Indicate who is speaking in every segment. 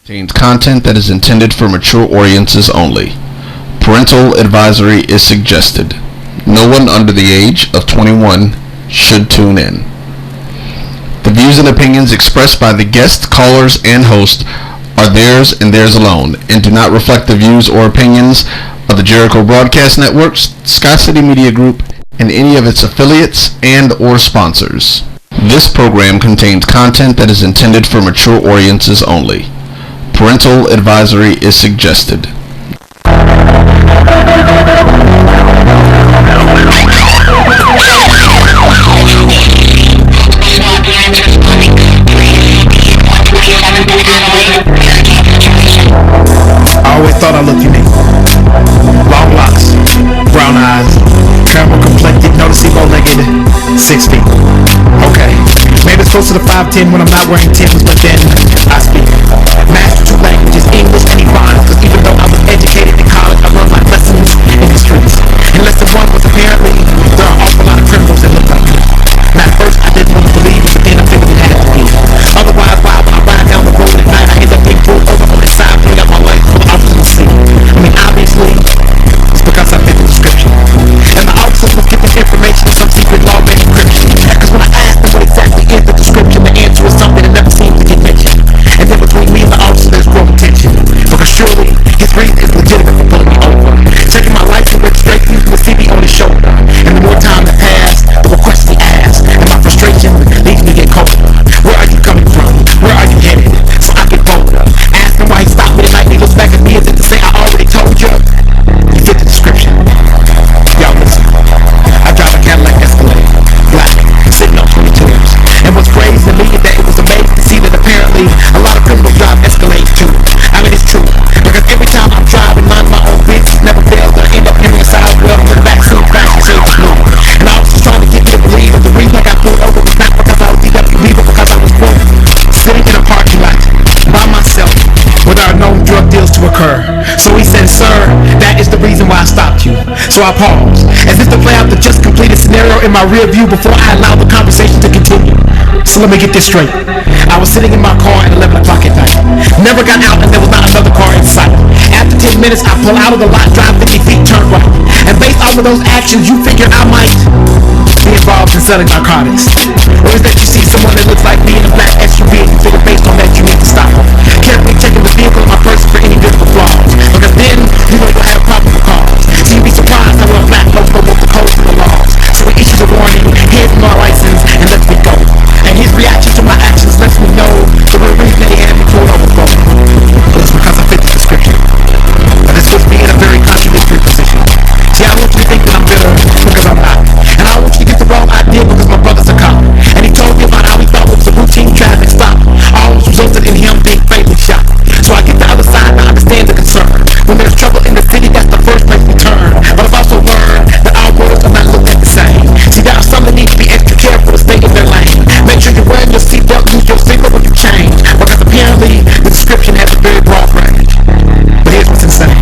Speaker 1: Contains content that is intended for mature audiences only. Parental advisory is suggested. No one under the age of 21 should tune in. The views and opinions expressed by the guests, callers, and host are theirs and theirs alone, and do not reflect the views or opinions of the Jericho Broadcast Networks, Sky City Media Group, and any of its affiliates and or sponsors. This program contains content that is intended for mature audiences only. Parental advisory is suggested.
Speaker 2: I always thought I looked unique. Long locks, brown eyes, caramel complected, noticeable legged, 6 feet. Okay, maybe it's close to the 5'10" when I'm not wearing Timbs, but then I speak. Master 2 languages, English and Ebonics, cause even though I was educated in college, I learned my lessons in the streets. And lesson 1 was apparently there are an awful lot of criminals that look like me. And at first I didn't want to believe it, but then I figured it had to be. Otherwise, why when I ride down the road at night, I end up being pulled over on the side, putting out my legs for the officers to see. I mean, obviously, it's because I fit the description. And the officers was getting information in some secret law-made encryption. Cause when I asked them what exactly is the description, the answer was something that never seemed to get mentioned. And then between me and the officer, there's growing tension. Because surely, his reason is legitimate for pulling me over. Checking my license registration using the CV on his shoulder. And the more time that passed, the more questions he asked. And my frustration leads me to get colder. Where are you coming from? Where are you headed? So I get bolder. Ask him why he stopped me tonight and he looks back at me as if to say, I already told you. You fit the description. Y'all listen. I drive a Cadillac Escalade. Black. Sitting on 22s. And what's crazy to me is that it was amazing to see that apparently a lot of criminals drive Escalades too. I mean, it's true. Because every time I'm driving, mind my own business, never fails that I end up hearing a side well in the backseat crashing shades of blue. And I was just trying to get me to believe that the reason I got pulled over was not because I was DWP, but because I was broke. Sitting in a parking lot by myself where there are known drug deals to occur. So he said, sir, that is the reason why I stopped you. So I paused, as if to play out the just completed scenario in my rear view before I allowed the conversation to continue. So let me get this straight. I was sitting in my car at 11 o'clock at night. Never got out and there was not another car in sight. After 10 minutes, I pull out of the lot, drive 50 feet, turn right. And based off of those actions, you figure I might be involved in selling narcotics. Or is that you see someone that looks like me in a black SUV and you figure based on that you need to stop them? Carefully checking the vehicle in my person for any visible flaws. Because then, you know you'll have a problem with cars. So you'd be surprised how well a black logo broke the codes and the laws. So he issues a warning, here's my license, and lets me go. And his reaction to my actions lets me know the real reason that he had me pulled over for. But it's because I fit the description. But this puts me in a very contradictory position. See, I want you to think that I'm bitter because I'm not. And I want you to get the wrong idea because my brother's a cop. And he told me about how he thought it was a routine traffic stop. All resulted in him being fatally shot. So I get the other side and I understand the concern. When there's trouble in the city, that's the first place we turn. But I've also learned that our worlds are not looked at the same. See, there are some that need to be extra careful to stay in their lane. Make sure you're wearing your seatbelt, use your signal when you change. Because apparently, the description has a very broad range. But here's what's insane.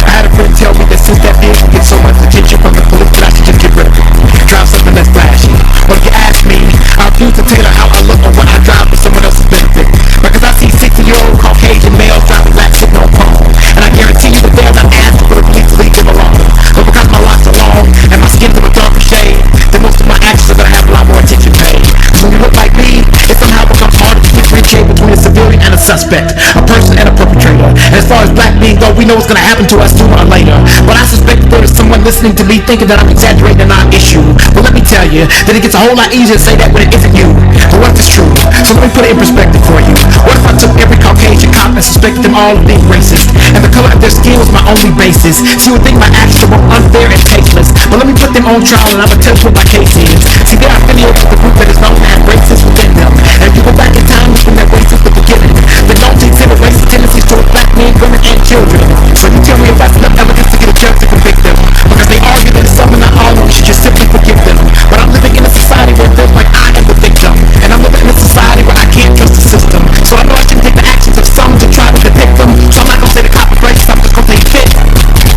Speaker 2: I had a friend tell me that since that vehicle gets so much attention from the police that I should just get rid of it. Drive something less flashy. But if you ask me, I refuse to tailor how I look or what I drive for someone else's benefit. Because I see 60-year-old Caucasian males driving black sitting on phones. And I guarantee you that they're not asking for the police to leave them alone. But because my locks are long and my skin's of a darker shade, then most of my actions are going to have a lot more attention paid. So when you look like me, it somehow becomes harder to differentiate between a civilian and a suspect, a person and a perpetrator. And as far as black being go, we know what's going to happen to us sooner or later. But I suspect that there is someone listening to me thinking that I'm exaggerating a non-issue. But let me tell you that it gets a whole lot easier to say that when it isn't you. But what if it's true? So let me put it in perspective for you. What if I took every Caucasian cop and suspected them all of being racist, and the color of their skin was my only basis? So you would think my actions were unfair and tasteless. But let me put them on trial and I'm going to tell you what my case is. See, they're affiliated with the group that is known to have racists within them. And if you go back in time from that racist at the beginning, then don't exhibit racist tendencies towards black men, women, and children. So you tell me if that's enough evidence to get a judge to convict them. Because they argue that some and not all of them should just simply forgive them. But I'm living in a society where it feels like I am the victim. And I'm living in a society where I can't trust the system. So I know I shouldn't take the actions of some to try to depict them. So I'm not going to say the cop is racist, I'm just going to say fit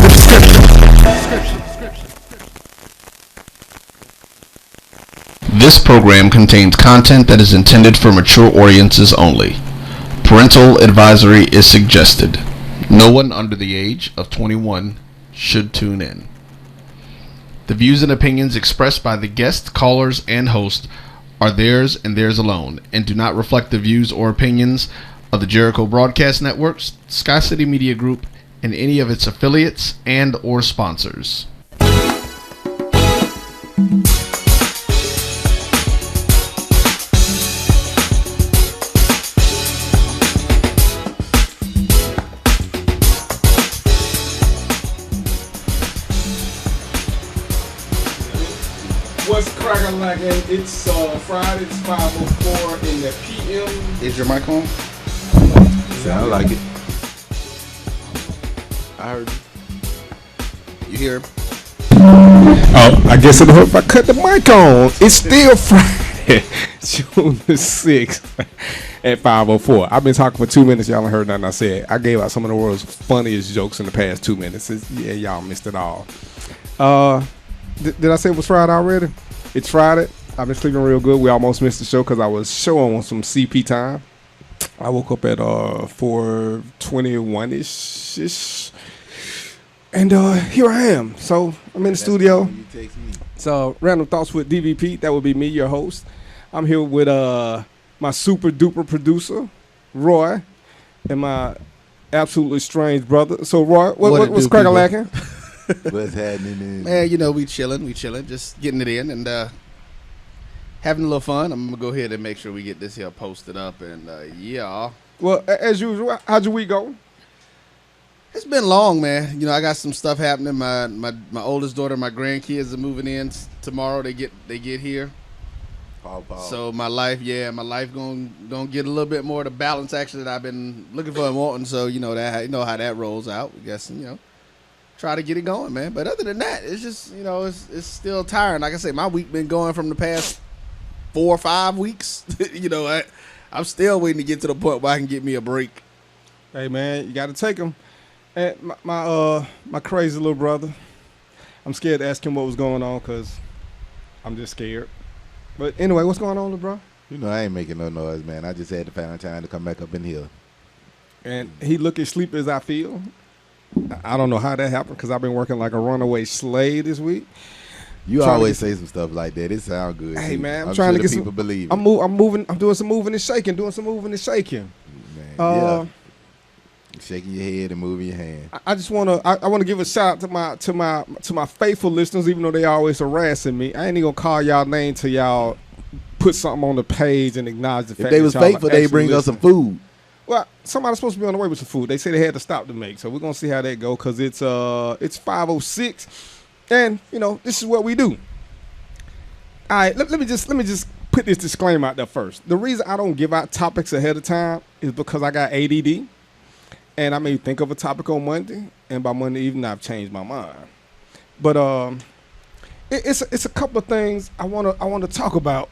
Speaker 2: the description.
Speaker 1: This program contains content that is intended for mature audiences only. Parental advisory is suggested. No one under the age of 21 should tune in. The views and opinions expressed by the guests, callers, and host are theirs and theirs alone, and do not reflect the views or opinions of the Jericho Broadcast Network, Sky City Media Group, and any of its affiliates and or sponsors.
Speaker 3: What's cracking like it's Friday, it's 5:04 in the PM.
Speaker 4: Is your mic on?
Speaker 3: Sound like it.
Speaker 4: I heard you. You hear?
Speaker 3: Oh, I guess it'll help if I cut the mic on. It's still Friday, June the 6th at 5:04. I've been talking for 2 minutes. Y'all haven't heard nothing I said. I gave out some of the world's funniest jokes in the past 2 minutes. Yeah, y'all missed it all. Did I say it was Friday already? It's Friday. I've been sleeping real good. We almost missed the show because I was showing on some CP time. I woke up at 4:21-ish. And here I am. So I'm in the studio. So Random Thoughts with DVP. That would be me, your host. I'm here with my super duper producer, Roy, and my absolutely strange brother. So Roy, what's crack-a-lacking?
Speaker 4: What's happening?
Speaker 5: Man, you know, we chilling, just getting it in and having a little fun. I'm gonna go ahead and make sure we get this here posted up and yeah.
Speaker 3: Well, as usual, how'd your week go?
Speaker 5: It's been long, man. You know, I got some stuff happening. My oldest daughter, my grandkids are moving in tomorrow. They get here. So my life gonna get a little bit more to balance actually that I've been looking for and wanting. So you know how that rolls out. I guess try to get it going, man. But other than that, it's just it's still tiring. Like I say, my week been going from the past 4 or 5 weeks. I'm still waiting to get to the point where I can get me a break.
Speaker 3: Hey man, you got to take them. And my crazy little brother, I'm scared to ask him what was going on because I'm just scared. But anyway, what's going on, little bro?
Speaker 4: I ain't making no noise, man. I just had to find time to come back up in here.
Speaker 3: And he look as sleepy as I feel. I don't know how that happened because I've been working like a runaway slave this week.
Speaker 4: You always say some stuff like that. It sounds good.
Speaker 3: Hey man,
Speaker 4: I'm
Speaker 3: trying
Speaker 4: sure
Speaker 3: to get
Speaker 4: people believe it.
Speaker 3: I'm moving. I'm doing some moving and shaking.
Speaker 4: Man, yeah. Shaking your head and moving your hand.
Speaker 3: I just wanna give a shout out to my faithful listeners, even though they always harassing me. I ain't even gonna call y'all name till y'all put something on the page and acknowledge the fact.
Speaker 4: If they was faithful, they bring us some food.
Speaker 3: Well, somebody's supposed to be on the way with some food. They say they had to stop to make, so we're gonna see how that go because it's 5:06, and this is what we do. All right, let me just put this disclaimer out there first. The reason I don't give out topics ahead of time is because I got ADD, and I may think of a topic on Monday, and by Monday evening I've changed my mind. But it's a couple of things I wanna talk about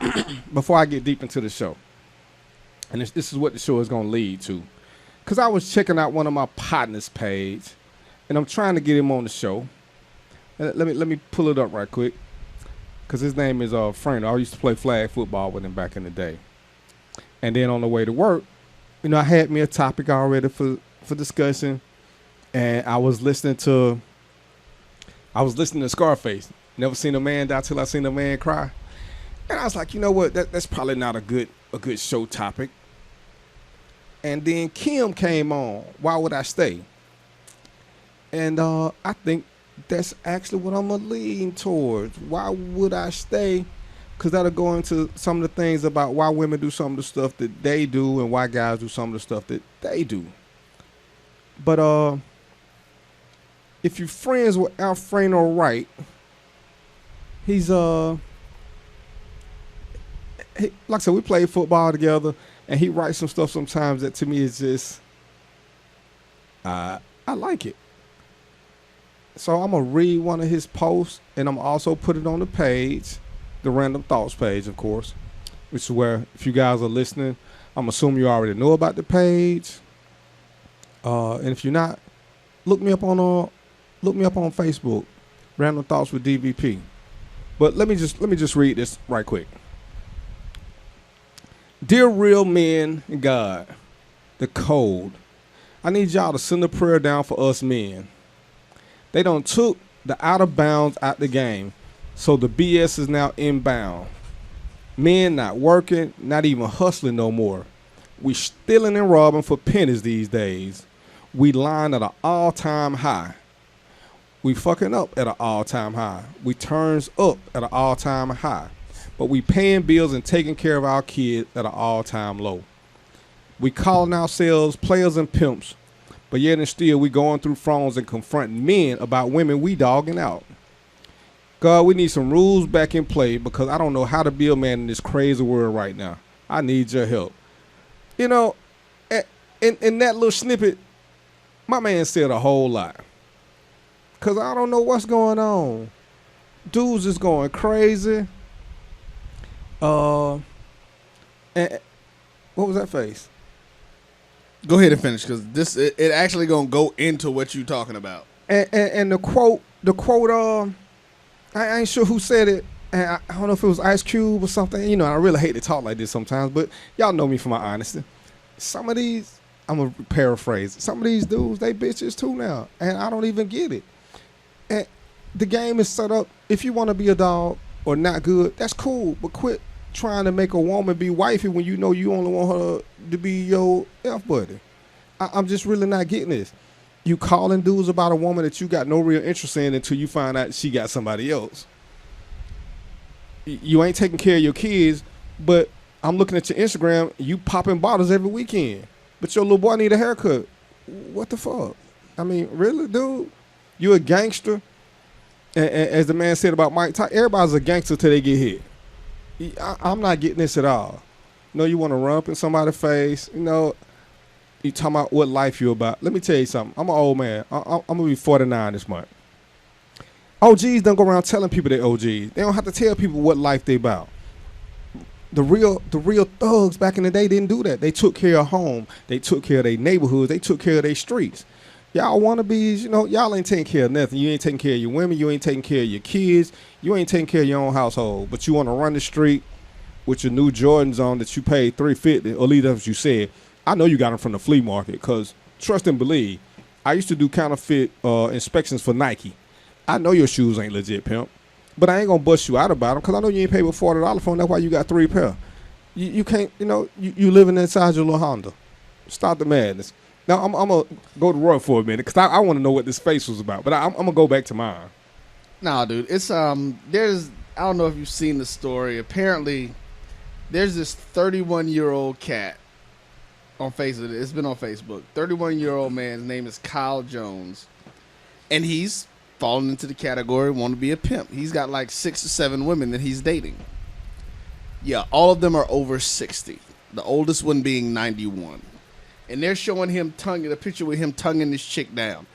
Speaker 3: before I get deep into the show. And this is what the show is going to lead to. Because I was checking out one of my partners' page, and I'm trying to get him on the show. Let me pull it up right quick. Because his name is Frank. I used to play flag football with him back in the day. And then on the way to work, I had me a topic already for discussion. And I was listening to Scarface. Never seen a man die till I seen a man cry. And I was like, you know what? That's probably not a good show topic. And then Kim came on. Why would I stay? And I think that's actually what I'm going to lean towards. Why would I stay? Because that'll go into some of the things about why women do some of the stuff that they do and why guys do some of the stuff that they do. But if you're friends with Alfredo Wright, he's like I said, we played football together, and he writes some stuff sometimes that to me is just, I like it. So I'm going to read one of his posts, and I'm also put it on the page, the Random Thoughts page, of course, which is where, if you guys are listening, I'm assuming you already know about the page. And if you're not, look me up on Facebook, Random Thoughts with DVP. But let me just read this right quick. Dear real men and God, the code. I need y'all to send a prayer down for us men. They done took the out of bounds out the game, so the BS is now inbound. Men not working, not even hustling no more. We stealing and robbing for pennies these days. We lying at an all-time high. We fucking up at an all-time high. We turns up at an all-time high. But we paying bills and taking care of our kids at an all-time low. We calling ourselves players and pimps, but yet and still we going through phones and confronting men about women we dogging out. God, we need some rules back in play because I don't know how to be a man in this crazy world right now. I need your help. You know, in that little snippet, my man said a whole lot. Because I don't know what's going on. Dudes is going crazy. And what was that face?
Speaker 5: Go ahead and finish, because it actually gonna go into what you talking about.
Speaker 3: And the quote, I ain't sure who said it. And I don't know if it was Ice Cube or something. You know, I really hate to talk like this sometimes, but y'all know me for my honesty. Some of these, I'm gonna paraphrase. Some of these dudes, they bitches too now, and I don't even get it. And the game is set up. If you want to be a dog or not good, that's cool, but quit trying to make a woman be wifey when you know you only want her to be your F buddy. I'm just really not getting this. You calling dudes about a woman that you got no real interest in until you find out she got somebody else. You ain't taking care of your kids, but I'm looking at your Instagram, you popping bottles every weekend, but your little boy need a haircut. What the fuck? I mean, really, dude? You a gangster? And as the man said about Mike Tyson, everybody's a gangster till they get hit. I'm not getting this at all. You know, you want to run up in somebody's face. You know, you talking about what life you about. Let me tell you something. I'm an old man. I'm going to be 49 this month. OGs don't go around telling people they're OGs. They don't have to tell people what life they about. The real thugs back in the day didn't do that. They took care of home. They took care of their neighborhoods. They took care of their streets. Y'all wannabes, you know, y'all ain't taking care of nothing. You ain't taking care of your women. You ain't taking care of your kids. You ain't taking care of your own household. But you want to run the street with your new Jordans on that you paid $350, or at least that's what you said. I know you got them from the flea market because, trust and believe, I used to do counterfeit inspections for Nike. I know your shoes ain't legit, pimp. But I ain't going to bust you out about them because I know you ain't paid but $40 for them. That's why you got 3 pair. You can't, you know, you living inside your little Honda. Stop the madness. Now, I'm going to go to Roy for a minute because I want to know what this face was about. But I'm going to go back to mine.
Speaker 5: Nah, dude. It's, there's, I don't know if you've seen the story. Apparently, there's this 31-year-old cat on Facebook. It's been on Facebook. 31-year-old man. His name is Kyle Jones. And he's fallen into the category want to be a pimp. He's got like 6 or 7 women that he's dating. Yeah, all of them are over 60. The oldest one being 91. And they're showing him tonguing, a picture with him tonguing this chick down.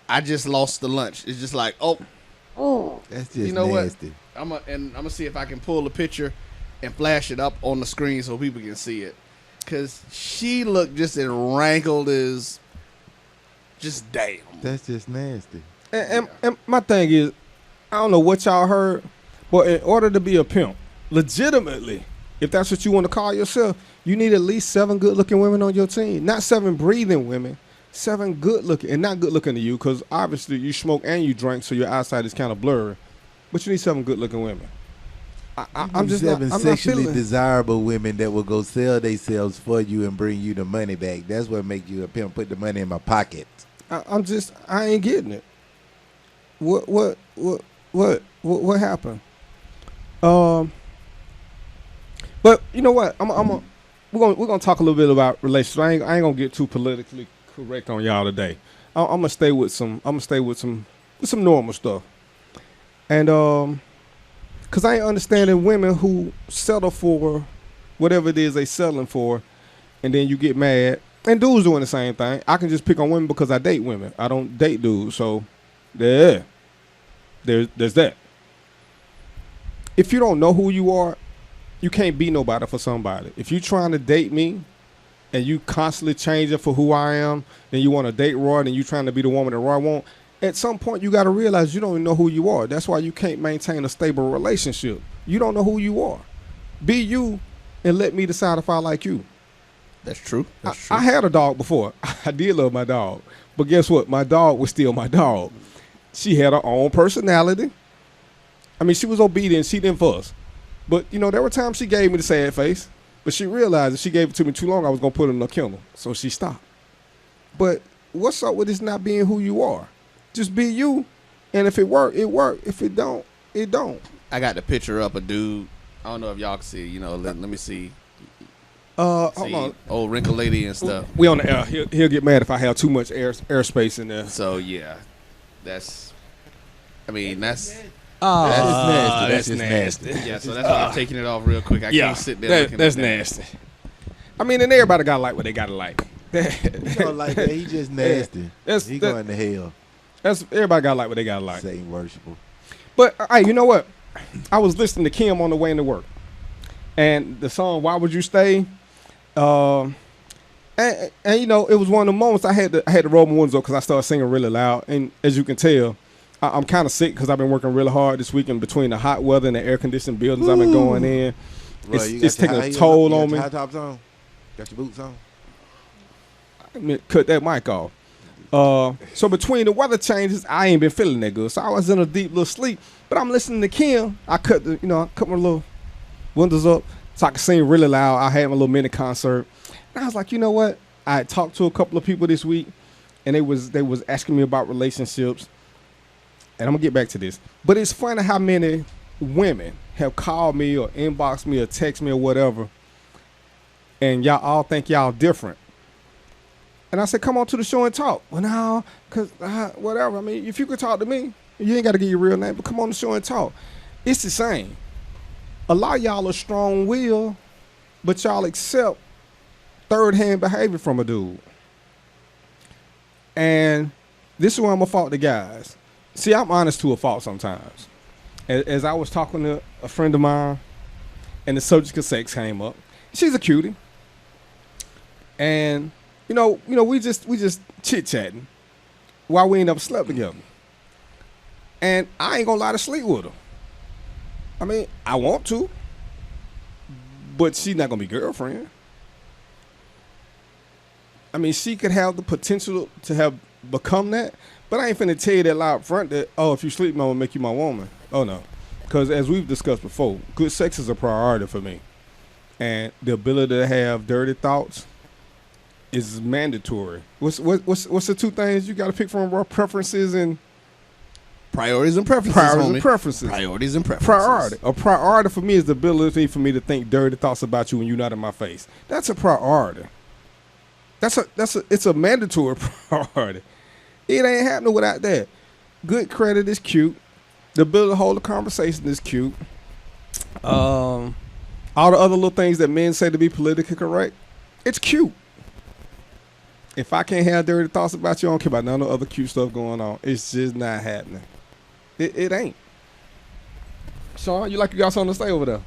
Speaker 5: I just lost the lunch. It's just like, oh,
Speaker 4: that's just
Speaker 5: you know
Speaker 4: nasty.
Speaker 5: what? I'm gonna see if I can pull the picture and flash it up on the screen so people can see it. Cause she looked just as rankled as just damn.
Speaker 4: That's just nasty.
Speaker 3: And my thing is, I don't know what y'all heard, but in order to be a pimp, legitimately, if that's what you want to call yourself, you need at least 7 good-looking women on your team. Not 7 breathing women, 7 good-looking, and not good-looking to you, because obviously you smoke and you drink, so your eyesight is kind of blurry. But you need 7 good-looking women. I'm just
Speaker 4: 7
Speaker 3: not
Speaker 4: sexually
Speaker 3: feeling
Speaker 4: desirable women that will go sell themselves for you and bring you the money back. That's what make you a pimp. Put the money in my pocket.
Speaker 3: I ain't getting it. What happened? But you know what? We're gonna talk a little bit about relationships. I ain't gonna get too politically correct on y'all today. I'm gonna stay with some normal stuff. And cause I ain't understanding women who settle for whatever it is they settling for, and then you get mad. And dudes doing the same thing. I can just pick on women because I date women. I don't date dudes, so there's that. If you don't know who you are, you can't be nobody for somebody. If you trying to date me and you constantly change it for who I am, then you want to date Roy and you trying to be the woman that Roy want, at some point you got to realize you don't even know who you are. That's why you can't maintain a stable relationship. You don't know who you are. Be you and let me decide if I like you.
Speaker 5: That's true. That's true.
Speaker 3: I had a dog before. I did love my dog. But guess what? My dog was still my dog. She had her own personality. I mean, she was obedient. She didn't fuss. But, you know, there were times she gave me the sad face. But she realized if she gave it to me too long, I was going to put her in a kennel. So she stopped. But what's up with this not being who you are? Just be you. And if it work, it work. If it don't, it don't.
Speaker 5: I got the picture up a dude. I don't know if y'all can see. You know, let me see.
Speaker 3: Hold on.
Speaker 5: Old wrinkle lady and stuff.
Speaker 3: We on the air. He'll get mad if I have too much airspace in there.
Speaker 5: So yeah, that's. I mean that's.
Speaker 3: That's just nasty.
Speaker 5: Yeah, so that's why I'm taking it off real quick. I can't sit there.
Speaker 3: That's nasty. I mean, and everybody gotta like what they gotta like.
Speaker 4: He don't like that. He just nasty. He going to hell.
Speaker 3: That's everybody gotta like what they gotta like.
Speaker 4: Satan worshipful.
Speaker 3: But hey, you know what? I was listening to Kim on the way into work, and the song "Why Would You Stay," and you know, it was one of the moments I had to roll my windows up because I started singing really loud, and as you can tell, I'm kind of sick because I've been working really hard this weekend between the hot weather and the air conditioned buildings I've been going in.
Speaker 4: Well,
Speaker 3: it's taking a toll on me.
Speaker 4: High tops on. Got your boots on.
Speaker 3: I mean, cut that mic off. So between the weather changes, I ain't been feeling that good. So I was in a deep little sleep. But I'm listening to Kim. I cut my little windows up so I could sing really loud. I had my little mini concert. And I was like, you know what? I had talked to a couple of people this week, and they was asking me about relationships. And I'm gonna get back to this. But it's funny how many women have called me or inboxed me or text me or whatever, and y'all all think y'all different. And I said, come on to the show and talk. Well, no, because whatever. I mean, if you could talk to me, you ain't got to give your real name, but come on the show and talk. It's the same. A lot of y'all are strong-willed, but y'all accept third-hand behavior from a dude. And this is where I'm going to fault the guys. See, I'm honest to a fault sometimes. As I was talking to a friend of mine, and the subject of sex came up. She's a cutie. And you know, we just chit-chatting while we ain't never slept together. And I ain't gonna lie to sleep with her. I mean, I want to, but she's not gonna be girlfriend. I mean, she could have the potential to have become that, but I ain't finna tell you that loud front that, oh, if you sleep, I'm gonna make you my woman. Oh no. Because as we've discussed before, good sex is a priority for me. And the ability to have dirty thoughts is mandatory. What's the two things you got to pick from? Preferences and
Speaker 5: priorities and preferences.
Speaker 3: Priorities and preferences.
Speaker 5: Priorities and preferences.
Speaker 3: Priority. A priority for me is the ability for me to think dirty thoughts about you when you're not in my face. That's a priority. It's a mandatory priority. It ain't happening without that. Good credit is cute. The ability to hold a conversation is cute. All the other little things that men say to be politically correct, it's cute. If I can't have dirty thoughts about you, I don't care about none of the other cute stuff going on. It's just not happening. It ain't. Sean, you got something to say over there?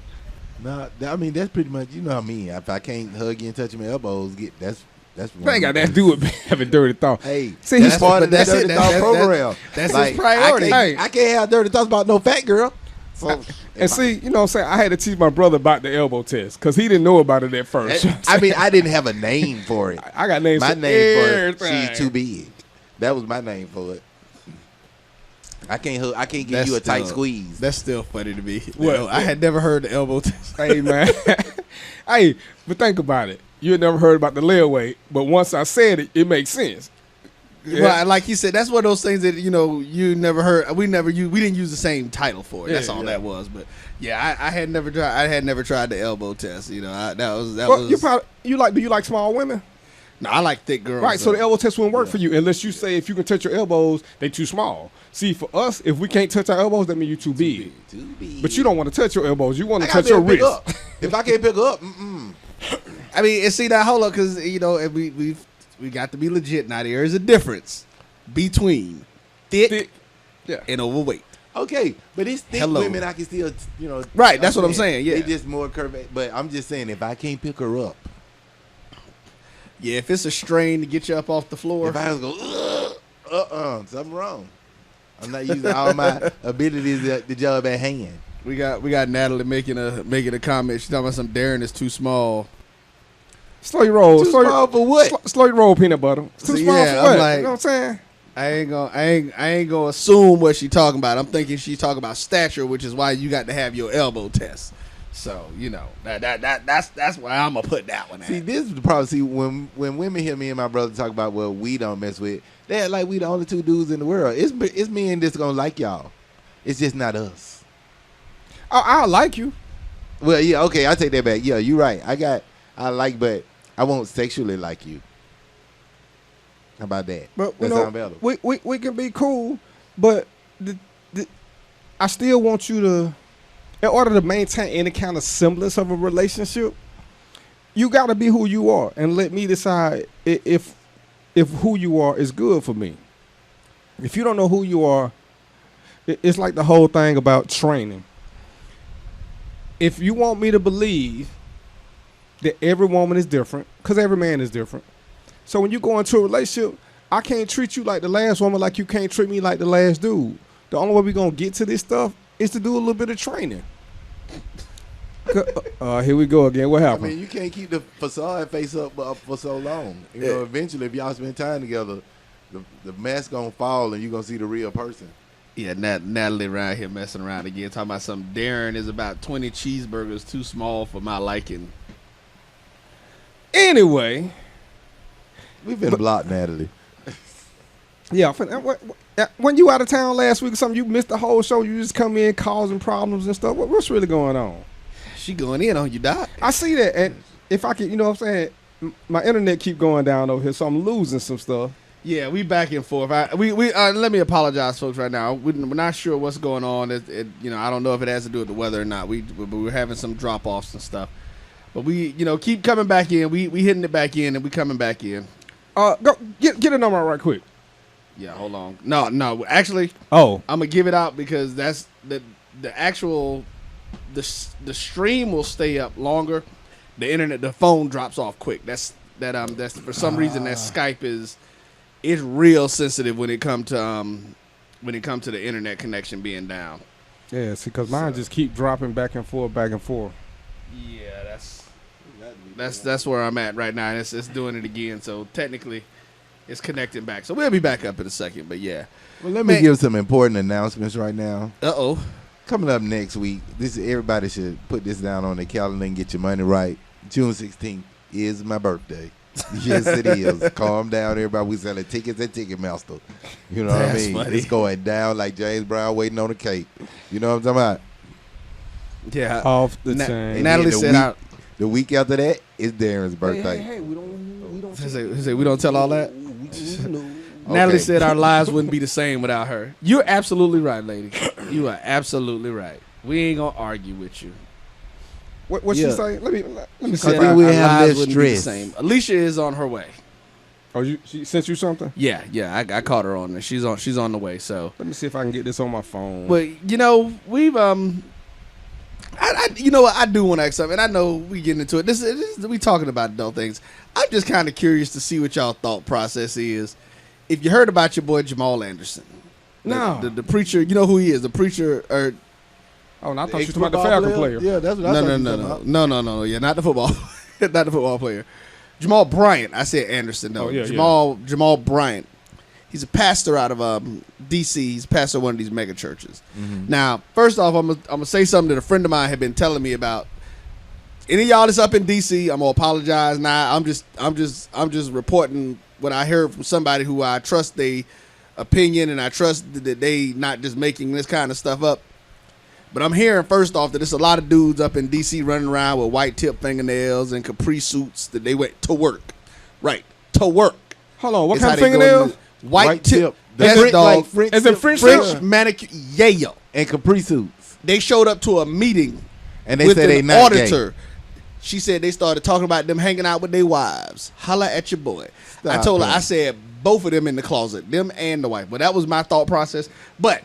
Speaker 4: No, I mean that's pretty much, you know what I mean. If I can't hug you and touch my elbows, that's
Speaker 3: That ain't got that to do with having dirty thoughts.
Speaker 4: Hey,
Speaker 3: see, he's part of that
Speaker 4: dirty thought program.
Speaker 5: That's his priority.
Speaker 4: I can't have dirty thoughts about no fat girl. So,
Speaker 3: and see, you know what I'm saying? I had to teach my brother about the elbow test because he didn't know about it at first.
Speaker 4: I mean, I didn't have a name for it.
Speaker 3: I got names
Speaker 4: my
Speaker 3: for
Speaker 4: name for
Speaker 3: everything.
Speaker 4: She's too big. That was my name for it. I can't give you a tight squeeze.
Speaker 5: That's still funny to me.
Speaker 3: Well,
Speaker 5: I had never heard the elbow test.
Speaker 3: Hey, man. Hey, but think about it. You had never heard about the layaway, but once I said it, it makes sense.
Speaker 5: Yeah. Well, like you said, that's one of those things that you never heard. We didn't use the same title for it. That's all that was. But yeah, I had never tried. I had never tried the elbow test. You know, that was.
Speaker 3: Do you like small women?
Speaker 5: No, I like thick girls.
Speaker 3: Right, so the elbow test wouldn't work for you unless you say if you can touch your elbows, they too small. See, for us, if we can't touch our elbows, that means you too big.
Speaker 4: Too big.
Speaker 3: But you don't want to touch your elbows. You want to touch your wrist.
Speaker 4: If I can't pick her up,
Speaker 5: I mean, and see that hold up, because if we got to be legit now. There is a difference between thick and overweight.
Speaker 4: Okay, but it's thick women I can still,
Speaker 5: Right, that's what I'm saying. Yeah,
Speaker 4: they just more curvy. But I'm just saying, if I can't pick her up,
Speaker 5: yeah, if it's a strain to get you up off the floor,
Speaker 4: if I go, something wrong. I'm not using all my abilities at the job at hand.
Speaker 5: We got Natalie making a comment. She's talking about some Darren is too small.
Speaker 3: Slow your roll.
Speaker 4: Too small for what?
Speaker 3: Slow your roll, peanut butter. It's too
Speaker 5: So,
Speaker 3: small
Speaker 5: yeah,
Speaker 3: for what?
Speaker 5: I'm like-
Speaker 3: You know what I'm saying?
Speaker 5: I ain't gonna assume what she talking about. I'm thinking she talking about stature, which is why you got to have your elbow test. So that's why I'm gonna put that one at.
Speaker 4: See, this is the problem. See, when women hear me and my brother talk about what we don't mess with, they act like we the only two dudes in the world. It's men that's gonna like y'all. It's just not us.
Speaker 3: I like you.
Speaker 4: Well, yeah, okay, I take that back. Yeah, you're right. But I won't sexually like you. How about that?
Speaker 3: But
Speaker 4: That sound better.
Speaker 3: we can be cool, but I still want you to, in order to maintain any kind of semblance of a relationship, you got to be who you are and let me decide if who you are is good for me. If you don't know who you are, it's like the whole thing about training. If you want me to believe that every woman is different, because every man is different. So when you go into a relationship, I can't treat you like the last woman like you can't treat me like the last dude. The only way we're going to get to this stuff is to do a little bit of training. Here we go again. What
Speaker 4: I
Speaker 3: happened?
Speaker 4: mean, you can't keep the facade face up for so long. You know, eventually, if y'all spend time together, the mask gonna fall and you gonna see the real person.
Speaker 5: Yeah, Natalie around here messing around again, talking about some Darren is about 20 cheeseburgers too small for my liking.
Speaker 3: Anyway.
Speaker 4: We've been blocked, Natalie.
Speaker 3: Yeah, when you out of town last week or something, you missed the whole show. You just come in causing problems and stuff. What's really going on?
Speaker 5: She going in on you, Doc.
Speaker 3: I see that, and if I can, you know what I'm saying, my internet keep going down over here, so I'm losing some stuff.
Speaker 5: Yeah, we back and forth. Let me apologize, folks. Right now, we're not sure what's going on. I don't know if it has to do with the weather or not. We're having some drop offs and stuff, but we keep coming back in. We hitting it back in, and we coming back in.
Speaker 3: Go get a number right quick.
Speaker 5: Yeah, hold on. No. Actually,
Speaker 3: I'm
Speaker 5: gonna give it out because that's the actual the stream will stay up longer. The internet, the phone drops off quick. That's for some reason that Skype is real sensitive when it come to the internet connection being down.
Speaker 3: Yeah, see, because mine just keep dropping back and forth.
Speaker 5: Yeah, that's where I'm at right now. And it's doing it again. So technically, it's connecting back. So we'll be back up in a second. But yeah.
Speaker 4: Well, let me give some important announcements right now.
Speaker 5: Uh-oh.
Speaker 4: Coming up next week, everybody should put this down on their calendar and get your money right. June 16th is my birthday. Yes, it is. Calm down, everybody. We selling tickets at Ticketmaster. You know what I mean?
Speaker 5: Funny.
Speaker 4: It's going down like James Brown waiting on the cape. You know what I'm talking about?
Speaker 5: Yeah.
Speaker 3: Off the chain.
Speaker 5: Natalie said
Speaker 4: the week after that is Darren's birthday.
Speaker 3: Hey, we don't
Speaker 5: say we don't tell all that. Natalie said our lives wouldn't be the same without her. You're absolutely right, lady. You are absolutely right. We ain't gonna argue with you.
Speaker 3: What she say? Let me
Speaker 5: She
Speaker 3: see.
Speaker 5: said
Speaker 4: think
Speaker 5: our
Speaker 4: we have
Speaker 5: lives
Speaker 4: less
Speaker 5: wouldn't be the
Speaker 4: stress.
Speaker 5: same. Alicia is on her way.
Speaker 3: Oh, she sent you something?
Speaker 5: Yeah. I caught her on there. She's on the way. So,
Speaker 3: Let me see if I can get this on my phone.
Speaker 5: but we've I do want to ask something. And I know we getting into it. This is we talking about adult things. I'm just kind of curious to see what y'all thought process is. If you heard about your boy Jamal Anderson,
Speaker 3: No.
Speaker 5: the preacher, you know who he is, the preacher. Or
Speaker 3: Oh, no, I thought you were talking about the Falcon player.
Speaker 4: Yeah, that's what I thought you were talking about.
Speaker 5: no. Yeah, not the football, not the football player. Jamal Bryant. I said Anderson. No,
Speaker 3: Oh, yeah,
Speaker 5: Jamal Bryant. He's a pastor out of D.C. He's a pastor of one of these mega churches.
Speaker 4: Mm-hmm.
Speaker 5: Now, first off, I'm gonna say something that a friend of mine had been telling me about. Any of y'all that's up in D.C., I'm gonna apologize. Now, I'm just reporting what I heard from somebody who I trust their opinion and I trust that they not just making this kind of stuff up. But I'm hearing first off that there's a lot of dudes up in D.C. running around with white tip fingernails and capri suits that they went to work. Right, to work.
Speaker 3: Hold on, what
Speaker 5: Is
Speaker 3: kind of
Speaker 5: how they go
Speaker 3: fingernails?
Speaker 4: White tip.
Speaker 5: That's
Speaker 4: French-
Speaker 5: dog.
Speaker 4: like French
Speaker 3: Is it
Speaker 4: tip-
Speaker 3: French
Speaker 5: French manicure. Yeah, yo.
Speaker 4: and capri suits.
Speaker 5: They showed up to a meeting
Speaker 4: And they
Speaker 5: with
Speaker 4: said
Speaker 5: an
Speaker 4: they not gay.
Speaker 5: auditor. She said they started talking about them hanging out with their wives. Holla at your boy. I
Speaker 4: Stop
Speaker 5: told her,
Speaker 4: it.
Speaker 5: I said both of them in the closet, them and the wife. But that was my thought process. But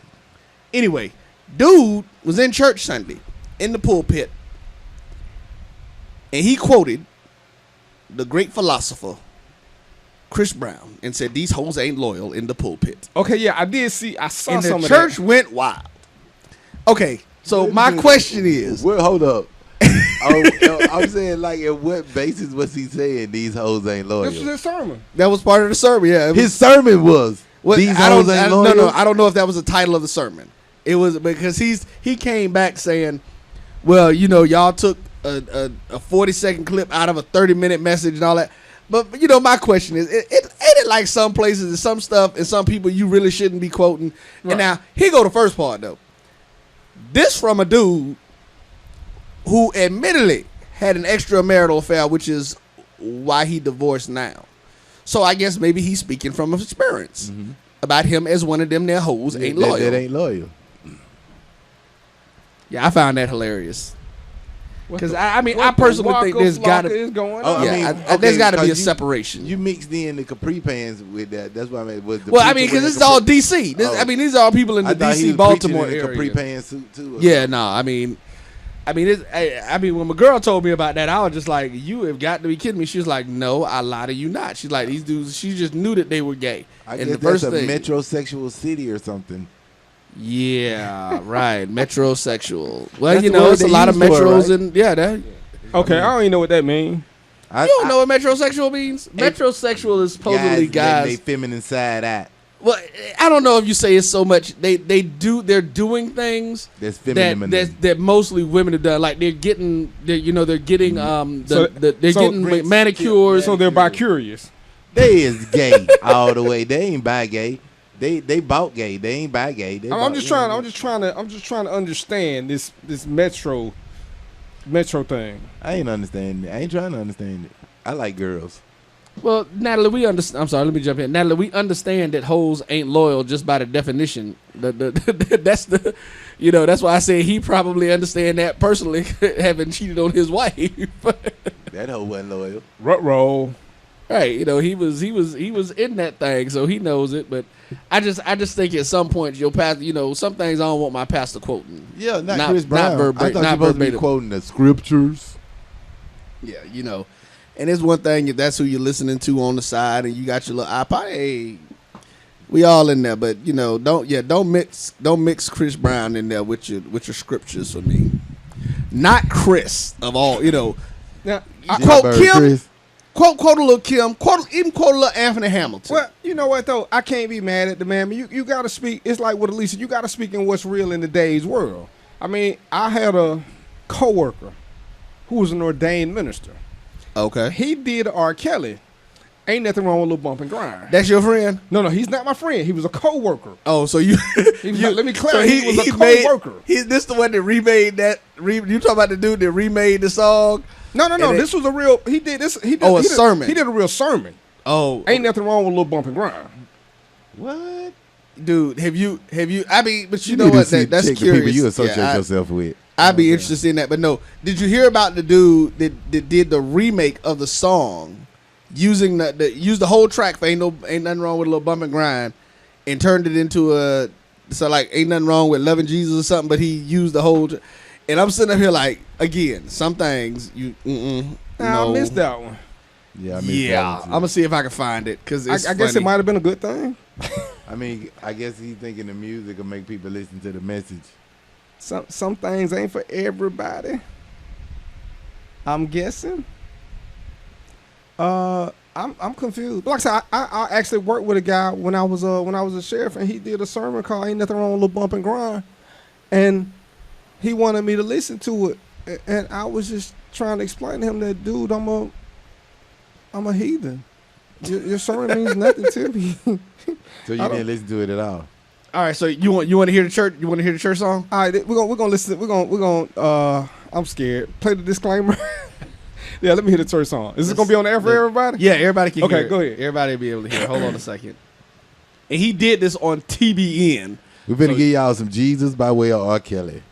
Speaker 5: anyway, dude was in church Sunday in the pulpit, and he quoted the great philosopher Chris Brown and said, "These hoes ain't loyal in the pulpit."
Speaker 3: Okay, yeah, I saw
Speaker 5: And
Speaker 3: some
Speaker 5: the
Speaker 3: of
Speaker 5: church
Speaker 3: that.
Speaker 5: went wild. Okay, so my question is,
Speaker 4: Well, hold up. I'm saying, like, at what basis was he saying these hoes ain't loyal?
Speaker 3: This was his sermon.
Speaker 5: That was part of the sermon. Yeah,
Speaker 4: His sermon was these hoes ain't loyal.
Speaker 5: No, I don't know if that was the title of the sermon. It was because he came back saying, well, you know, y'all took a 40-second clip out of a 30-minute message and all that. But, you know, my question is, ain't it like some places and some stuff and some people you really shouldn't be quoting? Right. And now, here go the first part, though. This from a dude who admittedly had an extramarital affair, which is why he divorced now. So I guess maybe he's speaking from experience about him as one of them there hoes ain't loyal.
Speaker 4: That ain't loyal.
Speaker 5: Yeah, I found that hilarious. Because I personally think there's got to
Speaker 3: is going
Speaker 4: on.
Speaker 5: there's got to be a separation.
Speaker 4: You mixed in the capri pans with that. That's what I mean.
Speaker 5: Because this is all DC. These are all people in the DC Baltimore area.
Speaker 4: Capri pan suit too.
Speaker 5: Yeah, no, I mean, when my girl told me about that, I was just like, "You have got to be kidding me." She was like, "No, I lie to you not." She's like, "These dudes." She just knew that they were gay.
Speaker 4: I guess that's a metrosexual city or something.
Speaker 5: Yeah, right. Metrosexual. Well, that's, you know, it's a lot of metros and that.
Speaker 3: Okay, I don't even know what that means.
Speaker 5: You don't know what metrosexual means? Metrosexual is supposedly guys.
Speaker 4: They feminine side at.
Speaker 5: Well, I don't know if you say it's so much. They're doing things that mostly women have done. Like they're getting manicures.
Speaker 3: So they're bi-curious.
Speaker 4: They is gay all the way. They ain't bi-gay. They bought gay. They ain't bi gay.
Speaker 3: I'm just trying to understand this metro thing.
Speaker 4: I ain't understanding it. I ain't trying to understand it. I like girls.
Speaker 5: Well, Natalie, we understand. I'm sorry. Let me jump in. Natalie, we understand that hoes ain't loyal just by the definition. That's why I say he probably understand that personally, having cheated on his wife.
Speaker 4: That hoe wasn't loyal.
Speaker 3: Ruh-roh.
Speaker 5: Right, you know, he was in that thing, so he knows it. But I just think at some point your pastor, you know, some things I don't want my pastor quoting.
Speaker 4: Yeah, not Chris Brown. I thought you were supposed to be quoting the scriptures.
Speaker 5: Yeah, you know, and it's one thing if that's who you're listening to on the side, and you got your little iPod. Hey, we all in there, but you know, don't mix Chris Brown in there with your scriptures for me. Not Chris of all, you know.
Speaker 3: Now,
Speaker 5: quote Kim. Chris. Quote a little Kim, quote a little Anthony Hamilton.
Speaker 3: Well, you know what though? I can't be mad at the man. You got to speak. It's like with Alicia. You got to speak in what's real in today's world. I mean, I had a coworker who was an ordained minister.
Speaker 5: Okay.
Speaker 3: He did R. Kelly. Ain't nothing wrong with a little bump and grind.
Speaker 5: That's your friend?
Speaker 3: No, he's not my friend. He was a coworker.
Speaker 5: Oh, so you?
Speaker 3: Let me clarify. So he was a coworker.
Speaker 5: This the one that remade that. You talking about the dude that remade the song?
Speaker 3: No. This was a real. He did this. He did
Speaker 5: a sermon.
Speaker 3: He did a real sermon.
Speaker 5: Oh,
Speaker 3: ain't nothing wrong with a little bump and grind.
Speaker 5: What, dude? Have you? I mean, but you know what? That's curious.
Speaker 4: People you associate yourself with.
Speaker 5: I'd be interested in that. But no, did you hear about the dude that did the remake of the song, using used the whole track for ain't nothing wrong with a little bump and grind, and turned it into ain't nothing wrong with loving Jesus or something. But he used the whole. And I'm sitting up here like, again, some things you. No.
Speaker 3: I missed that one.
Speaker 4: Yeah, I missed that one too.
Speaker 5: I'm gonna see if I can find it because
Speaker 3: I guess it might have been a good thing.
Speaker 4: I mean, I guess he's thinking the music will make people listen to the message.
Speaker 3: Some things ain't for everybody. I'm guessing. I'm confused. Like I said, I actually worked with a guy when I was a sheriff, and he did a sermon called "Ain't Nothing Wrong with a Little Bump and Grind," and he wanted me to listen to it, and I was just trying to explain to him that, dude, I'm a heathen. Your sermon means nothing to me.
Speaker 4: So you didn't listen to it at all.
Speaker 5: All right, so you want to hear the church? You want to hear the church song?
Speaker 3: All right, we're gonna listen. We're gonna. I'm scared. Play the disclaimer. Yeah, let me hear the church song. Is this gonna be on the air for everybody?
Speaker 5: Yeah, everybody can.
Speaker 3: Okay,
Speaker 5: hear
Speaker 3: go
Speaker 5: it.
Speaker 3: ahead.
Speaker 5: Everybody will be able to hear. Hold on a second. And he did this on TBN.
Speaker 4: We're gonna give y'all some Jesus by way of R. Kelly.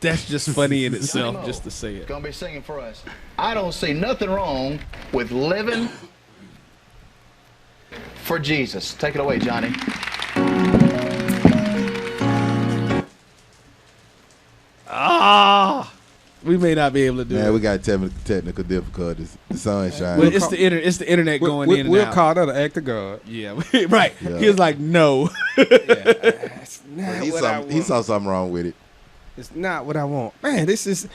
Speaker 5: That's just funny in itself, just to say it.
Speaker 6: Gonna be singing for us. I don't see nothing wrong with living for Jesus. Take it away, Johnny.
Speaker 5: We may not be able to do it.
Speaker 4: We got technical difficulties. The sun shines.
Speaker 5: Well, it's the internet going in and out.
Speaker 3: We'll call that an act of God.
Speaker 5: Yeah, right. Yeah. He was like, no.
Speaker 4: He saw something wrong with it.
Speaker 3: It's not what I want. Man, it's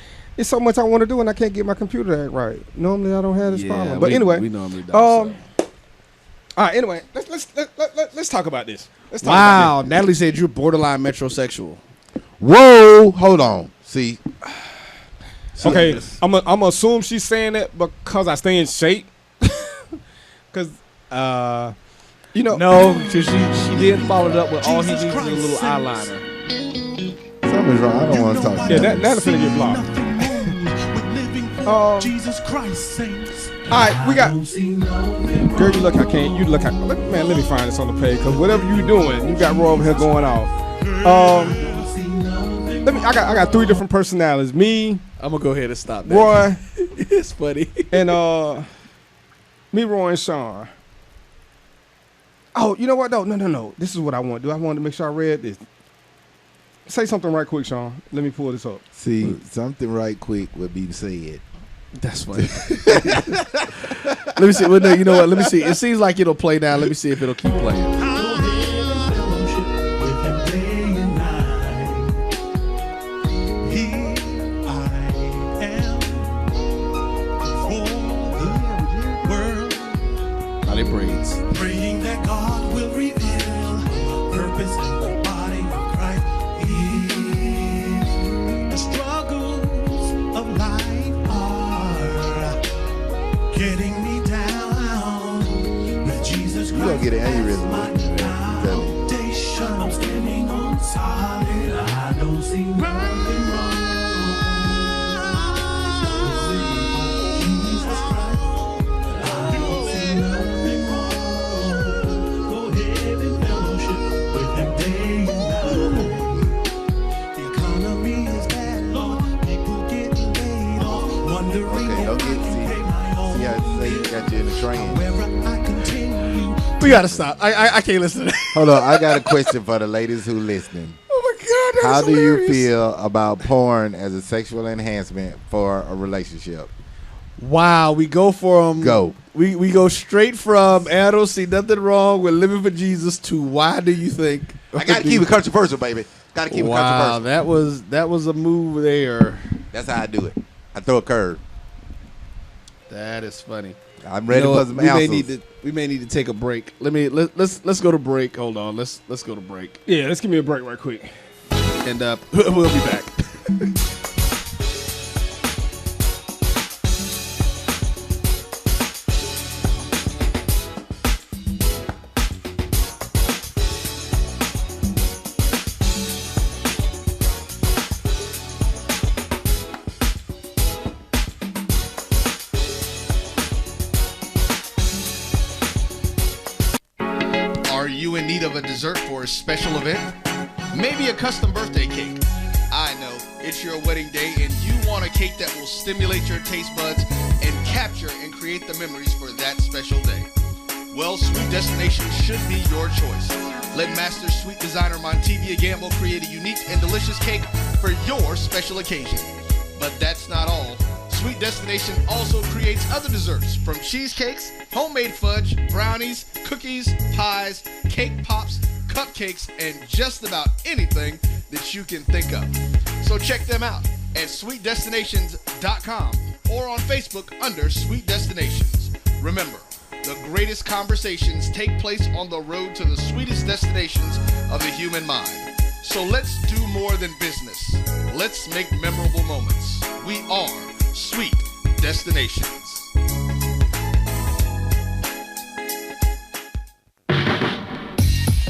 Speaker 3: so much I want to do, and I can't get my computer to act right. Normally, I don't have this problem. But anyway,
Speaker 5: we normally don't.
Speaker 3: all right. Anyway, let's talk about this. Let's talk
Speaker 5: Wow,
Speaker 3: about this.
Speaker 5: Natalie said you're borderline metrosexual.
Speaker 4: Whoa, hold on. See,
Speaker 3: Okay, I'm gonna assume she's saying that because I stay in shape. Because you know,
Speaker 5: No, because she did follow it up with all he needs is a little eyeliner.
Speaker 4: something's wrong. I don't want to talk.
Speaker 3: yeah, that'll finna get blocked.
Speaker 2: Jesus Christ saints.
Speaker 3: All right, we got. Girl, you look. I can't. You look. Man, let me find this on the page because whatever you doing, you got Roy over here going off. I got 3 different personalities. Me,
Speaker 5: I'm gonna go ahead and stop that.
Speaker 3: Roy,
Speaker 5: It's funny.
Speaker 3: and me, Roy, and Sean. Oh, you know what? No. This is what I want to do. I wanted to make sure I read this. Say something right quick, Sean. Let me pull this up.
Speaker 4: See, something right quick would be said.
Speaker 5: That's funny. Let me see. Well, no, you know what? Let me see. It seems like it'll play now. Let me see if it'll keep playing. How they braids.
Speaker 2: Praying that God will reveal purpose in the body of Christ. The struggles of life are getting me down. With Jesus Christ,
Speaker 4: You gonna get an aneurysm.
Speaker 2: my foundation. I'm standing on solid. I don't see nothing wrong. Jesus Christ, I don't see nothing wrong. Go ahead and fellowship with him day and night. The economy is bad, Lord. People getting laid off, wondering
Speaker 4: Okay,
Speaker 2: if
Speaker 4: don't
Speaker 2: I
Speaker 4: get
Speaker 2: can pay my
Speaker 4: see
Speaker 2: own
Speaker 4: how they got you in the train.
Speaker 2: However, I continue.
Speaker 5: We gotta stop. I can't listen to that.
Speaker 4: Hold on, I got a question for the ladies who listening.
Speaker 5: Oh my god, that's
Speaker 4: How do you
Speaker 5: hilarious.
Speaker 4: feel about porn as a sexual enhancement for a relationship?
Speaker 5: Wow, we go from
Speaker 4: Go.
Speaker 5: We go straight from I don't see nothing wrong with living for Jesus to why do you think
Speaker 4: I gotta keep it controversial, baby. Gotta keep it
Speaker 5: Wow,
Speaker 4: controversial.
Speaker 5: that was a move there.
Speaker 4: That's how I do it. I throw a curve.
Speaker 5: That is funny.
Speaker 4: I'm ready
Speaker 5: You know
Speaker 4: for
Speaker 5: what?
Speaker 4: some
Speaker 5: we may
Speaker 4: answers.
Speaker 5: need to take a break. Let's go to break. Hold on. Let's go to break.
Speaker 3: Yeah, let's give me a break right quick.
Speaker 5: And we'll be back.
Speaker 7: Are you in need of a dessert for a special event? Maybe a custom birthday cake. I know, it's your wedding day and you want a cake that will stimulate your taste buds and capture and create the memories for that special day. Well, Sweet Destination should be your choice. Let master sweet designer Montevia Gamble create a unique and delicious cake for your special occasion. But that's not all. Sweet Destination also creates other desserts from cheesecakes, homemade fudge, brownies, cookies, pies, cake pops, cupcakes, and just about anything that you can think of. So check them out at sweetdestinations.com or on Facebook under Sweet Destinations. Remember, the greatest conversations take place on the road to the sweetest destinations of the human mind. So let's do more than business. Let's make memorable moments. We are Sweet Destinations.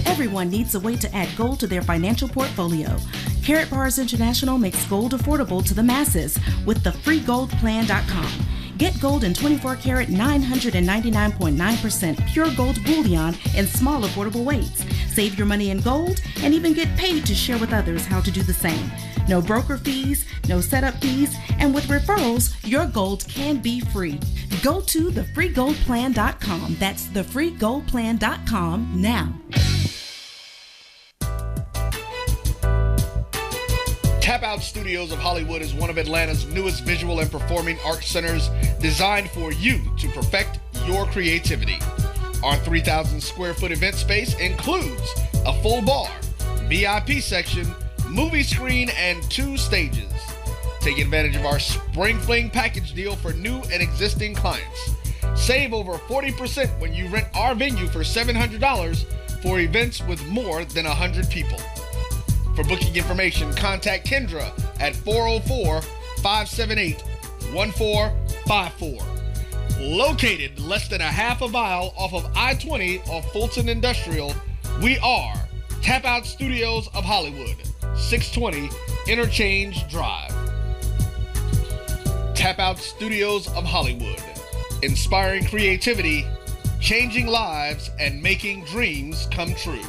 Speaker 8: Everyone needs a way to add gold to their financial portfolio. Carrot Bars International makes gold affordable to the masses with the freegoldplan.com. Get gold in 24 karat 999.9% pure gold bullion in small affordable weights. Save your money in gold and even get paid to share with others how to do the same. No broker fees, no setup fees, and with referrals, your gold can be free. Go to thefreegoldplan.com. That's thefreegoldplan.com now.
Speaker 7: Tap Out Studios of Hollywood is one of Atlanta's newest visual and performing arts centers designed for you to perfect your creativity. Our 3,000 square foot event space includes a full bar, VIP section, movie screen, and 2 stages. Take advantage of our Spring Fling package deal for new and existing clients. Save over 40% when you rent our venue for $700 for events with more than 100 people. For booking information, contact Kendra at 404-578-1454. Located less than a half a mile off of I-20 off Fulton Industrial, we are Tap Out Studios of Hollywood, 620 Interchange Drive. Tap Out Studios of Hollywood, inspiring creativity, changing lives, and making dreams come true.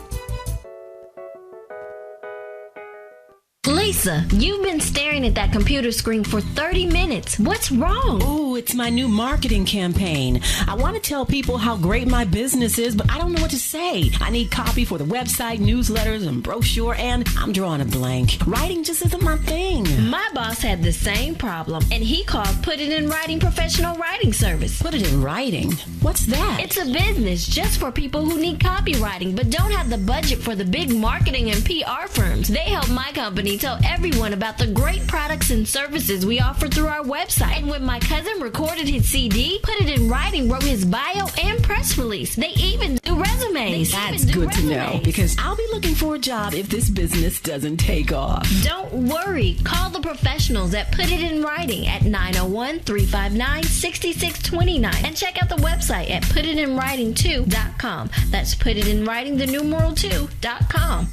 Speaker 9: Lisa, you've been staring at that computer screen for 30 minutes. What's wrong?
Speaker 10: Ooh, it's my new marketing campaign. I want to tell people how great my business is, but I don't know what to say. I need copy for the website, newsletters, and brochure, and I'm drawing a blank. Writing just isn't my thing.
Speaker 9: My boss had the same problem, and he called Put It in Writing Professional Writing Service.
Speaker 10: Put it in writing? What's that?
Speaker 9: It's a business just for people who need copywriting, but don't have the budget for the big marketing and PR firms. They help my company tell everyone about the great products and services we offer through our website. And when my cousin recorded his CD, Put It in Writing wrote his bio and press release. They even do resumes.
Speaker 10: That's good to know, because I'll be looking for a job if this business doesn't take off.
Speaker 9: Don't worry. Call the professionals at Put It in Writing at 901-359-6629 and check out the website at putitinwriting2.com. That's putitinwriting, the numeral 2.com.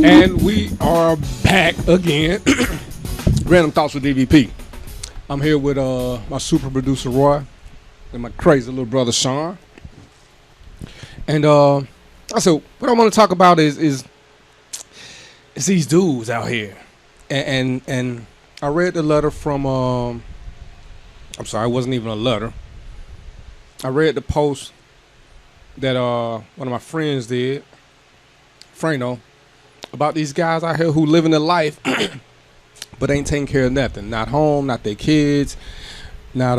Speaker 3: And we are back again. Random Thoughts with DVP. I'm here with my super producer Roy and my crazy little brother Sean. And so what I want to talk about is these dudes out here. And I read the letter from I'm sorry, it wasn't even a letter. I read the post that one of my friends did, Frano, about these guys out here who living their life but ain't taking care of nothing. Not home, not their kids, not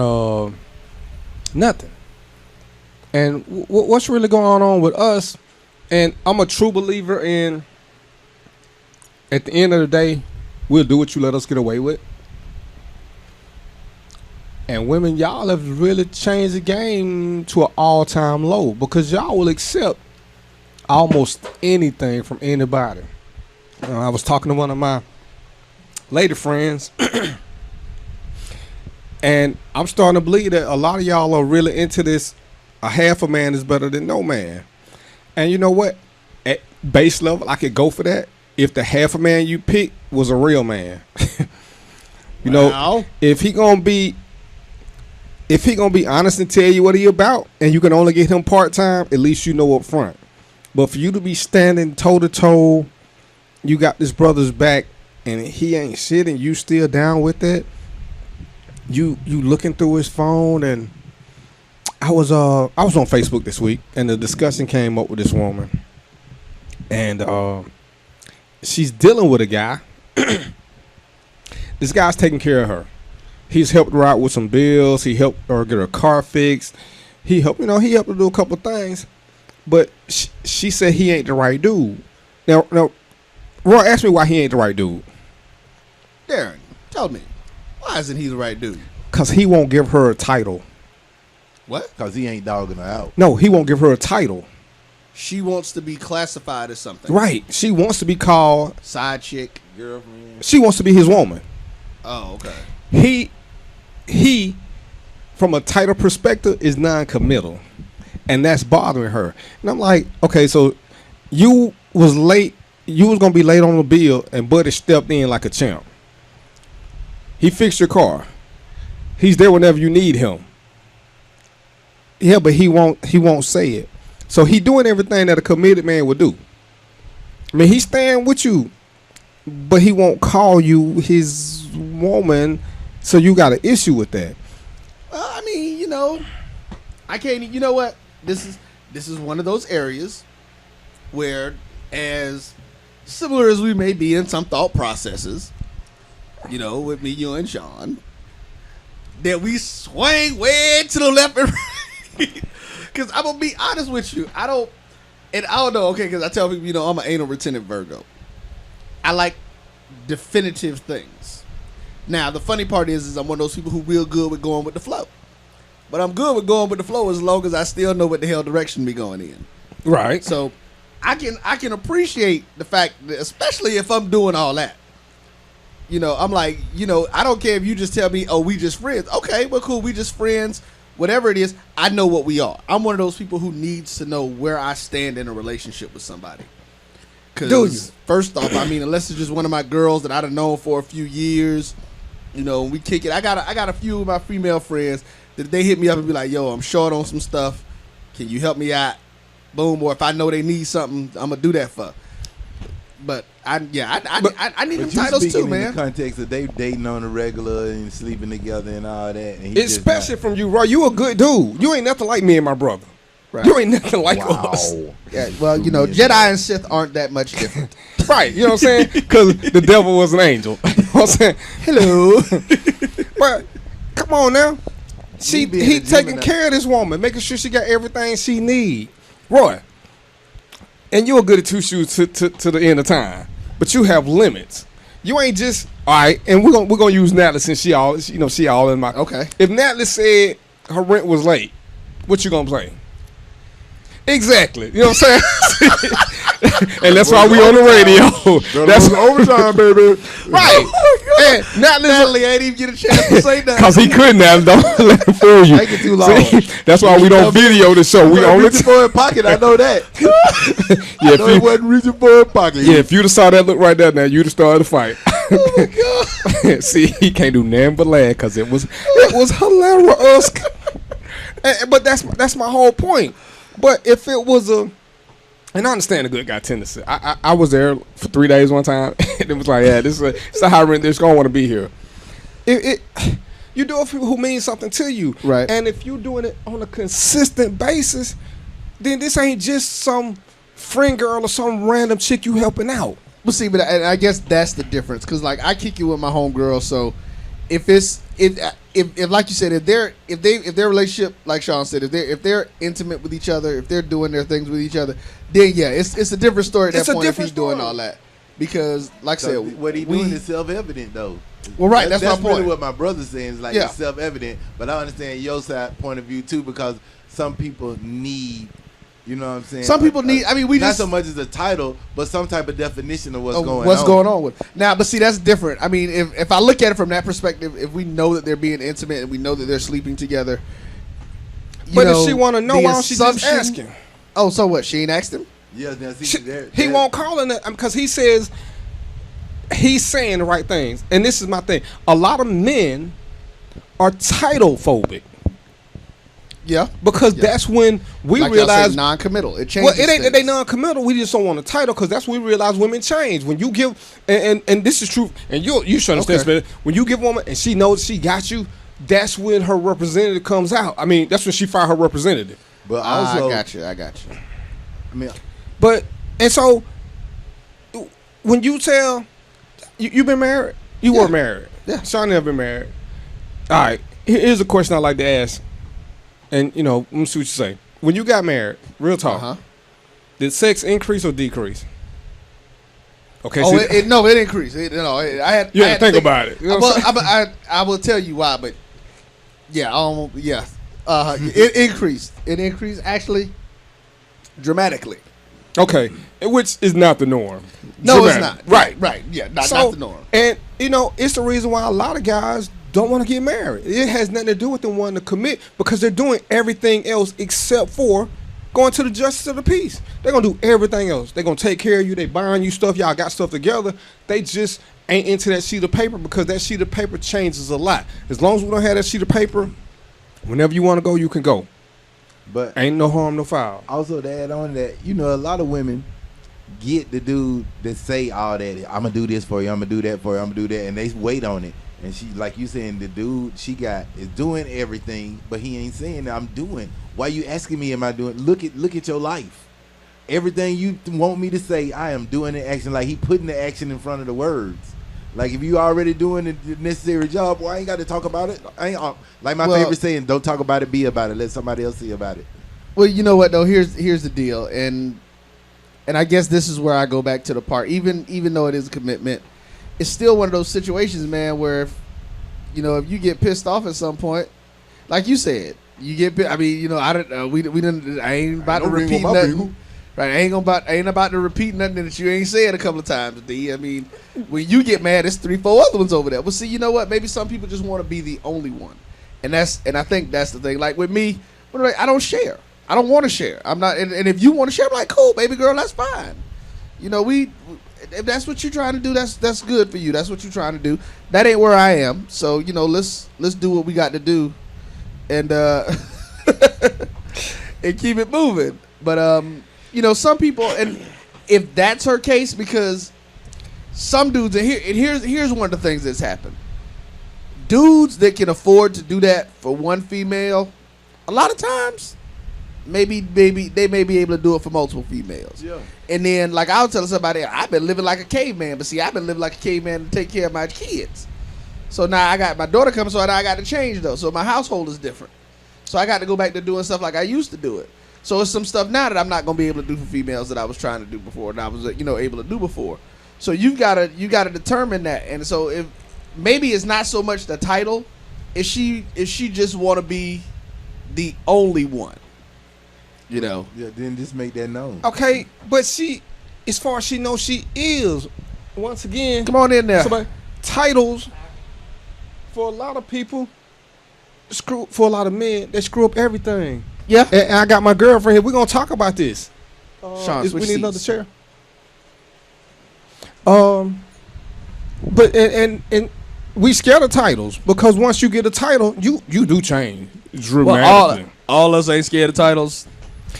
Speaker 3: nothing. And what's really going on with us? And I'm a true believer in, at the end of the day, we'll do what you let us get away with. And women, y'all have really changed the game to an all-time low, because y'all will accept almost anything from anybody. I was talking to one of my lady friends, and I'm starting to believe that a lot of y'all are really into this, a half a man is better than no man. And you know what? At base level, I could go for that if the half a man you pick was a real man. You know, if he gonna be honest and tell you what he about, and you can only get him part-time, at least you know up front. But for you to be standing toe-to-toe, you got this brother's back, and he ain't shit, and you still down with it. You looking through his phone, and I was on Facebook this week, and the discussion came up with this woman, and she's dealing with a guy. This guy's taking care of her. He's helped her out with some bills. He helped her get her car fixed. He helped her do a couple things, but she said he ain't the right dude. Now, Roy, ask me why he ain't the right dude.
Speaker 5: Darren, tell me, why isn't he the right dude?
Speaker 3: Because he won't give her a title.
Speaker 5: What?
Speaker 4: Because he ain't dogging her out.
Speaker 3: No, he won't give her a title.
Speaker 5: She wants to be classified as something.
Speaker 3: Right. She wants to be called
Speaker 5: side chick, girlfriend.
Speaker 3: She wants to be his woman.
Speaker 5: Oh, okay.
Speaker 3: He, from a title perspective, is non-committal, and that's bothering her. And I'm like, okay, so you was late. You was gonna be late on the bill, and Buddy stepped in like a champ. He fixed your car. He's there whenever you need him. Yeah, but he won't say it. So he doing everything that a committed man would do. I mean, he's staying with you, but he won't call you his woman. So you got an issue with that.
Speaker 5: Well, I mean, you know, I can't. You know what? This is one of those areas where, as similar as we may be in some thought processes, you know, with me, you, and Sean, that we swing way to the left and right. Because I'm going to be honest with you. I don't know, okay, because I tell people, you know, I'm an anal retentive Virgo. I like definitive things. Now, the funny part is I'm one of those people who real good with going with the flow. But I'm good with going with the flow as long as I still know what the hell direction we going in.
Speaker 3: Right.
Speaker 5: So I can appreciate the fact that, especially if I'm doing all that. You know, I'm like, you know, I don't care if you just tell me, oh, we just friends. Okay, well, cool, we just friends. Whatever it is, I know what we are. I'm one of those people who needs to know where I stand in a relationship with somebody. Because first off, I mean, unless it's just one of my girls that I've known for a few years, you know, we kick it. I got a few of my female friends that they hit me up and be like, yo, I'm short on some stuff. Can you help me out? Boom. Or if I know they need something, I'm going to do that for. But I need them titles too, man.
Speaker 4: In the context of they dating on a regular and sleeping together and all that. And
Speaker 3: especially from you, Roy. You a good dude. You ain't nothing like me and my brother. Right. You ain't nothing like us.
Speaker 5: Yeah, well, you know, Jedi and Sith aren't that much different.
Speaker 3: Right. You know what I'm saying? Because the devil was an angel. You know what I'm saying? Hello. But come on now. He taking care of this woman, making sure she got everything she need. Roy. And you're good at two shoes to the end of time, but you have limits. You ain't just all right. And we're gonna use Natalie since she all in my
Speaker 5: okay.
Speaker 3: If Natalie said her rent was late, what you gonna play? Exactly. You know what I'm saying? And that's why we on the radio. That's overtime, baby. Right. And
Speaker 5: Natalie ain't even get a chance to say nothing.
Speaker 3: Because he couldn't have. Don't let him fool you.
Speaker 5: Take it too long.
Speaker 3: See, that's why we don't video the show. We only
Speaker 4: reaching for a pocket. I know that.
Speaker 3: Yeah,
Speaker 4: I know he wasn't reaching for a pocket.
Speaker 3: Yeah, if you'd have saw that look right there, now you'd have started the fight. Oh my God. See, he can't do nothing but laugh because it was hilarious. But that's my whole point. But if it was and I understand the good guy tendency. I was there for 3 days one time, and it was like, yeah, this is a high rent. They're gonna want to be here. You do it for people who mean something to you,
Speaker 5: right?
Speaker 3: And if you're doing it on a consistent basis, then this ain't just some friend girl or some random chick you helping out.
Speaker 5: But see, I guess that's the difference. Because like I kick you with my homegirl, so if like you said, if their relationship, like Sean said, if they're intimate with each other, if they're doing their things with each other, then yeah, it's a different story at that point if he's doing all that. Because like I said,
Speaker 4: what he doing is self-evident though.
Speaker 5: Well, right, that's my point.
Speaker 4: Really what my brother's saying is like it's self-evident, but I understand your side point of view too, because some people need. You know what I'm saying?
Speaker 5: Some people need. I mean, we
Speaker 4: not
Speaker 5: just
Speaker 4: so much as a title, but some type of definition of what's
Speaker 5: going on with. Now, but see, that's different. I mean, if I look at it from that perspective, if we know that they're being intimate and we know that they're sleeping together,
Speaker 3: but if she want to know, why don't she just ask him?
Speaker 5: Oh, so what? She ain't asked him.
Speaker 4: Yeah,
Speaker 3: he won't call in because he says he's saying the right things, and this is my thing. A lot of men are title phobic.
Speaker 5: Yeah,
Speaker 3: because that's when we
Speaker 5: like
Speaker 3: realize
Speaker 5: non-committal. It changes.
Speaker 3: Well, it ain't that they non-committal. We just don't want a title because that's when we realize women change. When you give and this is true, and you should understand better. When you give a woman and she knows she got you, that's when her representative comes out. I mean, that's when she fired her representative.
Speaker 4: But also,
Speaker 5: I got you.
Speaker 4: I mean,
Speaker 3: and so when you tell you've been married, you were married.
Speaker 5: Yeah,
Speaker 3: Sean never been married. All right, here's a question I like to ask. And, you know, let me see what you say. When you got married, real talk, did sex increase or decrease? Okay.
Speaker 5: Oh, it increased. I had to think about it. You know I will tell you why, but yeah, it increased. It increased actually dramatically.
Speaker 3: Okay, which is not the norm.
Speaker 5: No, it's not. Right. Yeah, not the norm.
Speaker 3: And, you know, it's the reason why a lot of guys don't want to get married. It has nothing to do with them wanting to commit because they're doing everything else except for going to the justice of the peace. They're going to do everything else. They're going to take care of you. They buying you stuff. Y'all got stuff together. They just ain't into that sheet of paper because that sheet of paper changes a lot. As long as we don't have that sheet of paper, whenever you want to go, you can go.
Speaker 4: But
Speaker 3: ain't no harm, no foul.
Speaker 4: Also to add on that, you know, a lot of women get the dude that say all that. I'm going to do this for you. I'm going to do that for you. I'm going to do that. And they wait on it. And she, like you saying, the dude she got is doing everything, but he ain't saying that I'm doing. Why you asking me, am I doing? Look at your life. Everything you want me to say, I am doing the action. Like he putting the action in front of the words. Like if you already doing the necessary job, well, I ain't got to talk about it. I ain't like my
Speaker 5: Well-
Speaker 4: favorite saying: "Don't talk about it, be about it. Let somebody else see about it."
Speaker 5: Well, you know what though? Here's the deal, and I guess this is where I go back to the part. Even though it is a commitment, it's still one of those situations, man, where if you get pissed off at some point, like you said, you get. I mean, I don't. We didn't. I ain't about to repeat nothing. Right? I ain't about to repeat nothing that you ain't said a couple of times, D. I mean, when you get mad, it's 3-4 other ones over there. But see, you know what? Maybe some people just want to be the only one, and I think that's the thing. Like with me, I don't share. I don't want to share. I'm not, and if you want to share, I'm like, cool, baby girl, that's fine. If that's what you're trying to do, that's good for you. That's what you're trying to do. That ain't where I am. So let's do what we got to do, and and keep it moving. But some people, and if that's her case, because some dudes, and here's one of the things that's happened. Dudes that can afford to do that for one female, a lot of times. Maybe they may be able to do it for multiple females. Yeah. And then, like I was telling somebody, I've been living like a caveman. But see, I've been living like a caveman to take care of my kids. So now I got my daughter coming, so now I got to change, though. So my household is different. So I got to go back to doing stuff like I used to do it. So it's some stuff now that I'm not going to be able to do for females that I was trying to do before and I was able to do before. So you gotta determine that. And so if maybe it's not so much the title, if she just want to be the only one.
Speaker 4: Yeah, then just make that known.
Speaker 3: Okay, but she, as far as she knows, she is. Once again,
Speaker 5: come on in there.
Speaker 3: Titles for a lot of people, for a lot of men, they screw up everything.
Speaker 5: Yeah,
Speaker 3: and I got my girlfriend here. We're gonna talk about this.
Speaker 5: Sean,
Speaker 3: we need another chair. But and we scared of titles because once you get a title, you do change dramatically.
Speaker 5: All us ain't scared of titles.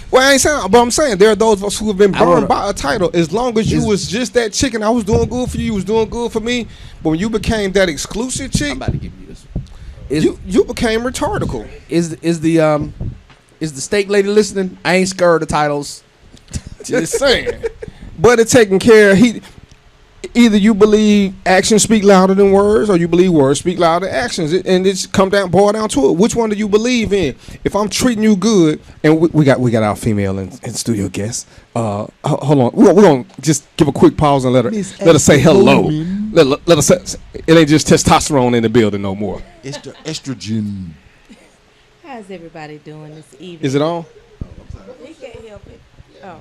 Speaker 3: Well, I ain't saying, but I'm saying there are those of us who have been burned by a title. As long as you was just that chick and I was doing good for you, you was doing good for me. But when you became that exclusive chick,
Speaker 5: I'm about to give you this one.
Speaker 3: You became rhetorical.
Speaker 5: Is the steak lady listening? I ain't scared of titles.
Speaker 3: Just saying. But it's taken care of. Either you believe actions speak louder than words, or you believe words speak louder than actions. And it's boil down to it. Which one do you believe in? If I'm treating you good, and we got our female and studio guest. Hold on, we're gonna just give a quick pause and let her say hello. Let her say it ain't just testosterone in the building no more.
Speaker 4: It's the estrogen.
Speaker 11: How's everybody doing this evening?
Speaker 3: Is it on?
Speaker 11: We can't help it. Oh.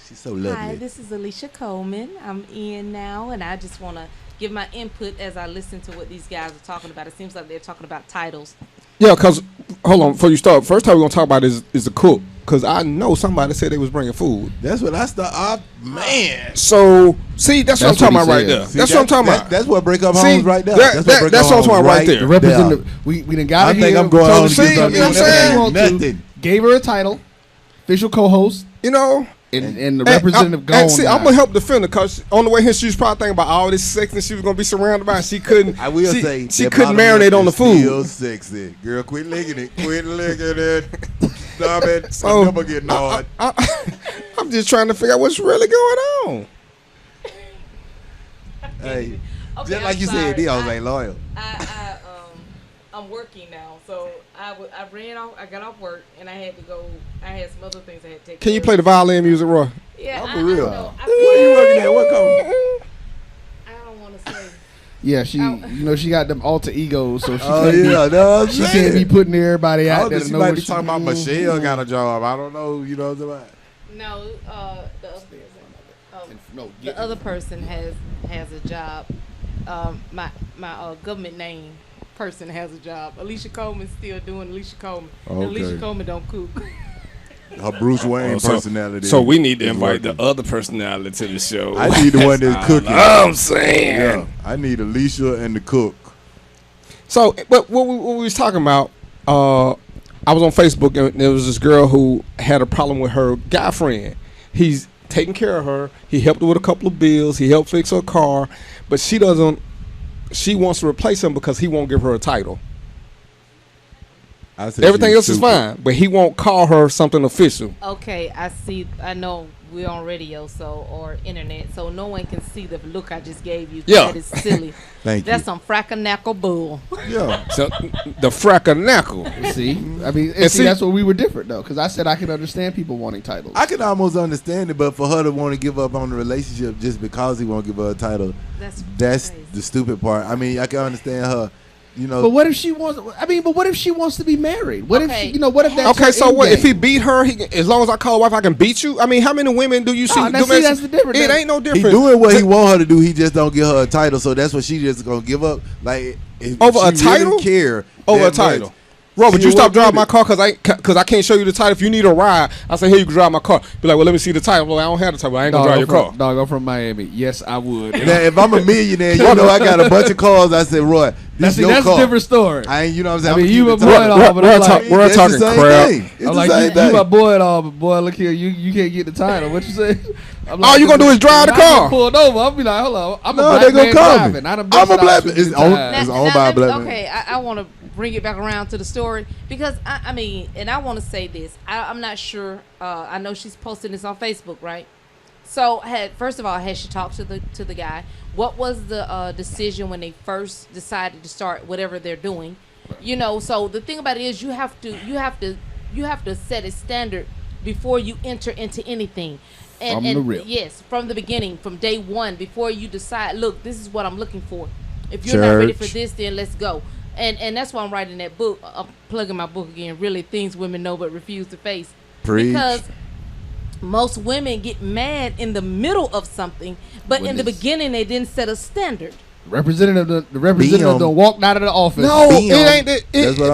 Speaker 4: She's so lovely.
Speaker 11: Hi, this is Alicia Coleman. I'm in now, and I just want to give my input as I listen to what these guys are talking about. It seems like they're talking about titles.
Speaker 3: Yeah, because, hold on, before you start, first time we're going to talk about is the cook. Because I know somebody said they was bringing food.
Speaker 4: That's what I thought. Man.
Speaker 3: So, see, that's what I'm talking about right there. That's what I'm talking about.
Speaker 4: That's what break up homes right there.
Speaker 3: That's what I'm talking about right there.
Speaker 5: The representative, we done got it here.
Speaker 4: I think I'm going on to
Speaker 3: see,
Speaker 4: get
Speaker 3: you know what I'm saying?
Speaker 4: Nothing.
Speaker 5: Gave her a title, official co-host. And the representative gone.
Speaker 3: And see, I'm gonna help defend her because on the way here she was probably thinking about all this sex and she was gonna be surrounded by. She couldn't.
Speaker 4: I will say
Speaker 3: she couldn't marinate on the food.
Speaker 4: Still sexy, girl. Quit licking it. Quit licking it. Stop it.
Speaker 3: So,
Speaker 4: I'm never getting on.
Speaker 3: I'm just trying to figure out what's really going on.
Speaker 4: Hey,
Speaker 11: Okay,
Speaker 4: just like
Speaker 11: I'm
Speaker 4: you
Speaker 11: sorry.
Speaker 4: said, these hoes ain't loyal.
Speaker 11: I'm working now, so I ran off. I got off work and I had to go. I had some other things I had to take.
Speaker 3: Can you play the violin music, Roy?
Speaker 11: Yeah,
Speaker 4: I'm for real.
Speaker 11: Where
Speaker 4: you working at? What company?
Speaker 11: I don't want to say.
Speaker 5: Yeah, she got them alter egos, so she
Speaker 4: she
Speaker 5: can't be putting everybody out there.
Speaker 4: She might be talking about Michelle got a job. I don't know. You know what I'm saying?
Speaker 11: No, the other person has a job. My government name person has a job. Alicia Coleman's still doing Alicia Coleman.
Speaker 4: Okay.
Speaker 11: And Alicia Coleman don't cook.
Speaker 4: Her Bruce Wayne personality.
Speaker 3: So we need to invite the other personality to the show.
Speaker 4: I need the one that's cooking.
Speaker 3: I'm saying.
Speaker 4: Yeah, I need Alicia and the cook.
Speaker 3: So, but what we was talking about, I was on Facebook and there was this girl who had a problem with her guy friend. He's taking care of her. He helped her with a couple of bills. He helped fix her car, but she wants to replace him because he won't give her a title. Everything else is fine, but he won't call her something official.
Speaker 11: Okay, I see. I know we're on radio, or internet, so no one can see the look I just gave you.
Speaker 3: Yeah,
Speaker 11: that is silly. That's some frackernackle bull.
Speaker 3: Yeah, so the frackernackle.
Speaker 5: See, I mean, and see, that's where we were different though, because I said I can understand people wanting titles.
Speaker 4: I can almost understand it, but for her to want to give up on the relationship just because he won't give her a title, that's the stupid part. I mean, I can understand her.
Speaker 5: But what if she wants? I mean, but what if she wants to be married? What if what if that's
Speaker 3: okay? So what if he beat her? As long as I call her wife, I can beat you. I mean, how many women do you see?
Speaker 5: That's the difference.
Speaker 3: It ain't no difference.
Speaker 4: He doing what he want her to do. He just don't give her a title, so that's what she just gonna give up. Like
Speaker 3: over a title?
Speaker 4: Really care
Speaker 3: over a title. Bro, would you stop driving my car because I can't show you the title? If you need a ride, I say, here, you can drive my car. Be like, well, let me see the title. Well, I don't have the title. I ain't going to drive your car.
Speaker 5: Dog, I'm from Miami. Yes, I would.
Speaker 4: Now, if I'm a millionaire, I got a bunch of cars. I said, Roy, that's
Speaker 5: a different story.
Speaker 4: I ain't, you know what I'm saying?
Speaker 5: I mean, you my boy and all, but
Speaker 3: we're talking crap.
Speaker 4: I'm like,
Speaker 5: you my boy and all, but boy, look here, you can't get the title. What you say?
Speaker 3: All you going to do is drive the car.
Speaker 5: Pulled over. I'll be like, hold on. I'm
Speaker 4: a black man driving. I'm a black man. It's owned by a black man.
Speaker 11: Okay, I want to bring it back around to the story because I mean, and I want to say this. I'm not sure. I know she's posting this on Facebook, right? So, first of all, has she talked to the guy? What was the decision when they first decided to start whatever they're doing? So the thing about it is, you have to set a standard before you enter into anything. And
Speaker 5: the rip.
Speaker 11: Yes, from the beginning, from day one, before you decide, look, this is what I'm looking for. If you're not ready for this, then let's go. And that's why I'm writing that book. I'm plugging my book again. Really, things women know but refuse to face.
Speaker 4: Preach.
Speaker 11: Because most women get mad in the middle of something, but in the beginning they didn't set a standard.
Speaker 5: The representative don't walk out of the office.
Speaker 3: No, it ain't.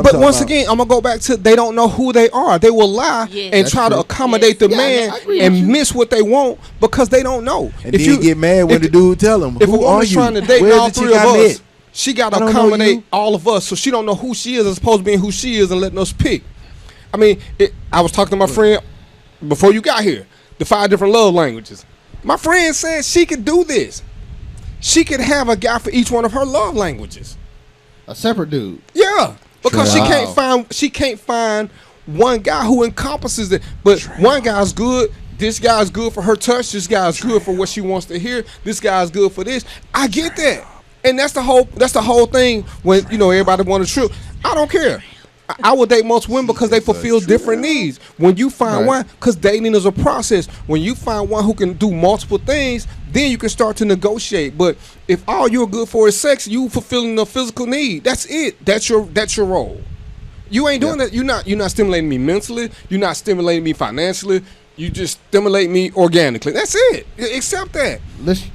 Speaker 3: But once again, I'm gonna go back to they don't know who they are. They will lie and try to accommodate the man and miss what they want because they don't know.
Speaker 4: And if you get mad when the dude tell them,
Speaker 3: if a woman's trying to date all three of us, she got to accommodate all of us, so she don't know who she is as opposed to being who she is and letting us pick. I mean, I was talking to my friend before you got here, the 5 different love languages. My friend said she could do this. She could have a guy for each one of her love languages.
Speaker 5: A separate dude.
Speaker 3: Yeah, because she can't find one guy who encompasses it. But one guy's good. This guy's good for her touch. This guy's good for what she wants to hear. This guy's good for this. I get that. And that's the whole thing when everybody want a trip. I don't care. I would date most women because they fulfill different needs. When you find one, because dating is a process. When you find one who can do multiple things, then you can start to negotiate. But if all you're good for is sex, you fulfilling a physical need. That's it. That's your role. You ain't doing that. You're not stimulating me mentally. You're not stimulating me financially. You just stimulate me organically. That's it. Accept that.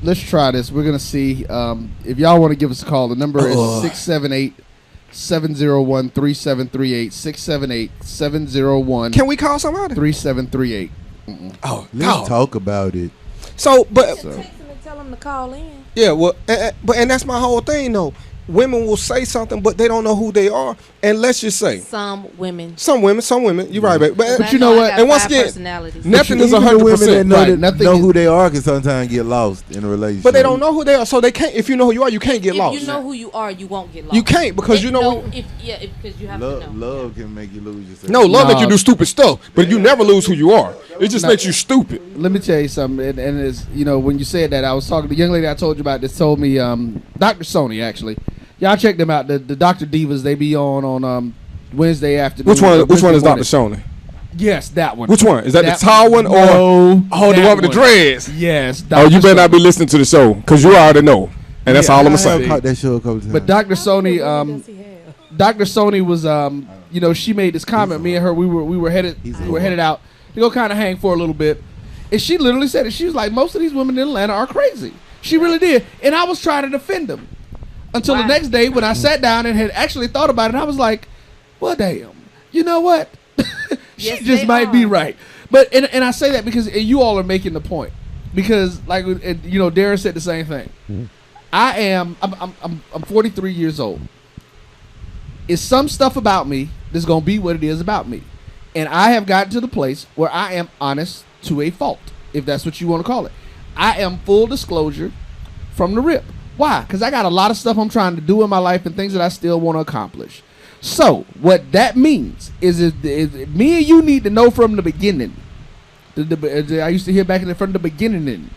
Speaker 5: Let's try this. We're gonna see if y'all want to give us a call. The number is 678-701-3738. 678-701.
Speaker 3: Can we call somebody?
Speaker 5: 3738.
Speaker 4: Let's talk about it.
Speaker 3: So, but
Speaker 11: text them and tell them to call in.
Speaker 3: Yeah, well, and that's my whole thing though. Women will say something, but they don't know who they are. And let's just say
Speaker 11: some women.
Speaker 3: You're right, babe. But
Speaker 5: you know what?
Speaker 3: And once again, nothing is 100%.
Speaker 4: Know who they are can sometimes get lost in a relationship.
Speaker 3: But they don't know who they are, so they can't. If you know who you are, you can't get lost.
Speaker 11: If you know who you are, you won't get lost.
Speaker 3: You can't because
Speaker 11: because you have to know.
Speaker 4: Love can make you lose yourself.
Speaker 3: No, love make you do stupid stuff, but you never lose who you are. It just makes you stupid.
Speaker 5: Let me tell you something, and it's when you said that, I was talking to the young lady I told you about. This told me Dr. Sony actually. Y'all check them out. The Dr. Divas, they be on Wednesday afternoon.
Speaker 3: Which one is Dr. Sony?
Speaker 5: Yes, that one.
Speaker 3: Which one? Is that the tall one or the one with the dreads?
Speaker 5: Yes.
Speaker 3: Dr. You better not be listening to the show because you already know. And that's all I'm gonna say.
Speaker 4: Caught that show a couple times.
Speaker 5: But Dr. Sony was she made this comment. Me and her, we were headed out to go kind of hang for a little bit. And she literally said it. She was like, most of these women in Atlanta are crazy. She really did. And I was trying to defend them. Until the next day when I sat down and had actually thought about it, I was like, well, damn, you know what? She just might be right. But and I say that because you all are making the point. Because like Darren said the same thing. I'm 43 years old. It's some stuff about me that's gonna be what it is about me. And I have gotten to the place where I am honest to a fault, if that's what you want to call it. I am full disclosure from the rip. Why? Because I got a lot of stuff I'm trying to do in my life and things that I still want to accomplish. So what that means is me and you need to know from the beginning. I used to hear back from the beginning.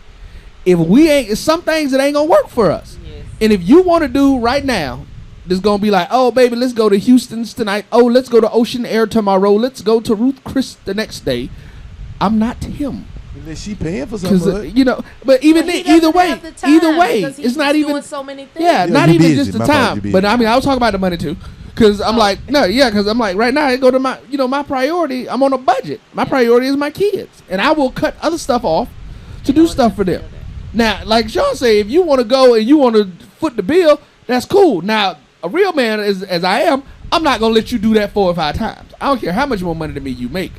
Speaker 5: If we ain't, some things that ain't gonna work for us. Yes. And if you want to do right now, there's gonna be like, oh baby, let's go to Houston's tonight. Oh, let's go to Ocean Air tomorrow. Let's go to Ruth Chris the next day. I'm not him.
Speaker 4: Unless she paying for something,
Speaker 5: you know. But even either way, it's not even
Speaker 11: doing so many things.
Speaker 5: Yeah, not even just the time. But I mean, I was talking about the money too. Because I'm like, no, yeah, because I'm like, right now, I go to my, my priority. I'm on a budget. My priority is my kids. And I will cut other stuff off to do stuff for them. Now, like Sean say, if you want to go and you want to foot the bill, that's cool. Now, a real man, as I am, I'm not going to let you do that 4 or 5 times. I don't care how much more money than me you make.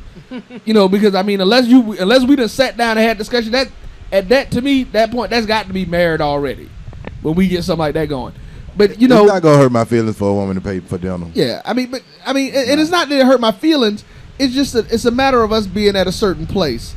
Speaker 5: Because, I mean, unless we done sat down and had discussion, to me, that point, that's got to be married already when we get something like that going. But it's
Speaker 4: not gonna hurt my feelings for a woman to pay for dinner.
Speaker 5: Yeah, and it's not that it hurt my feelings. It's just it's a matter of us being at a certain place,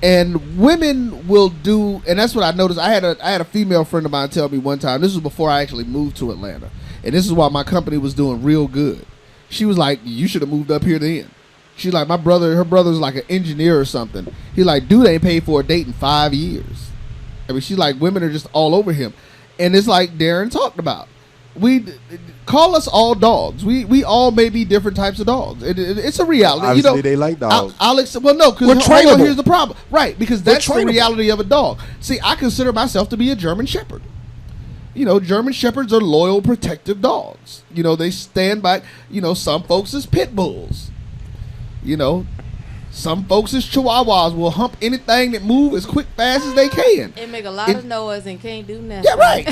Speaker 5: and women will do. And that's what I noticed. I had a female friend of mine tell me one time. This was before I actually moved to Atlanta, and this is while my company was doing real good. She was like, "You should have moved up here then." She's like, her brother's like an engineer or something. He's like, dude ain't paid for a date in 5 years. I mean, she's like, women are just all over him, and it's like Darren talked about. We call us all dogs. We all may be different types of dogs. It's a reality.
Speaker 4: Obviously, they like dogs.
Speaker 5: Well, no, because here's the problem. Right, because that's the reality of a dog. See, I consider myself to be a German Shepherd. German Shepherds are loyal, protective dogs. They stand by. Some folks is pit bulls. Some folks is Chihuahuas will hump anything that move as quick, fast as they can.
Speaker 11: It make a lot of noise and can't do nothing.
Speaker 5: Yeah, right.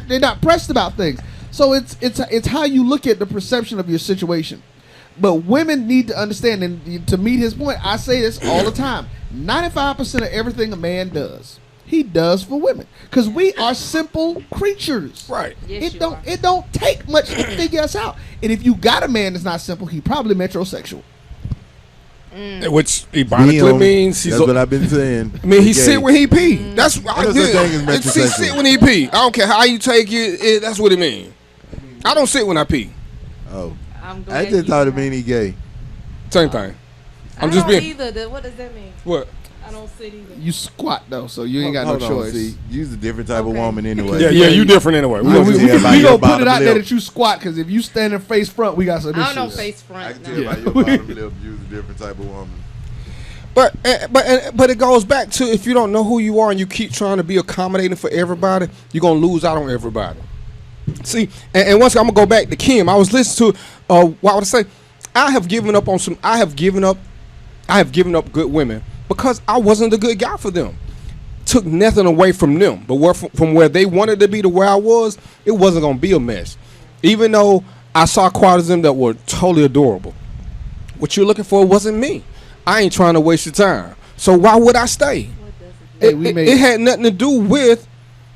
Speaker 5: They're not pressed about things. So it's how you look at the perception of your situation. But women need to understand, and to meet his point, I say this all the time: 95% of everything a man does, he does for women, because we are simple creatures.
Speaker 3: Right.
Speaker 11: Yes,
Speaker 5: it don't take much to figure us out. And if you got a man that's not simple, he probably metrosexual.
Speaker 3: Which ironically means
Speaker 4: that's what I've been saying.
Speaker 3: I mean, he sit when he pee. That's
Speaker 4: the thing is
Speaker 3: he sit when he pee. I don't care how you take it. That's what it means. I don't sit when I pee.
Speaker 4: Oh, I just thought it mean he gay.
Speaker 3: Same thing.
Speaker 11: I'm just being. Either. What does that mean?
Speaker 3: What?
Speaker 11: I don't sit either.
Speaker 5: You squat though, so you ain't got no choice.
Speaker 4: See, you's a different type of woman anyway.
Speaker 3: Yeah, you different anyway.
Speaker 5: We gonna put it out there that you squat, because if you standing face front, we got some issues.
Speaker 11: I don't face front.
Speaker 4: I can tell by your bottom lip, you's a different type of woman.
Speaker 3: But it goes back to, if you don't know who you are and you keep trying to be accommodating for everybody, you're gonna lose out on everybody. See, and once I'm gonna go back to Kim, I was listening to what would I say? I have given up good women because I wasn't a good guy for them. Took nothing away from them, but from where they wanted to be to where I was, it wasn't gonna be a mess. Even though I saw qualities of them that were totally adorable, what you're looking for wasn't me. I ain't trying to waste your time, so why would I stay? It had nothing to do with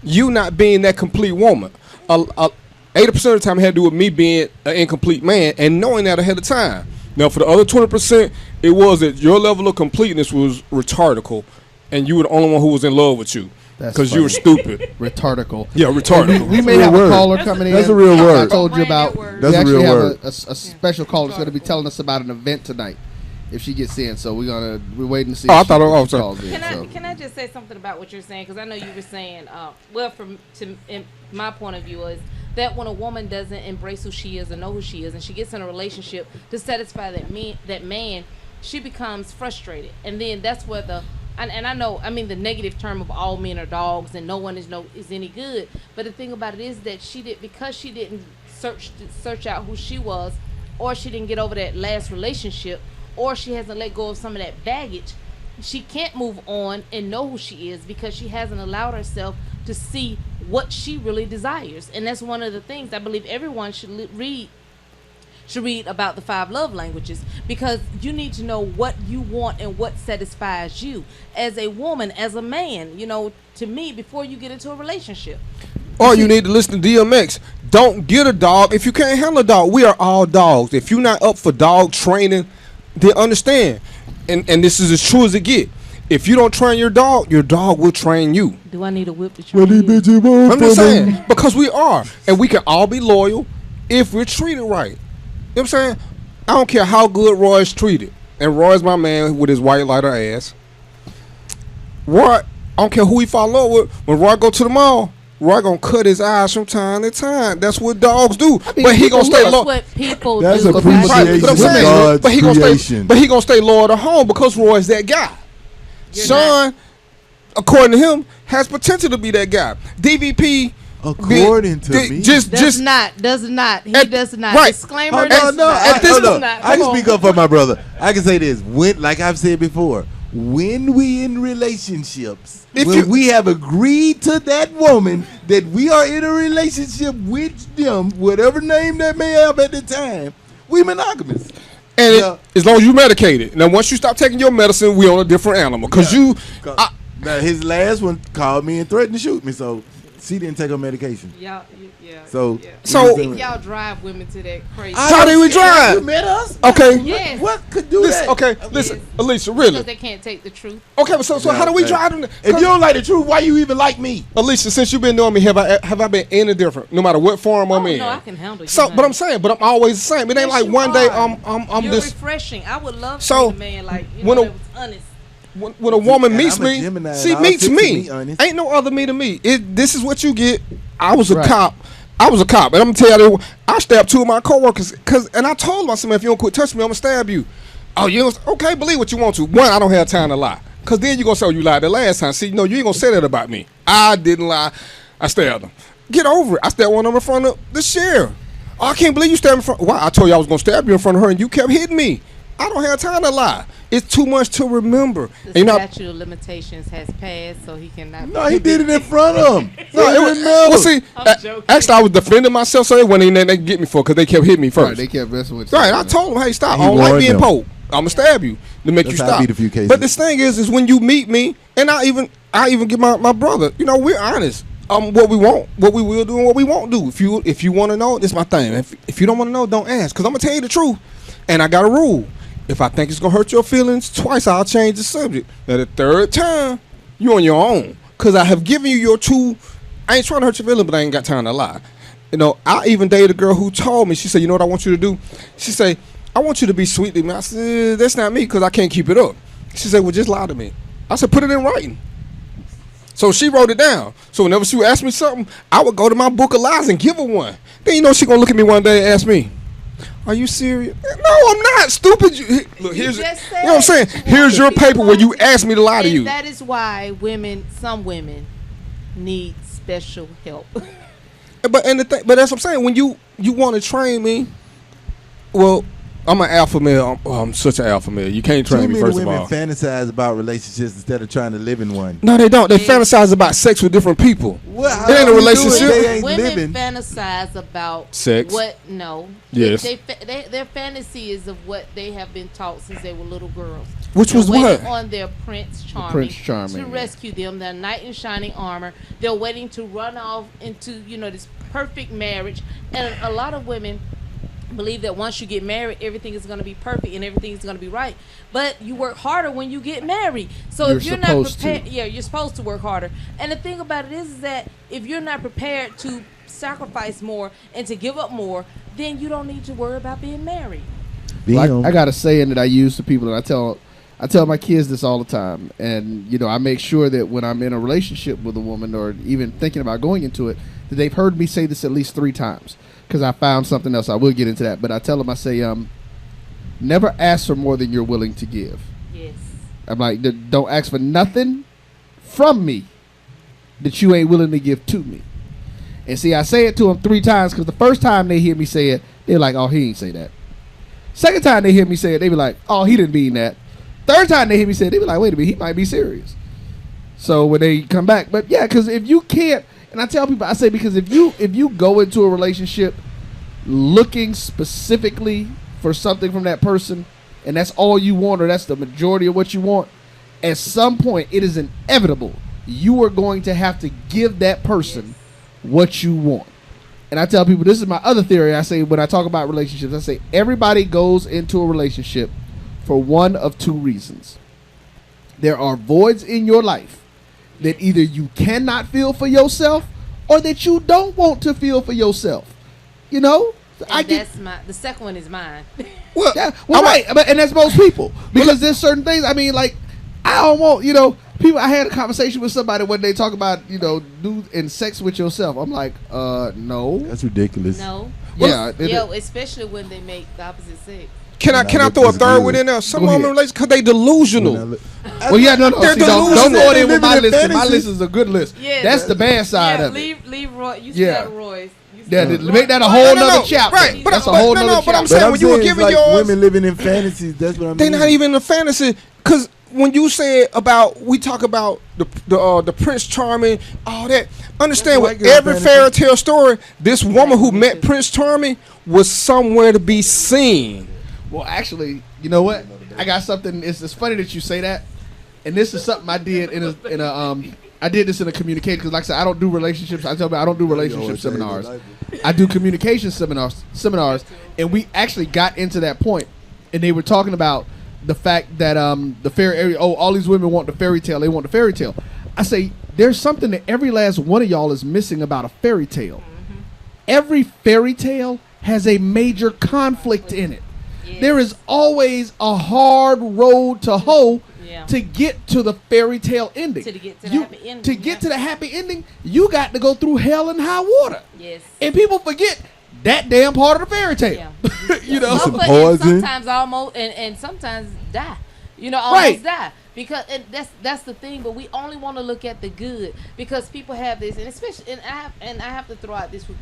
Speaker 3: you not being that complete woman. 80% of the time it had to do with me being an incomplete man and knowing that ahead of time. Now, for the other 20%, it was that your level of completeness was retardical, and you were the only one who was in love with you because you were stupid.
Speaker 5: Retardical.
Speaker 3: Yeah, retardical.
Speaker 5: We may have a caller coming in.
Speaker 4: That's a real word.
Speaker 5: I told you about.
Speaker 4: That's a real word.
Speaker 5: A special caller that's going to be telling us about an event tonight if she gets in. So we're waiting to see.
Speaker 11: Can I just say something about what you're saying? Because I know you were saying, in my point of view is that when a woman doesn't embrace who she is and know who she is, and she gets in a relationship to satisfy that man, she becomes frustrated, and then that's where and I know, I mean, the negative term of all men are dogs and no one is any good. But the thing about it is that because she didn't search out who she was, or she didn't get over that last relationship, or she hasn't let go of some of that baggage, she can't move on and know who she is because she hasn't allowed herself to see what she really desires. And that's one of the things I believe everyone should read about the 5 love languages, because you need to know what you want and what satisfies you as a woman, as a man, to me, before you get into a relationship.
Speaker 3: Or you need to listen to DMX. Don't get a dog if you can't handle a dog. We are all dogs. If you're not up for dog training, then understand. And this is as true as it get. If you don't train your dog will train you.
Speaker 11: Do I need a whip to train you?
Speaker 3: I'm just saying, because we are. And we can all be loyal if we're treated right. what I'm saying? I don't care how good Roy's treated. And Roy's my man with his white lighter ass. Roy, I don't care who he fall in love with. When Roy go to the mall, Roy gonna cut his eyes from time to time. That's what dogs do. But he gonna stay loyal.
Speaker 11: What people
Speaker 4: That's
Speaker 11: do.
Speaker 4: appreciation of God's
Speaker 3: But he gonna
Speaker 4: creation.
Speaker 3: stay loyal to home because Roy's that guy. Sean, according to him, has potential to be that guy. DVP,
Speaker 4: according to me,
Speaker 11: does not. He does not.
Speaker 3: Right.
Speaker 11: Disclaimer.
Speaker 4: I can speak up for my brother. I can say this. When, like I've said before, when we in relationships, we have agreed to that woman that we are in a relationship with them, whatever name that may have at the time, we monogamous.
Speaker 3: And as long as you medicated. Now, once you stop taking your medicine, we on a different animal.
Speaker 4: Now, his last one called me and threatened to shoot me, so she didn't take her medication. So
Speaker 11: y'all drive women to that crazy.
Speaker 3: How did we drive?
Speaker 4: You met us?
Speaker 3: Okay.
Speaker 11: Yes.
Speaker 4: What could do that?
Speaker 3: Okay, listen, Alicia, really.
Speaker 11: Because they can't take the truth.
Speaker 3: Okay, so how do we drive them?
Speaker 4: If you don't like the truth, why you even like me?
Speaker 3: Alicia, since you've been knowing me, have I been any different? No matter what form I'm in.
Speaker 11: No, I can handle you.
Speaker 3: So, but I'm saying, I'm always the same. It ain't like one day I'm
Speaker 11: You're
Speaker 3: this.
Speaker 11: refreshing. I would love to
Speaker 3: So,
Speaker 11: see a man like
Speaker 3: when
Speaker 11: that was honest.
Speaker 3: When a woman meets
Speaker 4: I'm a
Speaker 3: me,
Speaker 4: Gemini,
Speaker 3: she
Speaker 4: and
Speaker 3: meets
Speaker 4: I'll
Speaker 3: me.
Speaker 4: sit to me,
Speaker 3: Ain't no other me to me. This is what you get. I was a cop. And I'm gonna tell you, I stabbed 2 of my coworkers and I told them, I said, man, if you don't quit touching me, I'm gonna stab you. Oh, you don't, okay? Believe what you want to. One, I don't have time to lie, cause then you gonna say, oh, you lied the last time. See, no, you ain't gonna say that about me. I didn't lie. I stabbed them. Get over it. I stabbed one of them in front of the sheriff. Oh, I can't believe you stabbed me in front. Why? I told you I was gonna stab you in front of her, and you kept hitting me. I don't have time to lie. It's too much to remember.
Speaker 11: The statute of limitations has passed, so he cannot.
Speaker 4: No, he did it in front of him.
Speaker 3: Well, see, actually, I was defending myself, so they went in there and they get me for it because they kept hitting me first.
Speaker 5: Right, they kept messing with you.
Speaker 3: Right, I told them, hey, stop. I don't like being poked. I'm gonna stab you to make you stop.
Speaker 4: I beat a few cases.
Speaker 3: But this thing is when you meet me, and I even get my brother. You know, we're honest. What we want, what we will do, and what we won't do. If you want to know, this is my thing. If you don't want to know, don't ask. Cause I'm gonna tell you the truth, and I got a rule. If I think it's gonna hurt your feelings twice, I'll change the subject. Now the third time, you on your own. Cause I have given you your 2. I ain't trying to hurt your feelings, but I ain't got time to lie. You know, I even dated a girl who told me, she said, you know what I want you to do? She said, I want you to be sweet to me. I said, that's not me, cause I can't keep it up. She said, well, just lie to me. I said, put it in writing. So she wrote it down. So whenever she would ask me something, I would go to my book of lies and give her one. Then you know she gonna look at me one day and ask me, are you serious? No, I'm not. Stupid. Look, here's you know what I'm saying? Here's your paper where you asked me to lie to you.
Speaker 11: That is why some women need special help.
Speaker 3: But that's what I'm saying. When you want to train me, well, I'm an alpha male. I'm such an alpha male. You can't train me, first of all.
Speaker 4: Women fantasize about relationships instead of trying to live in one.
Speaker 3: No, they don't. They fantasize about sex with different people.
Speaker 4: Well,
Speaker 3: they in a relationship.
Speaker 4: They ain't
Speaker 11: women
Speaker 4: living.
Speaker 11: fantasize about
Speaker 3: sex.
Speaker 11: No.
Speaker 3: Yes.
Speaker 11: Their fantasy is of what they have been taught since they were little girls.
Speaker 3: Which was
Speaker 11: waiting
Speaker 3: what?
Speaker 11: On their Prince Charming to rescue them, their knight in shining armor. They're waiting to run off into this perfect marriage, and a lot of women believe that once you get married, everything is going to be perfect and everything is going to be right. But you work harder when you get married. So if you're not prepared, you're supposed to work harder. And the thing about it is that if you're not prepared to sacrifice more and to give up more, then you don't need to worry about being married.
Speaker 5: Well, I got a saying that I use to people, and I tell my kids this all the time. And I make sure that when I'm in a relationship with a woman or even thinking about going into it, that they've heard me say this at least 3 times. Because I found something else. I will get into that. But I tell them, I say, never ask for more than you're willing to give.
Speaker 11: Yes.
Speaker 5: I'm like, don't ask for nothing from me that you ain't willing to give to me. And see, I say it to them 3 times because the first time they hear me say it, they're like, oh, he ain't say that. Second time they hear me say it, they be like, oh, he didn't mean that. Third time they hear me say it, they be like, wait a minute, he might be serious. So when they come back, but yeah, because if you can't, and I tell people, I say, because if you go into a relationship looking specifically for something from that person, and that's all you want, or that's the majority of what you want, at some point it is inevitable you are going to have to give that person what you want. And I tell people, this is my other theory. I say, when I talk about relationships, I say everybody goes into a relationship for one of 2 reasons. There are voids in your life that either you cannot feel for yourself or that you don't want to feel for yourself.
Speaker 11: The second one is mine.
Speaker 5: Well, right, and that's most people because there's certain things. I mean, like I don't want people. I had a conversation with somebody when they talk about do and sex with yourself. I'm like, no,
Speaker 4: that's ridiculous.
Speaker 11: No, especially when they make the opposite sex.
Speaker 3: Can I throw a third one in there? Some of them relations because they delusional.
Speaker 5: No. They're delusional. Don't go in with my list. My list is a good list. Yeah, that's the bad side of it.
Speaker 11: Leave Roy. You still Roy's.
Speaker 5: Yeah, make that a whole nother chapter. Right, but that's a whole nother chapter.
Speaker 3: But I'm saying when you were giving yours,
Speaker 4: women living in fantasies. That's what I mean.
Speaker 3: They're not even in a fantasy because when you say we talk about the Prince Charming, all that. Understand with every fairy tale story, this woman who met Prince Charming was somewhere to be seen.
Speaker 5: Well, actually, you know what? I got something. It's funny that you say that, and this is something I did I did this in a communication because, like I said, I don't do relationships. I don't do relationship seminars. I do communication seminars, and we actually got into that point, and they were talking about the fact that all these women want the fairy tale. They want the fairy tale. I say there's something that every last one of y'all is missing about a fairy tale. Mm-hmm. Every fairy tale has a major conflict in it. Yes. There is always a hard road to hoe to get to the fairy tale ending.
Speaker 11: To get to the happy ending.
Speaker 5: To get to the happy ending, you got to go through hell and high water.
Speaker 11: Yes.
Speaker 5: And people forget that damn part of the fairy tale.
Speaker 11: Yeah. Sometimes almost and sometimes die. Almost die. Because that's the thing, but we only want to look at the good because people have this, and especially I have to throw out this with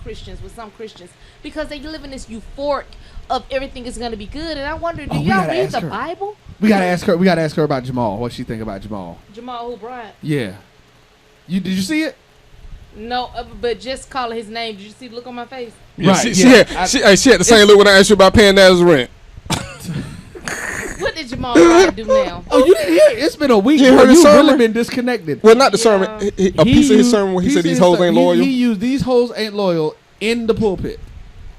Speaker 11: some Christians because they live in this euphoric of everything is going to be good, and I wonder, do y'all read the Bible?
Speaker 5: We gotta ask her. We gotta ask her about Jamal. What she think about Jamal?
Speaker 11: Jamal who, Bryant?
Speaker 5: Yeah. Did you see it?
Speaker 11: No, but just calling his name. Did you see the look on my face?
Speaker 3: Yeah, right. She had the same look when I asked you about paying that as rent.
Speaker 11: What did Jamal Bryant do now?
Speaker 5: Oh, you didn't hear it? It's been a week. You've really been disconnected.
Speaker 3: Well, not the sermon. A piece of his sermon where he said these hoes ain't loyal.
Speaker 5: He used these hoes ain't loyal in the pulpit.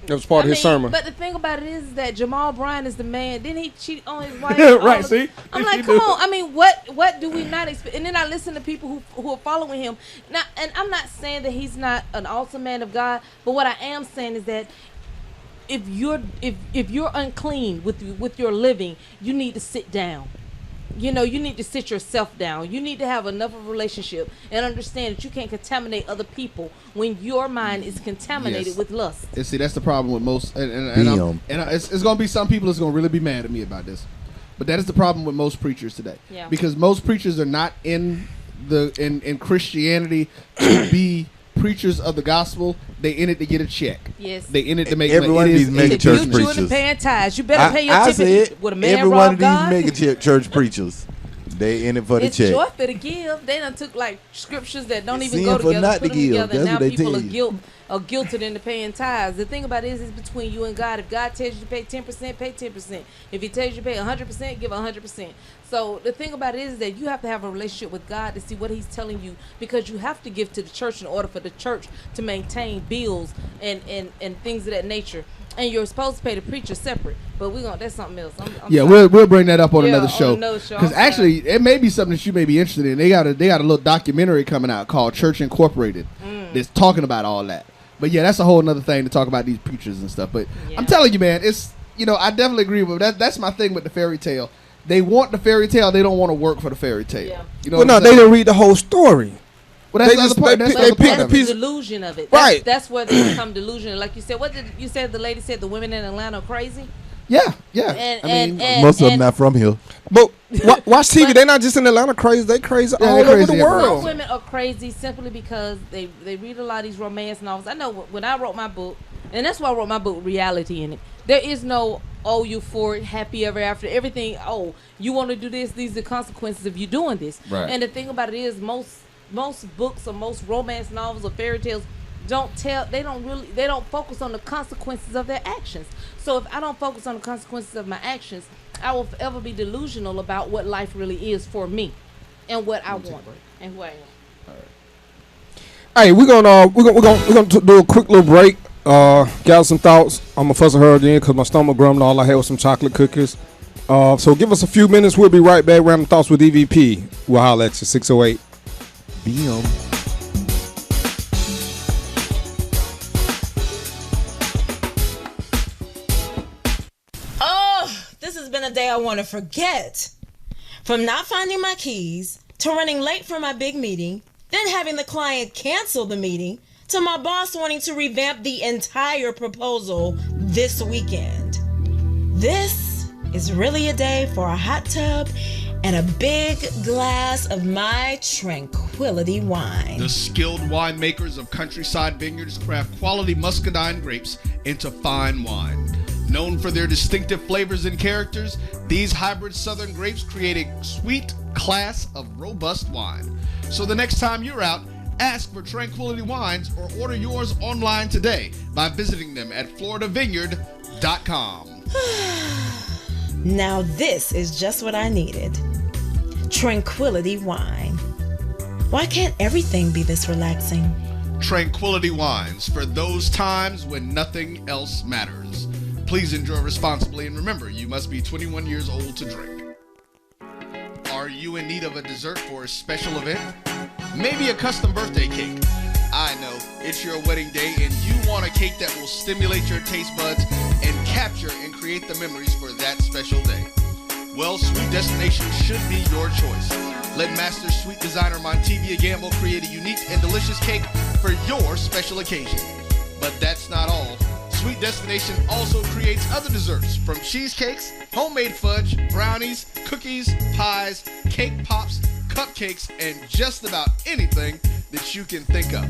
Speaker 3: That was part of his sermon.
Speaker 11: But the thing about it is that Jamal Bryant is the man. Didn't he cheat on his wife?
Speaker 5: Right, see?
Speaker 11: I'm like, come on. I mean, what do we not expect? And then I listen to people who are following him. Now, and I'm not saying that he's not an awesome man of God, but what I am saying is that if you're unclean with your living, you need to sit down. You need to sit yourself down. You need to have enough of a relationship and understand that you can't contaminate other people when your mind is contaminated with lust.
Speaker 5: And see, that's the problem with most. And it's going to be some people that's going to really be mad at me about this. But that is the problem with most preachers today. Yeah. Because most preachers are not in Christianity to be preachers of the gospel. They in it to get a check.
Speaker 11: Yes.
Speaker 5: They in it to make
Speaker 4: every one of these mega church preachers.
Speaker 11: You paying tithes. You better pay your ticket. With a man
Speaker 4: every one of these mega church preachers. They in it for the check.
Speaker 11: It's joyful to give. They done took like scriptures that don't even go together,
Speaker 4: not
Speaker 11: put them together.
Speaker 4: That's
Speaker 11: now
Speaker 4: what
Speaker 11: people are guilted into paying tithes. The thing about it is between you and God. If God tells you to pay 10%, pay 10%. If He tells you to pay 100%, give 100%. So the thing about it is that you have to have a relationship with God to see what He's telling you, because you have to give to the church in order for the church to maintain bills and things of that nature. And you're supposed to pay the preacher separate, but that's something else.
Speaker 5: We'll bring that up on another show. Because actually, it may be something that you may be interested in. They got a little documentary coming out called Church Incorporated that's talking about all that. But yeah, that's a whole other thing to talk about these preachers and stuff. But I'm telling you, man, it's I definitely agree with that. That's my thing with the fairy tale. They want the fairy tale. They don't want to work for the fairy tale.
Speaker 11: Yeah.
Speaker 3: They didn't read the whole story.
Speaker 5: Well, that's
Speaker 11: the delusion of it.
Speaker 3: Right.
Speaker 11: That's where they become delusional. Like you said, what did you say? The lady said the women in Atlanta are crazy.
Speaker 5: Yeah.
Speaker 11: And
Speaker 4: most of them not from here.
Speaker 3: But watch TV. They're not just in Atlanta crazy. They crazy all over the world.
Speaker 11: Some women are crazy simply because they read a lot of these romance novels. I know when I wrote my book, and that's why I wrote my book, reality in it. There is no euphoric, happy ever after. Everything. You want to do this. These are the consequences of you doing this.
Speaker 5: Right.
Speaker 11: And the thing about it is most books or most romance novels or fairy tales they don't focus on the consequences of their actions. So if I don't focus on the consequences of my actions, I will forever be delusional about what life really is for me and what I want and who I am.
Speaker 3: All right. Hey, we're gonna do a quick little break. Gather some thoughts. I'm gonna fuss at her again because my stomach grumbled. All I had was some chocolate cookies. So give us a few minutes. We'll be right back. Random Thoughts with DVP. We'll holler at you. 608.
Speaker 4: BM.
Speaker 10: I want to forget. From not finding my keys, to running late for my big meeting, then having the client cancel the meeting, to my boss wanting to revamp the entire proposal this weekend. This is really a day for a hot tub and a big glass of my tranquility wine.
Speaker 7: The skilled winemakers of Countryside Vineyards craft quality muscadine grapes into fine wine. Known for their distinctive flavors and characters, these hybrid southern grapes create a sweet class of robust wine. So the next time you're out, ask for Tranquility Wines or order yours online today by visiting them at floridavineyard.com.
Speaker 10: Now this is just what I needed. Tranquility Wine. Why can't everything be this relaxing?
Speaker 7: Tranquility Wines, for those times when nothing else matters. Please enjoy responsibly, and remember, you must be 21 years old to drink. Are you in need of a dessert for a special event? Maybe a custom birthday cake. I know, it's your wedding day and you want a cake that will stimulate your taste buds and capture and create the memories for that special day. Well, Sweet Destination should be your choice. Let Master Sweet Designer Montevia Gamble create a unique and delicious cake for your special occasion. But that's not all. Sweet Destination also creates other desserts, from cheesecakes, homemade fudge, brownies, cookies, pies, cake pops, cupcakes, and just about anything that you can think of.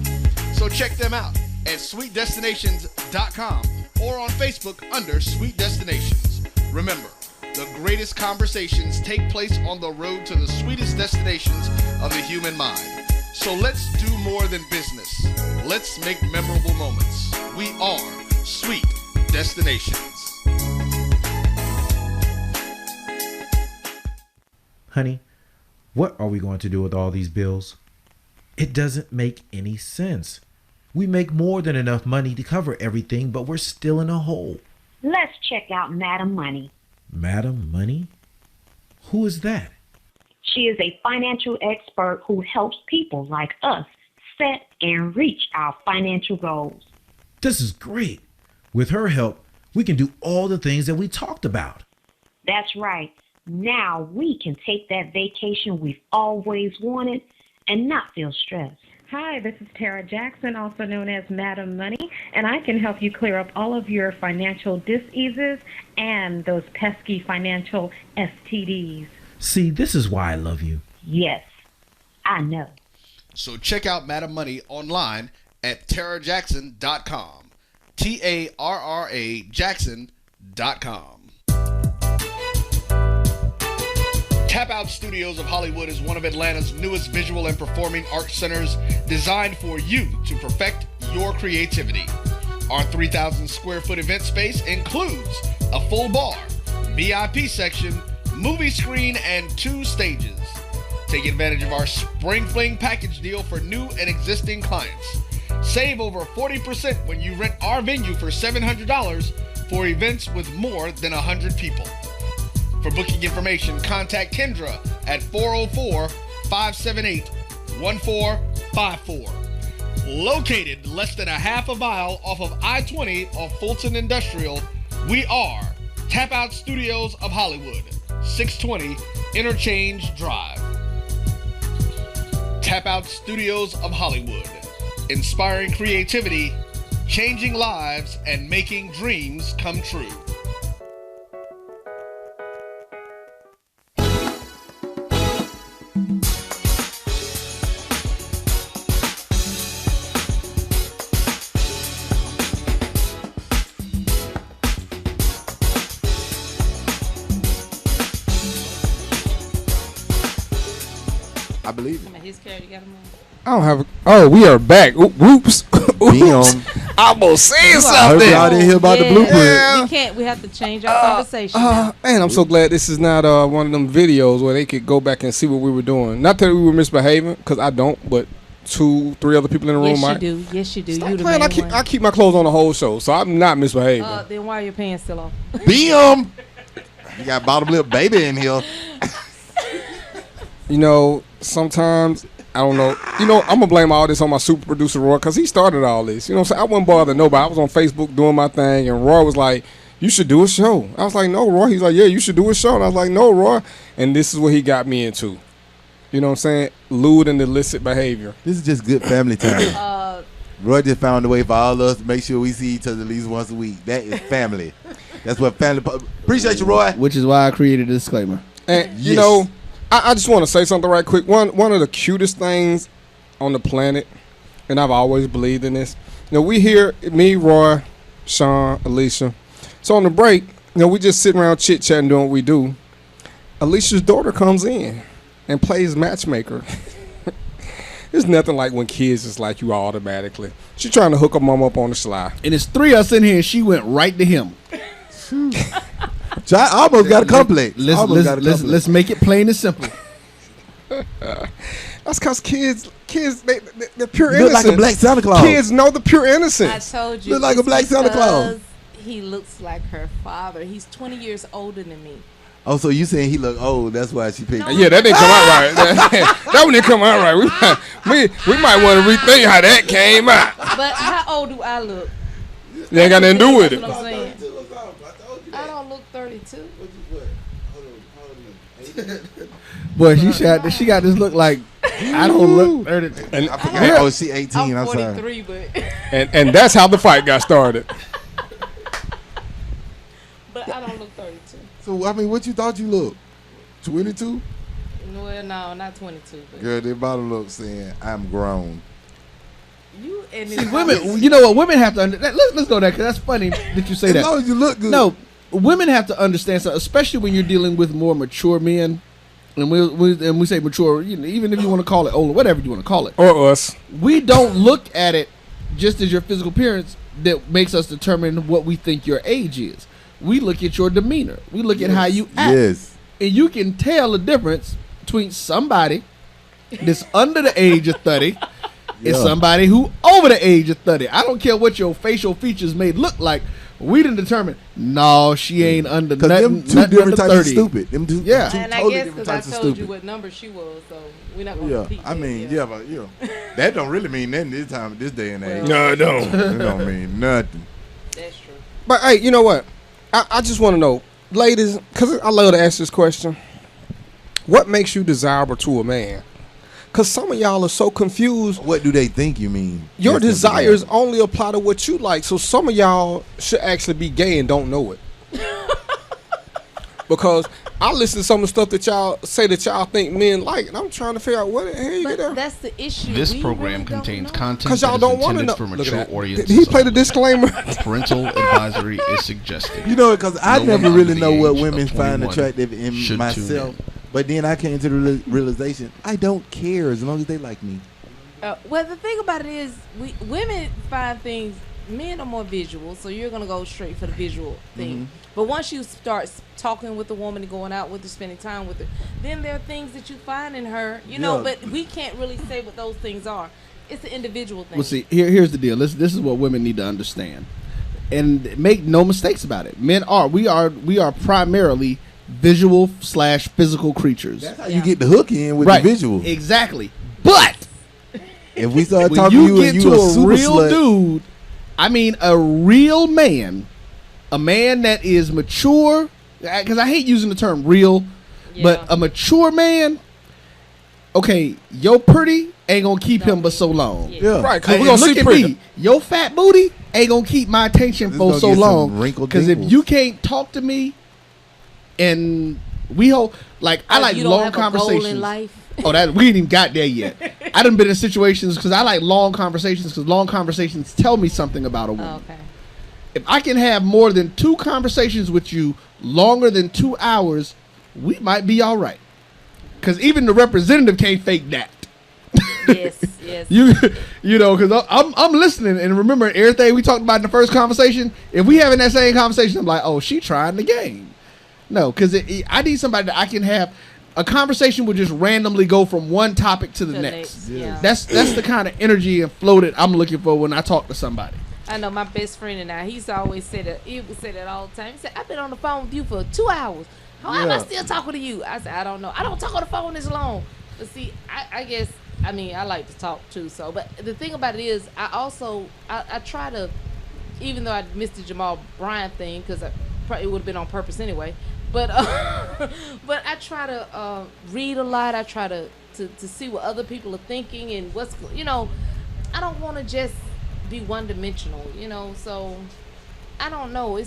Speaker 7: So check them out at sweetdestinations.com or on Facebook under Sweet Destinations. Remember, the greatest conversations take place on the road to the sweetest destinations of the human mind. So let's do more than business. Let's make memorable moments. We are Sweet Destinations.
Speaker 2: Honey, what are we going to do with all these bills? It doesn't make any sense. We make more than enough money to cover everything, but we're still in a hole.
Speaker 12: Let's check out Madam Money.
Speaker 2: Madam Money? Who is that?
Speaker 12: She is a financial expert who helps people like us set and reach our financial goals.
Speaker 2: This is great. With her help, we can do all the things that we talked about.
Speaker 12: That's right. Now we can take that vacation we've always wanted and not feel stressed.
Speaker 13: Hi, this is Tara Jackson, also known as Madam Money, and I can help you clear up all of your financial diseases and those pesky financial STDs.
Speaker 2: See, this is why I love you.
Speaker 12: Yes, I know.
Speaker 7: So check out Madam Money online at tarajackson.com. TARRA Jackson.com. Tap Out Studios of Hollywood is one of Atlanta's newest visual and performing arts centers designed for you to perfect your creativity. Our 3,000 square foot event space includes a full bar, VIP section, movie screen, and 2 stages. Take advantage of our Spring Fling package deal for new and existing clients. Save over 40% when you rent our venue for $700 for events with more than 100 people. For booking information, contact Kendra at 404-578-1454. Located less than a half a mile off of I-20 off Fulton Industrial, we are Tap Out Studios of Hollywood, 620 Interchange Drive. Tap Out Studios of Hollywood, inspiring creativity, changing lives, and making dreams come true.
Speaker 4: I believe it.
Speaker 11: His character got him on.
Speaker 3: I don't have. Oh, we are back. Whoops. Oops. I almost said something.
Speaker 4: Y'all didn't hear about the blueprint.
Speaker 3: Yeah.
Speaker 11: We can't. We have to change our conversation. Now.
Speaker 3: Man, I'm so glad this is not one of them videos where they could go back and see what we were doing. Not that we were misbehaving, because I don't, but 2-3 other people in the room
Speaker 11: Yes,
Speaker 3: might.
Speaker 11: you do. Yes, you do.
Speaker 3: Stop
Speaker 11: You the
Speaker 3: playing.
Speaker 11: main
Speaker 3: I keep my clothes on the whole show, so I'm not misbehaving.
Speaker 11: Then why are your pants still off?
Speaker 4: You got bottom lip baby in here.
Speaker 3: You know, sometimes I don't know. You know, I'm gonna blame all this on my super producer Roy, because he started all this. You know what I'm saying? I wasn't bothering nobody. I was on Facebook doing my thing, and Roy was like, you should do a show. I was like, no, Roy. He's like, yeah, you should do a show. And I was like, no, Roy. And this is what he got me into. You know what I'm saying? Lewd and illicit behavior.
Speaker 4: This is just good family time. Roy just found a way for all of us to make sure we see each other at least once a week. That is family. That's what family. Appreciate you, Roy.
Speaker 5: Which is why I created a disclaimer.
Speaker 3: And you know, I just want to say something right quick. One of the cutest things on the planet, and I've always believed in this. You know, we hear me, Roy, Sean, Alicia. So on the break, we just sitting around chit chatting, doing what we do. Alicia's daughter comes in and plays matchmaker. There's nothing like when kids just like you automatically. She's trying to hook her mom up on the sly.
Speaker 5: And it's 3 of us in here, and she went right to him.
Speaker 4: I almost got a complex.
Speaker 5: Let's make it plain and simple.
Speaker 3: That's because kids, they're pure
Speaker 4: Look
Speaker 3: innocence.
Speaker 4: like a black Santa Claus.
Speaker 3: Kids know the pure innocence.
Speaker 11: I told you.
Speaker 4: Look like a black Santa Claus.
Speaker 11: He looks like her father. He's 20 years older than me.
Speaker 4: Oh, so you saying he look old? That's why she picked.
Speaker 3: Yeah, that didn't come out right. That one didn't come out right. We might want to rethink how that came out.
Speaker 11: But how old do I look?
Speaker 3: You ain't got nothing to do with it.
Speaker 11: That's what I'm saying. I don't look 32.
Speaker 5: Boy, she got this look like I don't look 32.
Speaker 3: And
Speaker 4: I forgot. Oh, she 18.
Speaker 11: I'm
Speaker 4: sorry.
Speaker 11: 43, but
Speaker 3: and that's how the fight got started.
Speaker 11: but I don't look 32.
Speaker 4: So I mean, what you thought you looked? 22?
Speaker 11: Well, no, not 22. But
Speaker 4: Girl, their bottom look saying I'm grown.
Speaker 11: you and
Speaker 5: See, women, you know what? Women have to understand. Let's go there, because that's funny that you say
Speaker 4: As
Speaker 5: that.
Speaker 4: long as you look good.
Speaker 5: No, women have to understand something, especially when you're dealing with more mature men. And we say mature, even if you want to call it older, whatever you want to call it.
Speaker 3: Or us.
Speaker 5: We don't look at it just as your physical appearance that makes us determine what we think your age is. We look at your demeanor. We look at how you act.
Speaker 4: Yes.
Speaker 5: And you can tell the difference between somebody that's under the age of 30 and somebody who over the age of 30. I don't care what your facial features may look like. We didn't determine. No, she ain't under nothing.
Speaker 4: Them two different types
Speaker 5: 30.
Speaker 4: of stupid. Them two,
Speaker 5: yeah.
Speaker 4: two
Speaker 11: and
Speaker 4: totally
Speaker 11: I guess
Speaker 4: different
Speaker 11: because I
Speaker 4: types of
Speaker 11: told you
Speaker 4: stupid.
Speaker 11: what number she was, so we're not going to repeat
Speaker 4: I
Speaker 11: that,
Speaker 4: mean, but that don't really mean nothing this day and age.
Speaker 3: No, it don't.
Speaker 4: It don't mean nothing.
Speaker 11: That's true.
Speaker 3: But hey, you know what? I just want to know, ladies, because I love to ask this question. What makes you desirable to a man? Because some of y'all are so confused.
Speaker 4: What do they think you mean?
Speaker 3: Your desires only apply to what you like. So some of y'all should actually be gay and don't know it. Because I listen to some of the stuff that y'all say that y'all think men like, and I'm trying to figure out what the hell you get there.
Speaker 11: That's the issue.
Speaker 1: This program contains content
Speaker 3: Because y'all
Speaker 1: that is
Speaker 3: don't want to
Speaker 1: intended
Speaker 3: know.
Speaker 1: for mature audiences.
Speaker 3: Did he play the disclaimer?
Speaker 1: Parental advisory is suggested.
Speaker 4: You know, because I
Speaker 1: No
Speaker 4: never
Speaker 1: one
Speaker 4: really
Speaker 1: under
Speaker 4: know
Speaker 1: the
Speaker 4: what
Speaker 1: age
Speaker 4: women
Speaker 1: of
Speaker 4: find
Speaker 1: 21
Speaker 4: attractive in
Speaker 1: should
Speaker 4: myself.
Speaker 1: tune
Speaker 4: But then I came to the realization I don't care as long as they like me.
Speaker 11: Well, the thing about it is, women find things. Men are more visual, so you're gonna go straight for the visual thing. But once you start talking with the woman and going out with her, spending time with her, then there are things that you find in her, know. But we can't really say what those things are. It's an individual thing.
Speaker 5: Well, see, here's the deal. This is what women need to understand, and make no mistakes about it. Men we are primarily visual / physical creatures.
Speaker 4: That's how you get the hook in with the visual.
Speaker 5: Exactly. But
Speaker 4: if we start
Speaker 5: when
Speaker 4: talking to you
Speaker 5: get
Speaker 4: and you
Speaker 5: to
Speaker 4: a super
Speaker 5: real
Speaker 4: slut,
Speaker 5: dude, I mean a real man, a man that is mature, because I hate using the term real, but a mature man, okay, your pretty ain't gonna keep him but so long.
Speaker 3: Yeah. Right, because we're going to
Speaker 5: look
Speaker 3: see
Speaker 5: at
Speaker 3: pretty.
Speaker 5: me, your fat booty ain't gonna keep my attention
Speaker 4: This
Speaker 5: for
Speaker 4: gonna
Speaker 5: so
Speaker 4: get some
Speaker 5: long.
Speaker 4: wrinkled
Speaker 5: Because if
Speaker 4: dimples.
Speaker 5: you can't talk to me, and we hold like I like
Speaker 11: you don't
Speaker 5: long
Speaker 11: have a goal
Speaker 5: conversations.
Speaker 11: in life.
Speaker 5: Oh, that we ain't even got there yet. I done been in situations because I like long conversations because long conversations tell me something about a woman.
Speaker 11: Okay.
Speaker 5: If I can have more than 2 conversations with you longer than 2 hours, we might be all right. Because even the representative can't fake that.
Speaker 11: Yes, yes.
Speaker 5: You know, because I'm listening and remembering everything we talked about in the first conversation. If we having that same conversation, I'm like, oh, she trying the game. No, because I need somebody that I can have. A conversation would just randomly go from one topic to the next.
Speaker 11: Yeah.
Speaker 5: That's the kind of energy and flow that I'm looking for when I talk to somebody.
Speaker 11: I know my best friend and I. He's always said that. He would say that all the time. He said, "I've been on the phone with you for 2 hours. How am I still talking to you?" I said, "I don't know. I don't talk on the phone this long." But see, I guess I like to talk too. So, but the thing about it is, I try to, even though I missed the Jamal Bryant thing because it would have been on purpose anyway. But but I try to read a lot. I try to see what other people are thinking and what's, you know, I don't want to just be one dimensional, you know. So I don't know.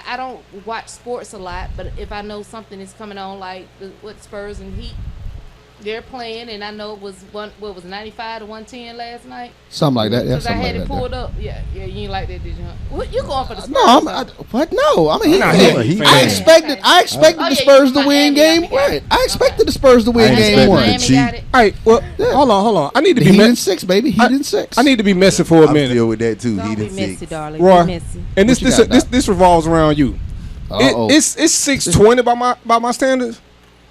Speaker 11: I don't watch sports a lot, but if I know something is coming on, like what Spurs and Heat, they're playing, and I know it was 95 to 110 last night.
Speaker 5: Something like that. Yeah,
Speaker 11: because I had it pulled up. Yeah, you ain't like that, did you? Huh? What you going for the Spurs?
Speaker 5: No, what? No, I'm a Heat fan. I expected the Spurs to win game one. I expected the Spurs to win game one.
Speaker 3: All right, well, hold on. I need to be
Speaker 5: Heat in 6, baby. Heat in 6.
Speaker 3: I need to be messy for a minute.
Speaker 4: I'm still with that too.
Speaker 11: Don't
Speaker 4: Heat
Speaker 11: be
Speaker 4: in
Speaker 11: messy,
Speaker 4: 6.
Speaker 11: darling.
Speaker 3: Roy,
Speaker 11: Be messy.
Speaker 3: and this revolves around you. It's 6:20 by my standards.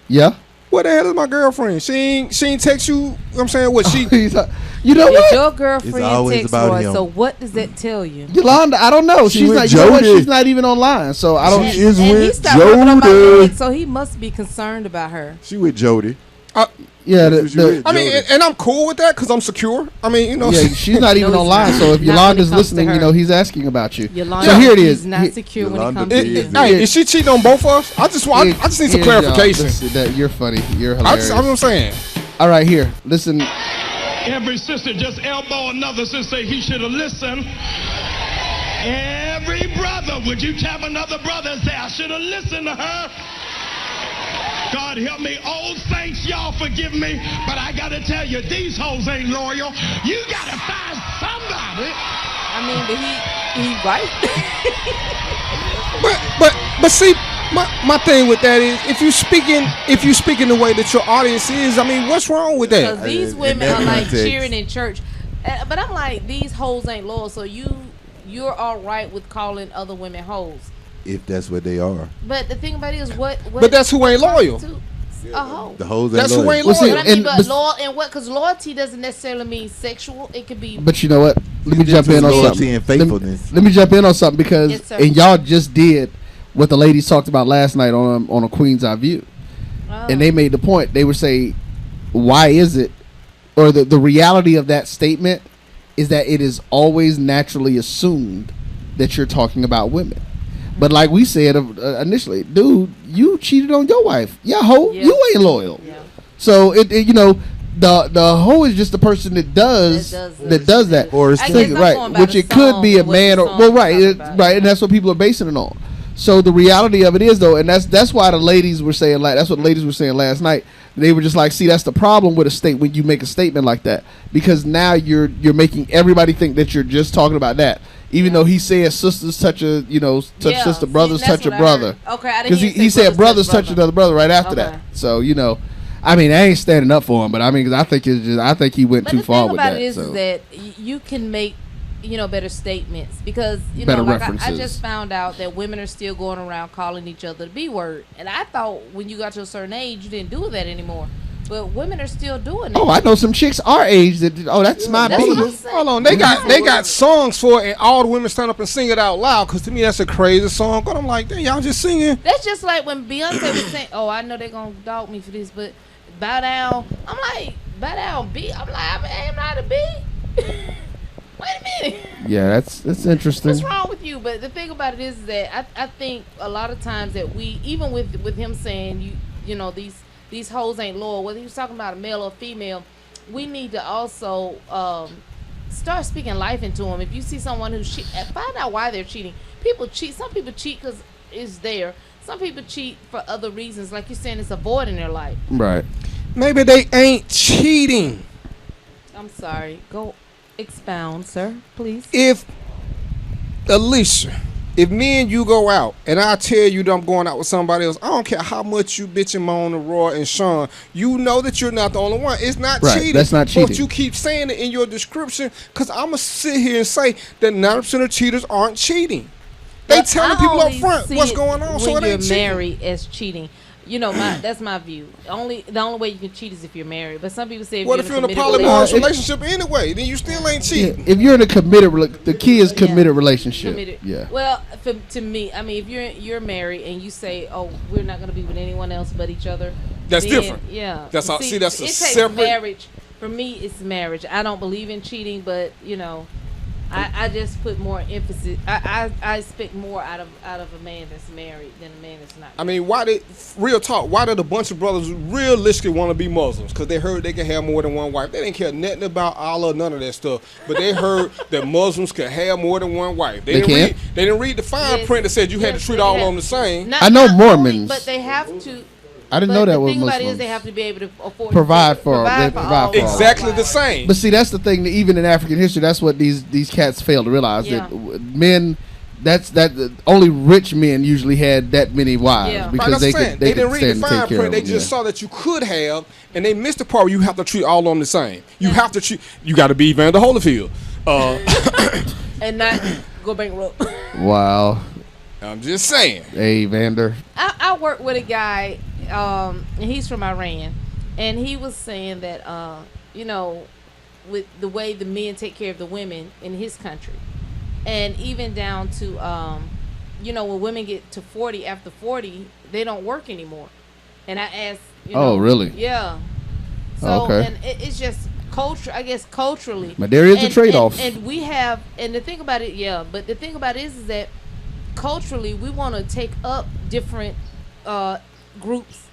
Speaker 5: Yeah.
Speaker 3: What the hell is my girlfriend? She ain't text you. You know what I'm saying, what she?
Speaker 5: You know what?
Speaker 11: Your girlfriend texts Roy. So what does that tell you?
Speaker 5: Yolanda, I don't know. She's not. You know what? She's not even online. So I don't.
Speaker 4: She is
Speaker 11: and he
Speaker 4: with
Speaker 11: stopped talking about
Speaker 4: Jody.
Speaker 11: it, so he must be concerned about her.
Speaker 4: She with Jody.
Speaker 5: Yeah,
Speaker 3: I mean, and I'm cool with that because I'm secure. I mean, you know.
Speaker 5: Yeah, she's not even online. So if Yolanda's listening, you know, he's asking about you.
Speaker 11: Yolanda,
Speaker 5: so here it is.
Speaker 11: He's not secure when it comes to you.
Speaker 3: Hey, is she cheating on both of us? I just need some clarification.
Speaker 5: You're funny. You're hilarious.
Speaker 3: That's what I'm saying.
Speaker 5: All right, here. Listen.
Speaker 14: Every sister just elbow another sister, say he should have listened. Every brother, would you tap another brother and say, I should have listened to her? God help me. Old saints, y'all forgive me, but I got to tell you, these hoes ain't loyal. You got to find somebody.
Speaker 11: I mean, but he right.
Speaker 3: but see, my thing with that is if you speaking the way that your audience is, I mean, what's wrong with that?
Speaker 11: Because these women are like cheering in church, but I'm like, these hoes ain't loyal. So you're all right with calling other women hoes.
Speaker 4: If that's what they are.
Speaker 11: But the thing about it is what
Speaker 3: but that's who ain't loyal.
Speaker 11: A hoe.
Speaker 4: The hoes ain't
Speaker 3: that's
Speaker 4: loyal.
Speaker 3: Who ain't loyal.
Speaker 11: But I mean, but loyal and what? Because loyalty doesn't necessarily mean sexual. It could be.
Speaker 5: But you know what? Let me jump in on something.
Speaker 4: And faithfulness.
Speaker 5: Let me jump in on something because
Speaker 11: Yes, sir.
Speaker 5: and y'all just did what the ladies talked about last night on a Queen's Eye View, and they made the point. They would say, why is it, or the reality of that statement is that it is always naturally assumed that you're talking about women. But like we said initially, dude, you cheated on your wife. Yeah, hoe, you ain't loyal. Yeah. So it you know, the hoe is just the person that does that.
Speaker 4: Or it's
Speaker 5: right, which it could be a man or right, and that's what people are basing it on. So the reality of it is though, and that's why the ladies were saying that's what the ladies were saying last night. They were just like, see, that's the problem with a state when you make a statement like that, because now you're making everybody think that you're just talking about that. Even though he said sisters touch sister, brothers touch a brother.
Speaker 11: Okay, I didn't
Speaker 5: because he said brothers touch another brother right after that. So you know, I mean, I ain't standing up for him, but I mean, because I think he went too far with that.
Speaker 11: But the thing about it is that you can make better statements because
Speaker 5: better
Speaker 11: like
Speaker 5: references.
Speaker 11: I just found out that women are still going around calling each other the B word, and I thought when you got to a certain age you didn't do that anymore. But women are still doing it.
Speaker 5: Oh, I know some chicks our age that that's my
Speaker 11: that's
Speaker 5: baby.
Speaker 3: Hold on, they got songs for it, and all the women stand up and sing it out loud. Because to me, that's a crazy song. But I'm like, damn, y'all just singing.
Speaker 11: That's just like when Beyonce was saying, "Oh, I know they're gonna dog me for this, but bow down." I'm like, bow down, B. I'm like, I'm not a B. Wait a minute.
Speaker 5: Yeah, that's interesting.
Speaker 11: What's wrong with you? But the thing about it is that I think a lot of times that we, even with him saying you know these hoes ain't loyal, whether he was talking about a male or female, we need to also start speaking life into them. If you see someone who's find out why they're cheating. People cheat. Some people cheat because it's there. Some people cheat for other reasons, like you're saying, it's a void in their life.
Speaker 5: Right.
Speaker 3: Maybe they ain't cheating.
Speaker 11: I'm sorry. Go expound, sir, please.
Speaker 3: If Alicia, if me and you go out and I tell you that I'm going out with somebody else, I don't care how much you bitch and moan to Roy and Sean, you know that you're not the only one. It's not cheating.
Speaker 5: That's not cheating.
Speaker 3: But you keep saying it in your description because I'm going to sit here and say that 90% of cheaters aren't cheating. They telling people up front what's going on, so it ain't cheating.
Speaker 11: When you're married as cheating. You know, that's my view. The only way you can cheat is if you're married. But some people say,
Speaker 3: what if you're in a polyamorous relationship anyway? Then you still ain't cheating.
Speaker 5: Yeah, if you're in a the key is committed relationship. Committed. Yeah.
Speaker 11: Well, to me, I mean, if you're married and you say, "Oh, we're not going to be with anyone else but each other,"
Speaker 3: that's
Speaker 11: then,
Speaker 3: different.
Speaker 11: Yeah.
Speaker 3: That's all. See, that's a
Speaker 11: it
Speaker 3: separate
Speaker 11: takes marriage. For me, it's marriage. I don't believe in cheating, but I just put more emphasis. I expect more out of a man that's married than a man that's not.
Speaker 3: I mean, why did a bunch of brothers realistically want to be Muslims? Because they heard they could have more than one wife. They didn't care nothing about Allah, none of that stuff. But they heard that Muslims could have more than one wife. They didn't read the fine print that said you had to treat all of them the same.
Speaker 5: I know Mormons,
Speaker 11: but they have to.
Speaker 5: I didn't know that was
Speaker 11: Muslims. The thing about it is they have to be able to afford
Speaker 5: provide for all.
Speaker 3: Exactly the same.
Speaker 5: But see, that's the thing. That even in African history, that's what these cats fail to realize that men. Only rich men usually had that many wives because they didn't read the fine print.
Speaker 3: They just saw that you could have, and they missed the part where you have to treat all of them the same. You have to treat. You got to be Evander Holyfield,
Speaker 11: and not go bankrupt.
Speaker 5: Wow.
Speaker 3: I'm just saying.
Speaker 5: Hey, Vander.
Speaker 11: I work with a guy, and he's from Iran, and he was saying that, with the way the men take care of the women in his country, and even down to, when women get to 40, after 40, they don't work anymore. And I asked,
Speaker 5: oh, really?
Speaker 11: Yeah. So, and it's just culture, I guess, culturally.
Speaker 5: But there is a trade-off.
Speaker 11: And we have, and the thing about it, but the thing about it is that culturally we want to take up different groups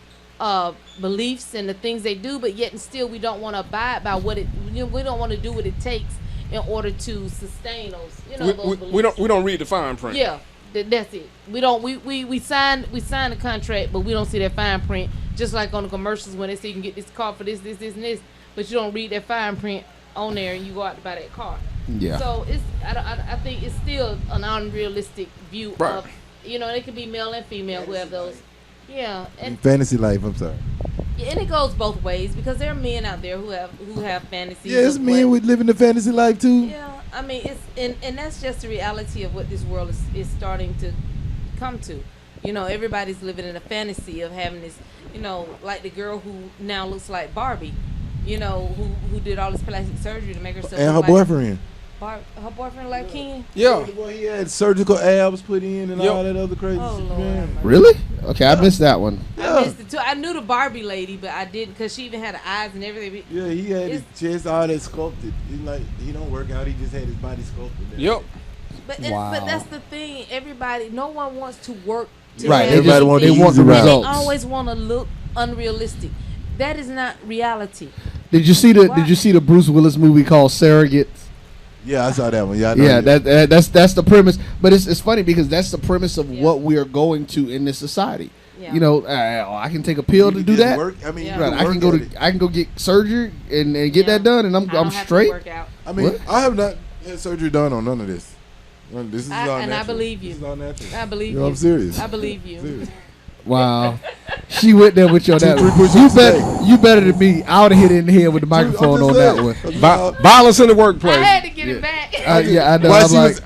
Speaker 11: beliefs and the things they do, but yet and still we don't want to abide by what it we don't want to do what it takes in order to sustain those those beliefs.
Speaker 3: We don't read the fine print.
Speaker 11: That's it. We don't we sign the contract, but we don't see that fine print, just like on the commercials when they say you can get this car for this and this, but you don't read that fine print on there and you go out to buy that car.
Speaker 5: Yeah.
Speaker 11: So I think it's still an unrealistic view of, it could be male and female who have those. Yeah. And
Speaker 4: fantasy life, I'm sorry.
Speaker 11: Yeah, and it goes both ways because there are men out there who have fantasies.
Speaker 4: Yeah, it's men with living the fantasy life too.
Speaker 11: Yeah, I mean it's and that's just the reality of what this world is starting to come to. Everybody's living in a fantasy of having this, like the girl who now looks like Barbie, who did all this plastic surgery to make herself
Speaker 4: and her
Speaker 11: like
Speaker 4: boyfriend.
Speaker 11: Her boyfriend like Ken?
Speaker 3: Yeah.
Speaker 4: He had surgical abs put in and all that other crazy shit. Man.
Speaker 5: Really? Okay, I missed that one.
Speaker 11: I missed it too. I knew the Barbie lady, but I didn't because she even had the eyes and everything.
Speaker 4: Yeah, he had his chest all that sculpted. He don't work out. He just had his body sculpted.
Speaker 3: Yep.
Speaker 11: But that's the thing. No one wants to work.
Speaker 5: Right.
Speaker 4: Everybody
Speaker 5: want the results.
Speaker 11: They always want to look unrealistic. That is not reality.
Speaker 5: Did you see the Bruce Willis movie called Surrogates?
Speaker 4: Yeah, I saw that one.
Speaker 5: That's the premise. But it's funny because that's the premise of what we are going to in this society. Yeah. I can take a pill to do that. I can go get surgery and get that done, and I'm straight.
Speaker 4: I mean, I have not had surgery done on none of this. This is all natural.
Speaker 11: And I believe you.
Speaker 4: This is all natural.
Speaker 11: I believe you.
Speaker 4: I'm serious.
Speaker 11: I believe you.
Speaker 5: Wow. She went there with your that one. You better than me. I would have hit it in the head with the microphone on that one.
Speaker 3: Violence in the workplace.
Speaker 11: I had to get it back.
Speaker 5: I know.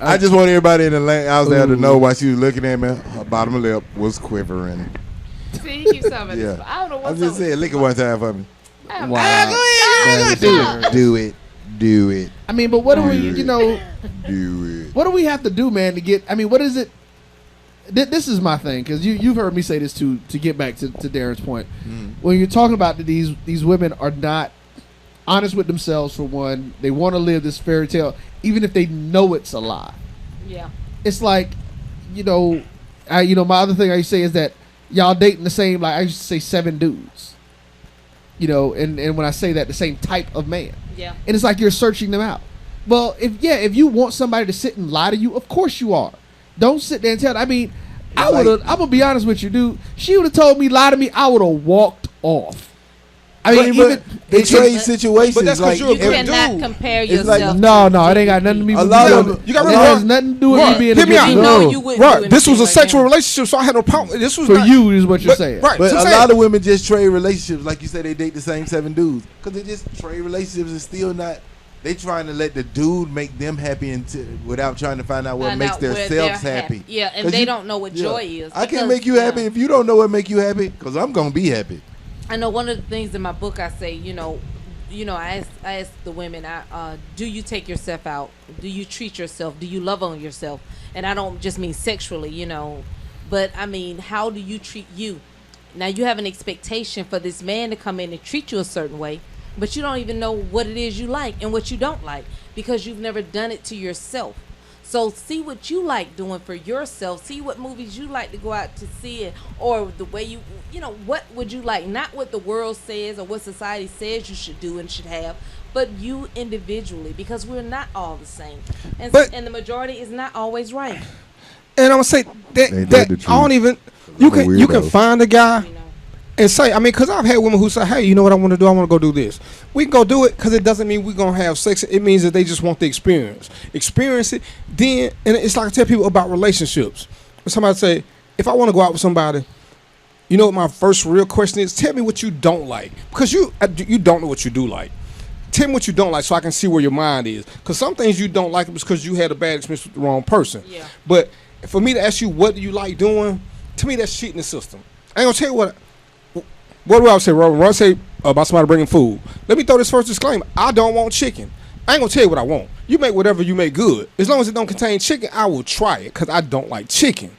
Speaker 4: I just want everybody in the lane out there to know why she was looking at me. Her bottom lip was quivering.
Speaker 11: See, you keep something.
Speaker 4: Yeah.
Speaker 11: I don't know what's
Speaker 4: I'm just saying, lick it one time for me.
Speaker 5: Wow.
Speaker 4: Do it.
Speaker 5: I mean, but what do we,
Speaker 4: do it.
Speaker 5: What do we have to do, man, to get? I mean, what is it? This is my thing because you've heard me say this to get back to Darren's point. When you're talking about that these women are not honest with themselves, for one, they want to live this fairy tale even if they know it's a lie.
Speaker 11: Yeah,
Speaker 5: it's like my other thing I used to say is that y'all dating the same, like I used to say 7 dudes. And when I say that, the same type of man.
Speaker 11: Yeah,
Speaker 5: and it's like you're searching them out. Well, if you want somebody to sit and lie to you, of course you are. Don't sit there and tell. I mean, I'm gonna be honest with you, dude. She would have told me lie to me, I would have walked off. I mean,
Speaker 4: even in trade situations,
Speaker 3: but that's because
Speaker 11: you cannot compare yourself.
Speaker 5: Like, no, it ain't got nothing to do with
Speaker 3: a lot of
Speaker 5: you. It has nothing to do with me being
Speaker 3: a good
Speaker 11: dude.
Speaker 3: Right. This was a sexual relationship, so I had no problem. This was
Speaker 5: for you, is what you're saying.
Speaker 3: Right.
Speaker 4: But a lot of women just trade relationships, like you said, they date the same 7 dudes because they just trade relationships and still not. They trying to let the dude make them happy without trying to find out what makes themselves happy.
Speaker 11: Yeah, and they don't know what joy is.
Speaker 4: I can't make you happy if you don't know what make you happy, because I'm gonna be happy.
Speaker 11: I know one of the things in my book I say, I ask the women, do you take yourself out? Do you treat yourself? Do you love on yourself? And I don't just mean sexually, but I mean, how do you treat you? Now you have an expectation for this man to come in and treat you a certain way. but you don't even know what it is you like and what you don't like because you've never done it to yourself. So see what you like doing for yourself. See what movies you like to go out to see, it, or the way you know, what would you like? Not what the world says or what society says you should do and should have, but you individually, because we're not all the same, and the majority is not always right.
Speaker 3: And I'm gonna say that I don't even. You can find a guy and say, I mean, because I've had women who say, hey, you know what I want to do? I want to go do this. We can go do it because it doesn't mean we're going to have sex. It means that they just want the experience. Experience it. Then, and it's like I tell people about relationships. When somebody say, if I want to go out with somebody, you know what my first real question is? Tell me what you don't like. Because you don't know what you do like. Tell me what you don't like so I can see where your mind is. Because some things you don't like is because you had a bad experience with the wrong person. Yeah. But for me to ask you what do you like doing, to me that's cheating the system. I ain't going to tell you what do I say, Robert? When I say about somebody bringing food, let me throw this first disclaimer. I don't want chicken. I ain't going to tell you what I want. You make whatever you make good. As long as it don't contain chicken, I will try it because I don't like chicken.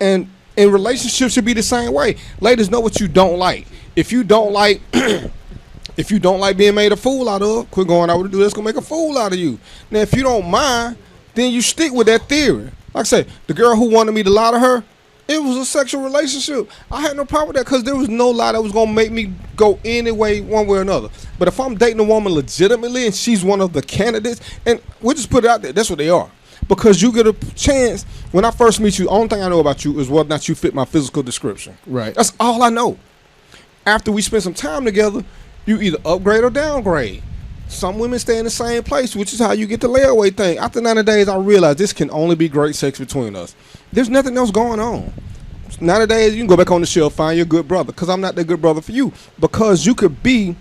Speaker 3: And in relationships should be the same way. Ladies, know what you don't like. If you don't like if you don't like being made a fool out of, quit going out with a dude that's going to make a fool out of you. Now, if you don't mind, then you stick with that theory. Like I said, the girl who wanted me to lie to her, it was a sexual relationship. I had no problem with that because there was no lie that was going to make me go any way, one way or another. But if I'm dating a woman legitimately and she's one of the candidates, and we'll just put it out there, that's what they are. Because you get a chance, when I first meet you, the only thing I know about you is whether or not you fit my physical description.
Speaker 5: Right.
Speaker 3: That's all I know. After we spend some time together, you either upgrade or downgrade. Some women stay in the same place, which is how you get the layaway thing. After 90 days, I realized this can only be great sex between us. There's nothing else going on. 90 days, you can go back on the shelf, find your good brother, because I'm not the good brother for you. Because you could be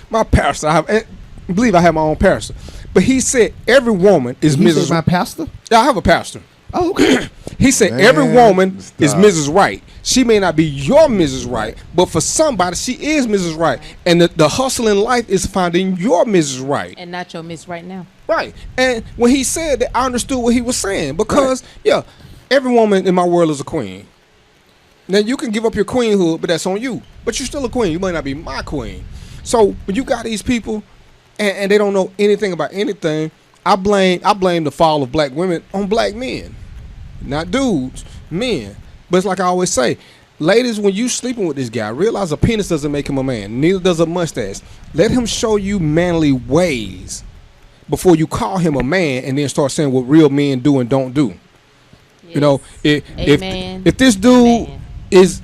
Speaker 3: my pastor. I believe I have my own pastor. But he said every woman is Mrs.
Speaker 5: My pastor?
Speaker 3: Yeah, I have a pastor.
Speaker 5: Oh, okay.
Speaker 3: He said every woman is Mrs. Right. She may not be your Mrs. Right, but for somebody, she is Mrs. Right. And the hustle in life is finding your Mrs. Right.
Speaker 11: And not your Miss right now.
Speaker 3: Right. And when he said that, I understood what he was saying. Because, yeah, every woman in my world is a queen. Now, you can give up your queenhood, but that's on you. But you're still a queen. You might not be my queen. So, when you got these people, and they don't know anything about anything, I blame the fall of black women on black men. Not dudes, men. But it's like I always say, ladies, when you sleeping with this guy, realize a penis doesn't make him a man. Neither does a mustache. Let him show you manly ways before you call him a man and then start saying what real men do and don't do. Yes. You know, if this dude is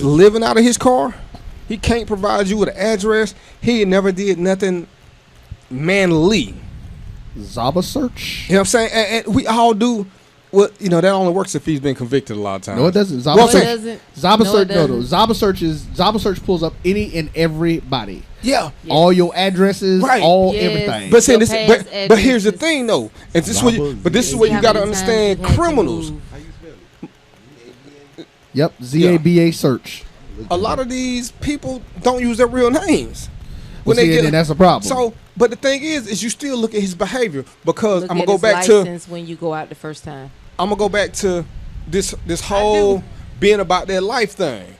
Speaker 3: living out of his car, he can't provide you with an address. He never did nothing manly.
Speaker 5: Zaba search.
Speaker 3: You know what I'm saying? And we all do. Well, you know, that only works if he's been convicted a lot of times.
Speaker 5: No, it doesn't. Zaba search pulls up any and everybody.
Speaker 3: Yeah.
Speaker 5: All your addresses, everything.
Speaker 3: But saying this, but here's the thing though. And this is what you got to understand, criminals.
Speaker 5: Yep, ZABA search.
Speaker 3: A lot of these people don't use their real names.
Speaker 5: And that's a problem.
Speaker 3: So, but the thing is you still look at his behavior because I'm gonna go back
Speaker 11: to when you go out the first time.
Speaker 3: I'm gonna go back to this whole being about their life thing.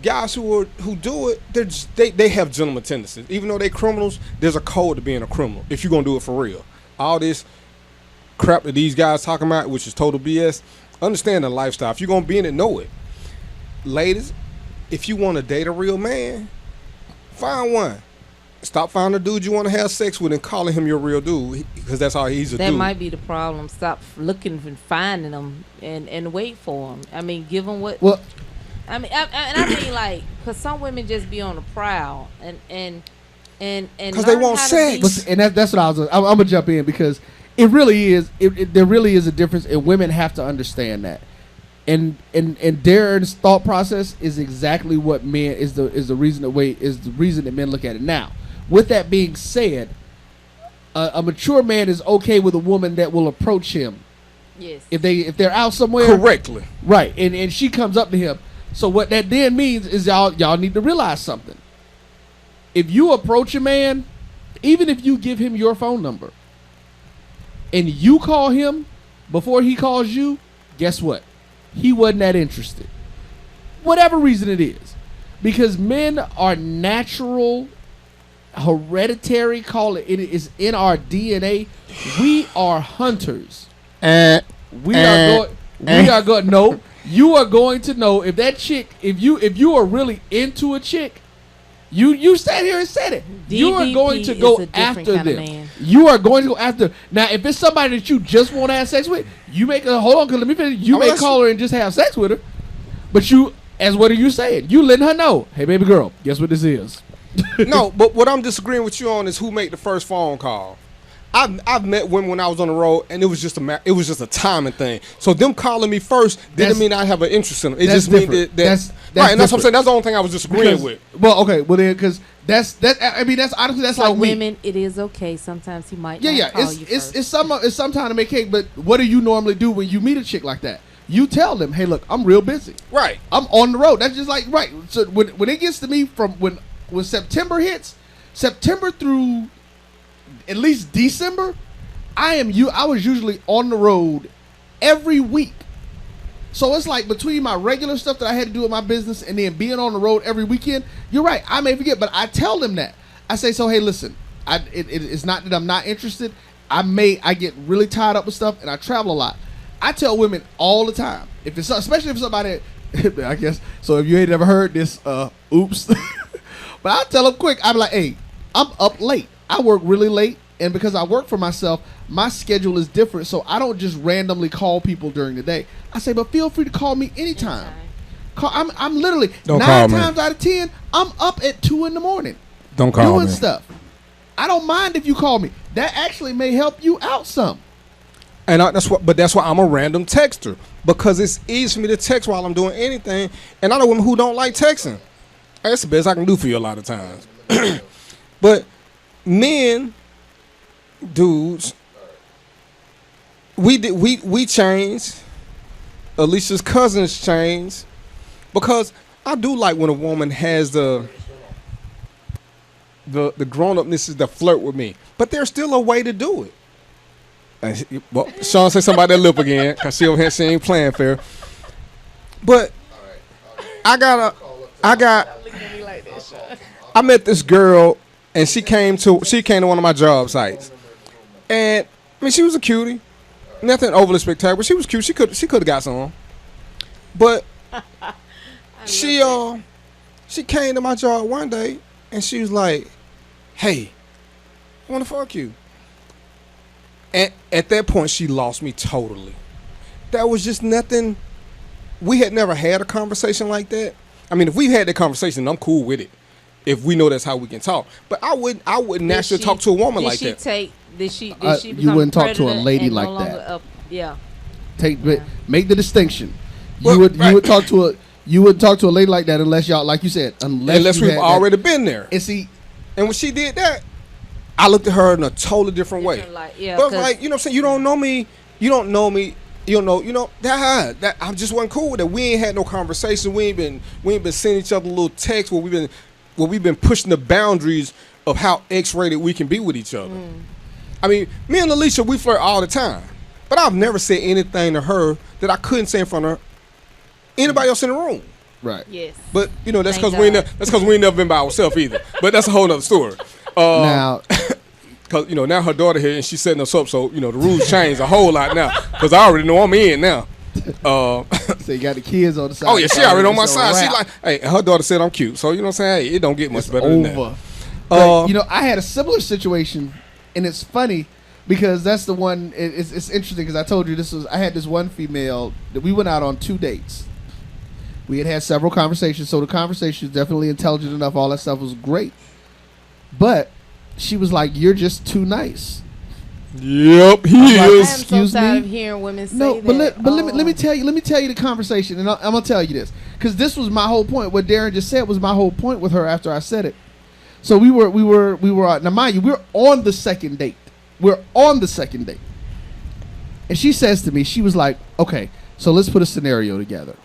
Speaker 3: Guys who do it, they have gentleman tendencies. Even though they criminals, there's a code to being a criminal if you're gonna do it for real. All this crap that these guys talking about, which is total BS. Understand the lifestyle. If you're gonna be in it, know it. Ladies, if you want to date a real man, find one. Stop finding a dude you want to have sex with and calling him your real dude because that's how he's a dude.
Speaker 11: That might be the problem. Stop looking and finding them and wait for them. I mean, give them what.
Speaker 5: Well,
Speaker 11: I mean, like, because some women just be on the prowl and
Speaker 3: because they want sex.
Speaker 5: And that's what I'm gonna jump in because it really is. There really is a difference, and women have to understand that. And their thought process is exactly what men is the reason that men look at it. Now, with that being said, a mature man is okay with a woman that will approach him.
Speaker 11: Yes.
Speaker 5: If they're out somewhere
Speaker 3: correctly,
Speaker 5: right, and she comes up to him. So what that then means is y'all need to realize something. If you approach a man, even if you give him your phone number, and you call him before he calls you, guess what? He wasn't that interested. Whatever reason it is. Because men are natural, hereditary. Call it. It is in our DNA. We are hunters. We are going. No, you are going to know if that chick. If you are really into a chick. You sat here and said it. You are going to go after them. You are going to go after. Now, if it's somebody that you just want to have sex with, you make a hold on. Cause let me finish. You may call her and just have sex with her, but you, as what are you saying? You letting her know, hey, baby girl, guess what this is?
Speaker 3: No, but what I'm disagreeing with you on is who made the first phone call. I've met women when I was on the road, and it was just a timing thing. So them calling me first didn't mean I have an interest in them. It just means that that's right. And that's what I'm saying. That's the only thing I was disagreeing with.
Speaker 5: Well, okay, well then, because that's. I mean, that's honestly that's
Speaker 11: for
Speaker 5: like
Speaker 11: women. It is okay. Sometimes he might. Not call you first.
Speaker 5: It's some time to make cake. But what do you normally do when you meet a chick like that? You tell them, hey, look, I'm real busy.
Speaker 3: Right.
Speaker 5: I'm on the road. That's just like right. So when it gets to me from when September hits, September through at least December, I was usually on the road every week. So it's like between my regular stuff that I had to do with my business and then being on the road every weekend, you're right, I may forget, but I tell them that. I say, so hey, listen, it's not that I'm not interested. I get really tied up with stuff and I travel a lot. I tell women all the time, especially if it's somebody, I guess, so if you ain't ever heard this, oops. But I tell them quick, I'm like, hey, I'm up late. I work really late, and because I work for myself, my schedule is different, so I don't just randomly call people during the day. I say, but feel free to call me anytime. I'm literally, 9 times out of 10, I'm up at 2 in the morning.
Speaker 3: Don't call
Speaker 5: doing
Speaker 3: me.
Speaker 5: Stuff. I don't mind if you call me. That actually may help you out some.
Speaker 3: And that's why I'm a random texter, because it's easy for me to text while I'm doing anything, and I know women who don't like texting. That's the best I can do for you a lot of times. But men, dudes, we change. Alicia's cousins change, because I do like when a woman has the grown-upness is to flirt with me, but there's still a way to do it. And well, Sean said something about that lip again, because she over here, she ain't playing fair. But I met this girl, and she came to one of my job sites, and I mean, she was a cutie, nothing overly spectacular, but she was cute. She could have got some, but she came to my job one day, and she was like, "Hey, I want to fuck you." And at that point, she lost me totally. That was just nothing. We had never had a conversation like that. I mean, if we had that conversation, I'm cool with it. If we know that's how we can talk, but I wouldn't naturally talk to a woman like that.
Speaker 11: Did she
Speaker 5: you wouldn't talk to a lady like that.
Speaker 11: Yeah.
Speaker 5: Make the distinction.
Speaker 3: Well,
Speaker 5: you would talk to a lady like that unless y'all, like you said, unless
Speaker 3: we've already been there.
Speaker 5: And
Speaker 3: when she did that, I looked at her in a totally different way. But like, you know what I'm saying? You don't know me. You don't know me. You know that I just wasn't cool with it. We ain't had no conversation. We ain't been sending each other little texts where we've been pushing the boundaries of how X-rated we can be with each other. I mean, me and Alicia, we flirt all the time, but I've never said anything to her that I couldn't say in front of anybody else in the room.
Speaker 5: Right.
Speaker 11: Yes.
Speaker 3: But that's because we ain't never been by ourselves either. But that's a whole nother story.
Speaker 5: Now,
Speaker 3: because now her daughter here and she's setting us up, so the rules changed a whole lot now. Because I already know I'm in now.
Speaker 5: So you got the kids on the side.
Speaker 3: Oh yeah, she already on my side. She like, hey, her daughter said I'm cute, so you know what I'm saying. Hey, it don't get much better than that.
Speaker 5: But, I had a similar situation, and it's funny because that's the one. It's interesting because I told you I had this one female that we went out on 2 dates. We had several conversations, so the conversation was definitely intelligent enough. All that stuff was great. But she was like, "You're just too nice."
Speaker 3: Yep, he is.
Speaker 11: Excuse me. I'm so tired of hearing women say that.
Speaker 5: Let me tell you the conversation, and I'm gonna tell you this because this was my whole point. What Darren just said was my whole point with her after I said it. So we were now mind you, we're on the second date. And she says to me, she was like, "Okay, so let's put a scenario together."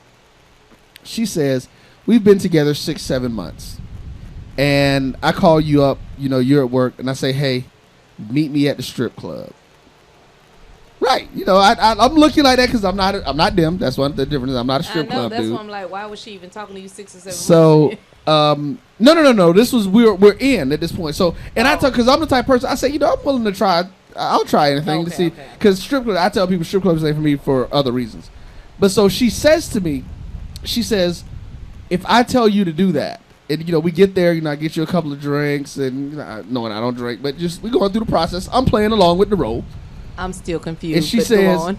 Speaker 5: She says, "We've been together 6-7 months. And I call you up, you're at work, and I say, hey, meet me at the strip club." Right. I'm looking like that because I'm not them. That's one of the differences. I'm not a strip club dude.
Speaker 11: That's why I'm like, why was she even talking to you 6 or 7 months?
Speaker 5: So No. This was we're in at this point. So, and I tell, because I'm the type of person, I say, I'm willing to try. I'll try anything to see. Because strip club, I tell people strip clubs ain't for me for other reasons. But so she says to me, she says, if I tell you to do that, and we get there, I get you a couple of drinks, and knowing I don't drink, but just we going through the process. I'm playing along with the role.
Speaker 11: I'm still confused.
Speaker 5: And she says,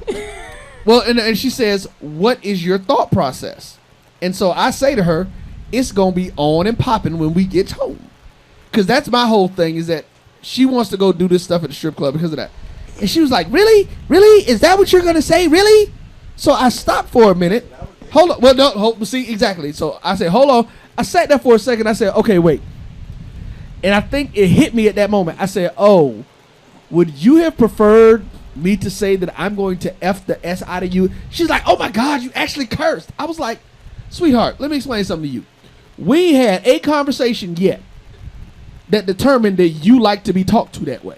Speaker 5: well, and she says, what is your thought process? And so I say to her, it's gonna be on and popping when we get home, because that's my whole thing, is that she wants to go do this stuff at the strip club because of that. And she was like, really, is that what you're gonna say, really? So I stopped for a minute. Hold on. Well, no, see, exactly. So I said, hold on. I sat there for a second. I said, okay, wait. And I think it hit me at that moment. I said, oh, would you have preferred me to say that I'm going to F the S out of you? She's like, oh my God, you actually cursed. I was like, sweetheart, let me explain something to you. We had a conversation yet that determined that you like to be talked to that way.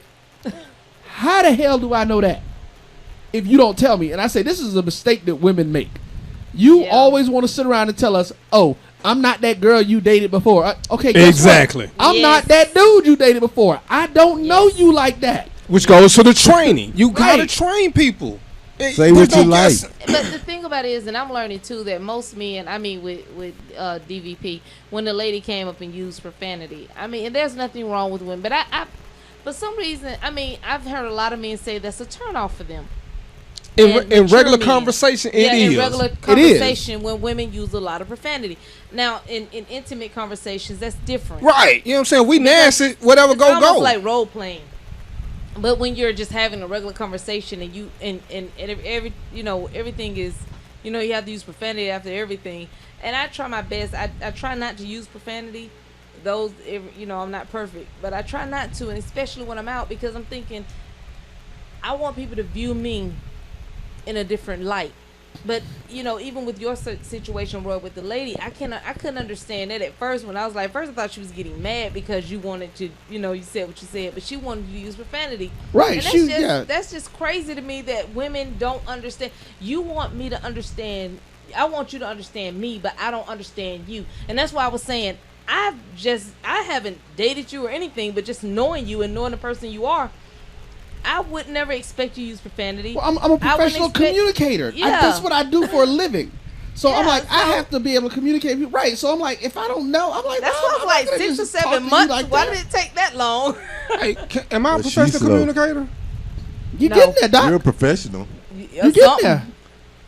Speaker 5: How the hell do I know that if you don't tell me? And I say, this is a mistake that women make. You always want to sit around and tell us, oh, I'm not that girl you dated before. Okay, guess
Speaker 3: exactly.
Speaker 5: what? I'm not that dude you dated before. I don't know you like that.
Speaker 3: Which goes to the training. You gotta train people.
Speaker 4: Say what you like.
Speaker 11: But the thing about it is, and I'm learning too, that most men, I mean, with DVP, when the lady came up and used profanity, I mean, and there's nothing wrong with women, but I for some reason, I mean, I've heard a lot of men say that's a turnoff for them.
Speaker 3: In regular conversation, it is.
Speaker 11: In regular conversation, when women use a lot of profanity. Now, in intimate conversations, that's different.
Speaker 3: Right. You know what I'm saying? We nasty, whatever
Speaker 11: it's
Speaker 3: go.
Speaker 11: Almost like role playing. But when you're just having a regular conversation and you and every everything is, you have to use profanity after everything. And I try my best. I try not to use profanity. I'm not perfect, but I try not to, and especially when I'm out, because I'm thinking I want people to view me in a different light. But even with your situation, Roy, with the lady, I couldn't understand that at first. When I was like, first I thought she was getting mad because you wanted to, you said what you said, but she wanted to use profanity.
Speaker 5: Right.
Speaker 11: And that's just crazy to me that women don't understand. You want me to understand. I want you to understand me, but I don't understand you. And that's why I was saying I haven't dated you or anything, but just knowing you and knowing the person you are, I would never expect you to use profanity.
Speaker 5: Well, I'm a professional communicator.
Speaker 11: Yeah.
Speaker 5: That's what I do for a living. So I'm like, I have to be able to communicate. Right. So I'm like, if I don't know, I'm like,
Speaker 11: that's why I was like 6 or 7 months. Like why did it take that long?
Speaker 3: Hey, am I a professional communicator?
Speaker 5: You getting there, Doc?
Speaker 4: You're a professional.
Speaker 5: You getting there?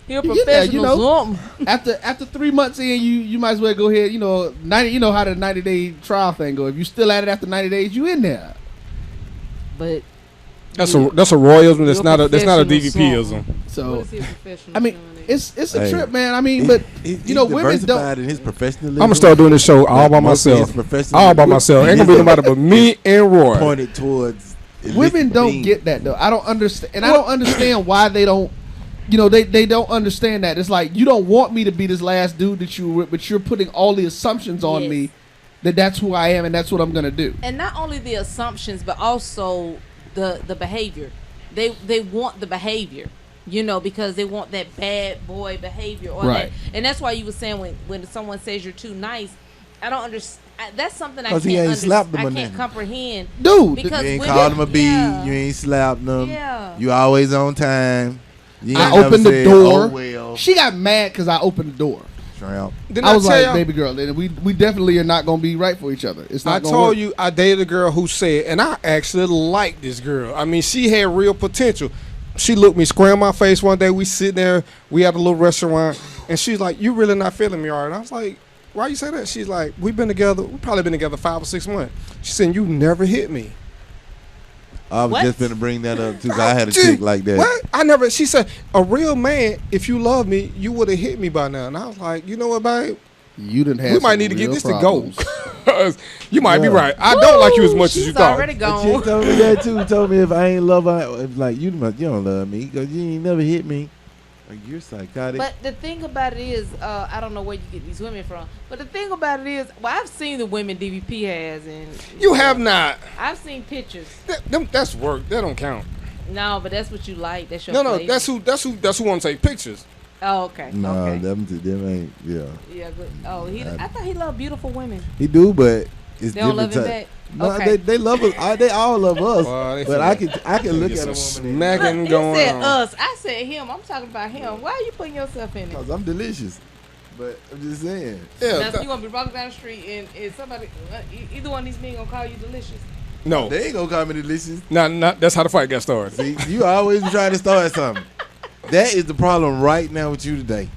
Speaker 11: You're a professional.
Speaker 5: After 3 months in, you might as well go ahead. 90. You know how the 90-day trial thing go. If you still at it after 90 days, you in there.
Speaker 11: But
Speaker 3: that's a royalism. That's not a DVPism.
Speaker 5: So I mean, it's a trip, man. I mean, but women don't.
Speaker 4: In his professionalism.
Speaker 3: I'm gonna start doing this show all by myself. All by myself. Ain't gonna be nobody but me and Roy.
Speaker 4: Pointed towards
Speaker 5: women don't get that though. I don't understand, and I don't understand why they don't. They don't understand that. It's like, you don't want me to be this last dude that you were with, but you're putting all the assumptions on me that's who I am and that's what I'm gonna do.
Speaker 11: And not only the assumptions, but also the behavior. They want the behavior, because they want that bad boy behavior, or
Speaker 5: right.
Speaker 11: And that's why you were saying when someone says you're too nice, I don't understand. That's something I can't comprehend,
Speaker 5: dude.
Speaker 11: Because
Speaker 4: you ain't called him a B. You ain't slapped them.
Speaker 11: Yeah.
Speaker 4: You always on time.
Speaker 5: I opened the door. Oh, well. She got mad because I opened the door. I was like, baby girl, we definitely are not going to be right for each other. It's not. I
Speaker 3: told you I dated a girl who said, and I actually liked this girl. I mean, she had real potential. She looked me square in my face one day. We sitting there. We had a little restaurant, and she's like, "You really not feeling me, all right?" I was like, "Why you say that?" She's like, "We've been together. We've probably been together 5 or 6 months." She said, "You never hit me."
Speaker 4: I was just going to bring that up too. I had a chick like that.
Speaker 3: What? She said, a real man, if you love me, you would have hit me by now. And I was like, you know what, babe?
Speaker 5: You didn't have.
Speaker 3: We might need to get this problems. To go. You might be right. I don't like you as much as you thought.
Speaker 11: Already gone.
Speaker 4: The chick told me that too. Told me if I ain't love her, if like you don't love me because you ain't never hit me. Like, you're psychotic.
Speaker 11: But the thing about it is, I don't know where you get these women from. But the thing about it is, I've seen the women DVP has, and
Speaker 3: you have not.
Speaker 11: I've seen pictures.
Speaker 3: That's work. That don't count.
Speaker 11: No, but that's what you like. That's your flavor.
Speaker 3: That's who want to take pictures.
Speaker 11: Oh, okay.
Speaker 4: No,
Speaker 11: okay.
Speaker 4: them ain't. Yeah.
Speaker 11: Yeah, but I thought he loved beautiful women.
Speaker 4: He do, but it's
Speaker 11: They don't love
Speaker 4: different.
Speaker 11: him back.
Speaker 4: No,
Speaker 11: Okay.
Speaker 4: they love us. They all love us.
Speaker 3: Well, they
Speaker 4: but
Speaker 3: feel
Speaker 4: I
Speaker 3: like
Speaker 4: can look
Speaker 3: there's
Speaker 4: at a
Speaker 3: some
Speaker 4: woman
Speaker 3: smacking
Speaker 11: He
Speaker 3: going
Speaker 11: said
Speaker 3: on.
Speaker 11: us. I said him. I'm talking about him. Why are you putting yourself in it?
Speaker 4: because I'm delicious. But I'm just saying.
Speaker 11: Now, so you gonna be walking down the street and somebody, either one of these men gonna call you delicious?
Speaker 3: No,
Speaker 4: They ain't gonna call me delicious.
Speaker 3: not that's how the fight got started.
Speaker 4: See, you always trying to start something. That is the problem right now with you today.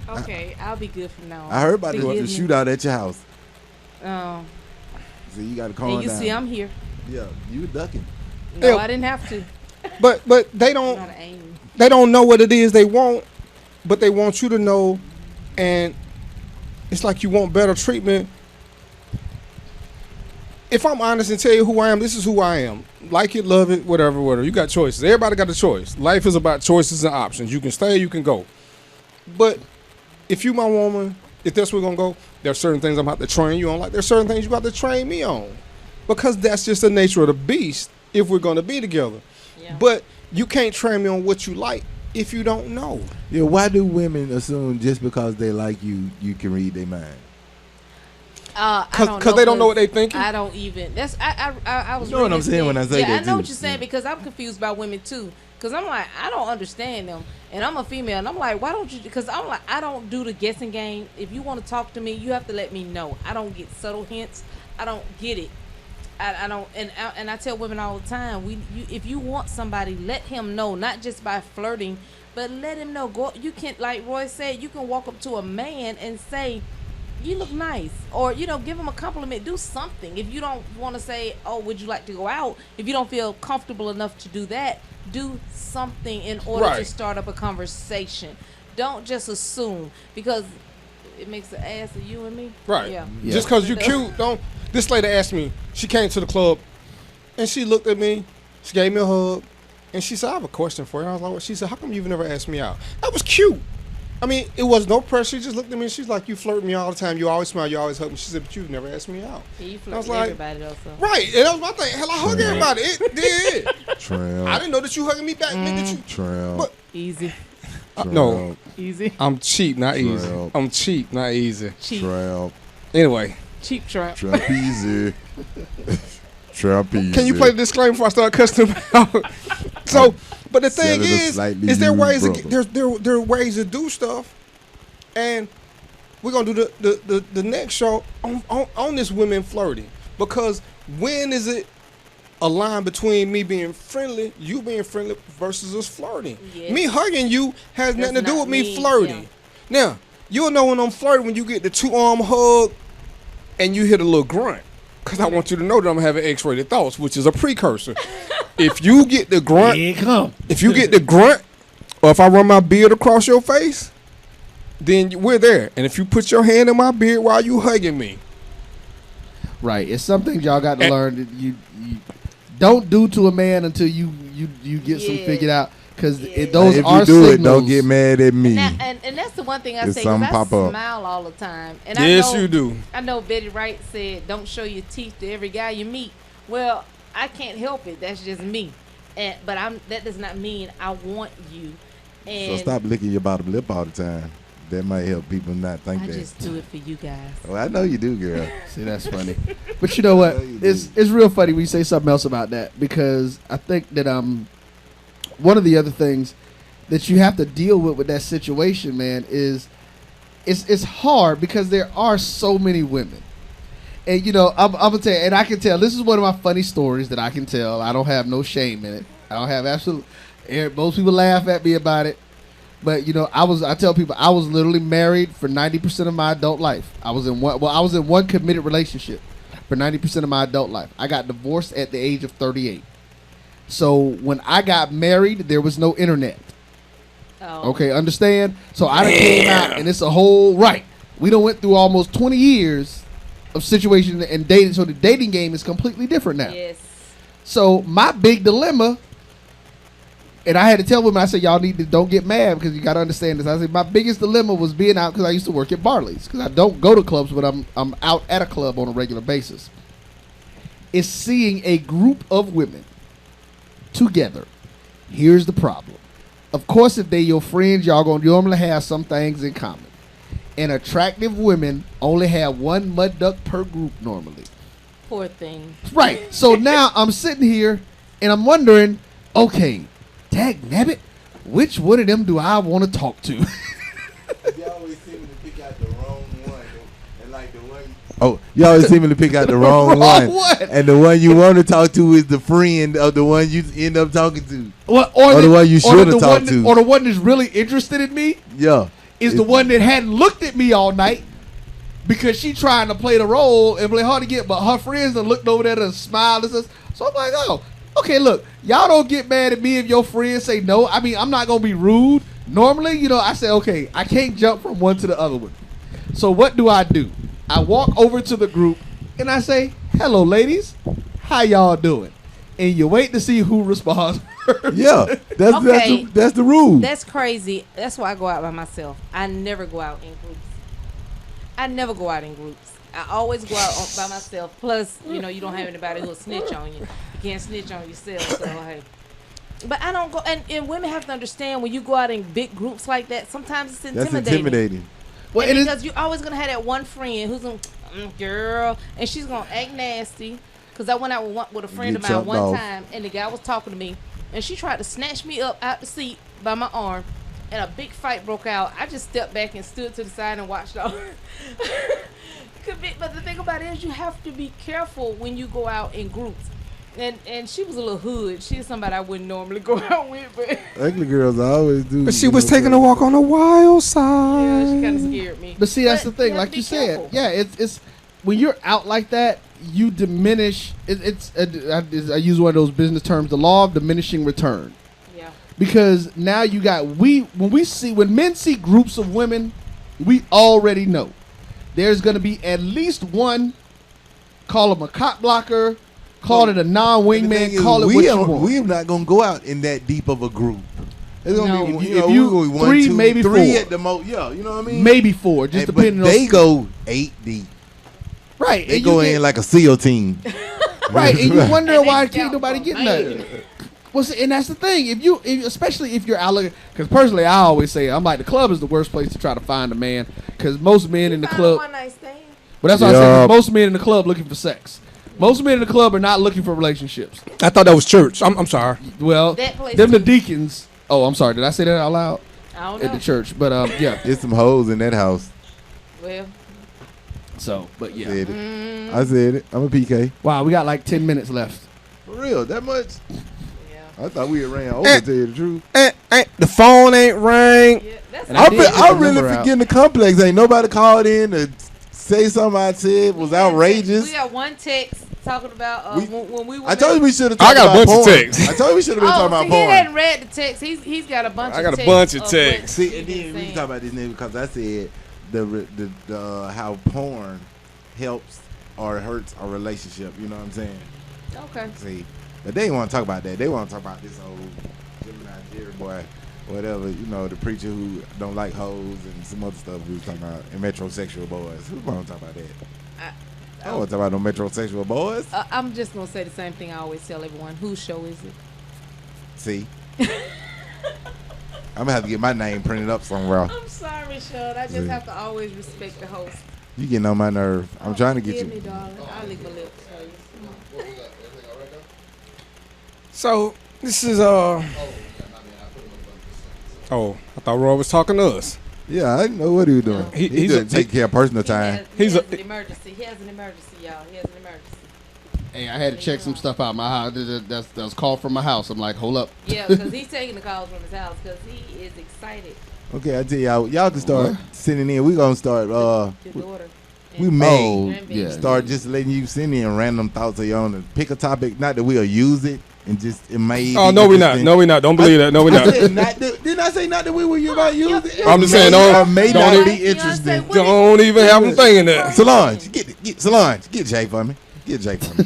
Speaker 11: Okay, I'll be good from now on.
Speaker 4: I heard about the
Speaker 11: Forgive me.
Speaker 4: shootout at your house.
Speaker 11: Oh,
Speaker 4: So you got to calm
Speaker 11: and you
Speaker 4: down.
Speaker 11: see, I'm here.
Speaker 4: Yeah, you ducking.
Speaker 11: No,
Speaker 3: Yeah.
Speaker 11: I didn't have to.
Speaker 3: But they
Speaker 11: I'm
Speaker 3: don't
Speaker 11: not an aim.
Speaker 3: they don't know what it is they want, but they want you to know, and it's like you want better treatment. If I'm honest and tell you who I am, this is who I am. Like it, love it, whatever. You got choices. Everybody got a choice. Life is about choices and options. You can stay, you can go. But if you my woman, if that's where we're gonna go, there's certain things I'm about to train you on. Like there's certain things you about to train me on, because that's just the nature of the beast. If we're gonna be together, but you can't train me on what you like if you don't know.
Speaker 4: Yeah, why do women assume just because they like you, you can read their mind?
Speaker 3: Because they don't know what they thinking.
Speaker 11: I don't even. That's I was.
Speaker 4: You know what I'm saying when I say
Speaker 11: yeah,
Speaker 4: that
Speaker 11: I know
Speaker 4: too.
Speaker 11: what you're saying because I'm confused by women too. Because I'm like, I don't understand them, and I'm a female, and I'm like, why don't you? Because I'm like, I don't do the guessing game. If you want to talk to me, you have to let me know. I don't get subtle hints. I don't get it. I don't, and I tell women all the time, if you want somebody, let him know, not just by flirting, but let him know. Go, you can, like Roy said, you can walk up to a man and say, you look nice, or give him a compliment. Do something. If you don't want to say, oh, would you like to go out? If you don't feel comfortable enough to do that, do something in order to start up a conversation. Don't just assume, because it makes an ass of you and me.
Speaker 3: Right.
Speaker 11: Yeah.
Speaker 3: Just because you cute, don't. This lady asked me. She came to the club, and she looked at me. She gave me a hug, and she said, "I have a question for you." I was like, "She said, how come you've never asked me out?" That was cute. I mean, it was no pressure. She just looked at me and she's like, "You flirt me all the time. You always smile. You always hug me." She said, "But you've never asked me out."
Speaker 11: Yeah, you
Speaker 3: I
Speaker 11: flirt
Speaker 3: was
Speaker 11: with
Speaker 3: like,
Speaker 11: everybody else. So.
Speaker 3: Right. And that was my thing. Hell, I hug everybody. It did.
Speaker 4: Tramp.
Speaker 3: I didn't know that you hugging me back. Meant that you.
Speaker 4: Tramp.
Speaker 3: But,
Speaker 11: easy.
Speaker 3: No.
Speaker 11: Easy.
Speaker 3: I'm cheap, not easy.
Speaker 4: Tramp.
Speaker 3: I'm cheap, not easy.
Speaker 11: Cheap.
Speaker 4: Tramp.
Speaker 3: Anyway.
Speaker 11: Cheap trap.
Speaker 4: Tramp easy. Tramp easy.
Speaker 3: Can you play the disclaimer before I start cussing them out? So, but the thing is there ways there are ways to do stuff, and we're gonna do the next show on this women flirting, because when is it a line between me being friendly, you being friendly, versus us flirting?
Speaker 11: Yes.
Speaker 3: Me hugging you has nothing to do with me flirting.
Speaker 11: Yeah.
Speaker 3: Now you'll know when I'm flirting when you get the 2-arm hug and you hit a little grunt. Because I want you to know that I'm having X-rated thoughts, which is a precursor. If you get the grunt, if you get the grunt, or if I run my beard across your face, then we're there. And if you put your hand in my beard while you hugging me,
Speaker 5: right? It's something y'all got to learn that you don't do to a man until you get some figured out. Because those
Speaker 4: if
Speaker 5: are
Speaker 4: you do
Speaker 5: signals.
Speaker 4: it, don't get mad at me.
Speaker 11: And that's the one thing I
Speaker 4: If
Speaker 11: say,
Speaker 4: something
Speaker 11: because I
Speaker 4: pop up.
Speaker 11: smile all the time. And
Speaker 3: yes,
Speaker 11: I know,
Speaker 3: you do.
Speaker 11: I know Betty Wright said, don't show your teeth to every guy you meet. Well, I can't help it. That's just me. But that does not mean I want you. And
Speaker 4: So stop licking your bottom lip all the time. That might help people not think
Speaker 11: I
Speaker 4: that.
Speaker 11: just do it for you guys.
Speaker 4: Well, I know you do, girl.
Speaker 5: See, that's funny. But you know what? It's real funny when you say something else about that, because I think that one of the other things that you have to deal with that situation, man, is it's hard because there are so many women. And, I'm going to tell you, and I can tell, this is one of my funny stories that I can tell. I don't have no shame in it. I don't have most people laugh at me about it. But, I tell people I was literally married for 90% of my adult life. I was in one committed relationship for 90% of my adult life. I got divorced at the age of 38. So when I got married, there was no internet.
Speaker 11: Oh.
Speaker 5: Okay, understand? So I done came out, and it's a whole right. We done went through almost 20 years of situation and dating. So the dating game is completely different now.
Speaker 11: Yes.
Speaker 5: So my big dilemma, and I had to tell women, I said, y'all don't get mad because you got to understand this. I said, my biggest dilemma was being out because I used to work at Barley's, because I don't go to clubs, but I'm out at a club on a regular basis. Is seeing a group of women together. Here's the problem. of course, if they your friends, y'all gonna normally have some things in common. And attractive women only have one mud duck per group normally.
Speaker 11: Poor thing.
Speaker 5: Right. So now I'm sitting here and I'm wondering, okay, dag nabbit, which one of them do I want to talk to?
Speaker 4: You always seem to pick out the wrong one, and like the one. Oh, you always seem to pick out the wrong one, and the one you want to talk to is the friend of the one you end up talking to, or the one you should have talked to,
Speaker 5: or the one that's really interested in me.
Speaker 4: Yeah,
Speaker 5: is the one that hadn't looked at me all night because she trying to play the role and play hard to get, but her friends done looked over there and smiled and says, so I'm like, oh, okay, look, y'all don't get mad at me if your friends say no. I mean, I'm not gonna be rude. Normally, you know, I say, okay, I can't jump from one to the other one. So what do? I walk over to the group and I say, hello, ladies. How y'all doing? And you wait to see who responds first.
Speaker 4: Yeah, that's the rule.
Speaker 11: That's crazy. That's why I go out by myself. I never go out in groups. I always go out by myself. Plus, you know, you don't have anybody who'll snitch on you. You can't snitch on yourself. So, hey. But I don't go, and women have to understand when you go out in big groups like that, sometimes it's intimidating.
Speaker 4: That's intimidating.
Speaker 11: Well, because you're always going to have that one friend who's going to, girl, and she's going to act nasty. Because I went out with a friend of mine one time, and the guy was talking to me, and she tried to snatch me up out the seat by my arm, and a big fight broke out. I just stepped back and stood to the side and watched all. But the thing about it is you have to be careful when you go out in groups. And she was a little hood. She's somebody I wouldn't normally go out with, but
Speaker 4: ugly girls always do.
Speaker 3: But she was taking a walk on the wild side.
Speaker 11: Yeah, she kind of scared me.
Speaker 5: But see, that's the thing. Like you said, yeah, it's when you're out like that, you diminish. I use one of those business terms, the law of diminishing return.
Speaker 11: Yeah.
Speaker 5: Because now you got when men see groups of women, we already know there's going to be at least one. Call them a cop blocker. Call it a non-wingman. Call it what you want.
Speaker 4: We're not gonna go out in that deep of a group. It's gonna be
Speaker 5: if you
Speaker 4: one,
Speaker 5: three,
Speaker 4: two,
Speaker 5: maybe
Speaker 4: three
Speaker 5: four
Speaker 4: at the most. Yeah, you know what I mean.
Speaker 5: Maybe four, just depending.
Speaker 4: They go 8 deep.
Speaker 5: Right,
Speaker 4: they go in like a SEAL team.
Speaker 5: Right, and you wonder why can't nobody get nothing. Well, see, and that's the thing. Especially if you're out looking, because personally, I always say I'm like the club is the worst place to try to find a man, because most men in the club.
Speaker 11: One night stand.
Speaker 5: But that's what I say. Most men in the club looking for sex. Most men in the club are not looking for relationships.
Speaker 3: I thought that was church. I'm sorry.
Speaker 5: Well, them the deacons. Oh, I'm sorry. Did I say that out loud?
Speaker 11: I don't know.
Speaker 5: At the church, but yeah.
Speaker 4: There's some hoes in that house.
Speaker 11: Well.
Speaker 5: So, but yeah.
Speaker 4: I said it. I'm a PK.
Speaker 5: Wow, we got like 10 minutes left.
Speaker 4: For real, that much? Yeah. I thought we had ran over, to tell you the truth.
Speaker 3: The phone ain't rang.
Speaker 11: Yeah,
Speaker 4: I'm really forgetting the complex. Ain't nobody called in to say something I said was outrageous.
Speaker 11: We got one text talking about when we were.
Speaker 4: I told you we should have talked about porn. I got a bunch of texts. I told you we should have been talking about porn.
Speaker 11: He hadn't read the text. He's got a bunch of texts.
Speaker 3: I got a bunch of texts.
Speaker 4: See, and then we can talk about this nigga because I said the how porn helps or hurts our relationship. You know what I'm saying?
Speaker 11: Okay.
Speaker 4: See, but they didn't want to talk about that. They want to talk about this old Gemini Jerry boy. Whatever, you know, the preacher who don't like hoes and some other stuff we was talking about, and metrosexual boys. Who want to talk about that? I don't want to talk about no metrosexual boys.
Speaker 11: I'm just going to say the same thing I always tell everyone. Whose show is it?
Speaker 4: See? I'm going to have to get my name printed up somewhere.
Speaker 11: I'm sorry, Sean. I just have to always respect the host.
Speaker 4: You getting on my nerve. I'm trying to get you.
Speaker 11: Me, darling. I'll lick my lips for you.
Speaker 3: So, this is Oh, I thought Roy was talking to us.
Speaker 4: Yeah, I didn't know what he was doing. He's doing take care of personal time.
Speaker 11: He has an emergency. He has an emergency, y'all. He has an emergency.
Speaker 5: Hey, I had to check some stuff out. My house. That was called from my house. I'm like, hold up.
Speaker 11: Yeah, because he's taking the calls from his house because he is excited.
Speaker 4: Okay, I tell y'all can start sending in. We're gonna start.
Speaker 11: The daughter.
Speaker 4: We may start just letting you send in random thoughts of your own and pick a topic. Not that we'll use it. And just it may.
Speaker 3: Oh no, we're not. No, we're not. Don't believe that. No, we're not.
Speaker 4: Didn't I say not that we were about use it?
Speaker 3: I'm just saying, don't
Speaker 4: be interesting.
Speaker 3: Don't even have them thinking that.
Speaker 4: Solange, get Jay for me. Get Jay for me.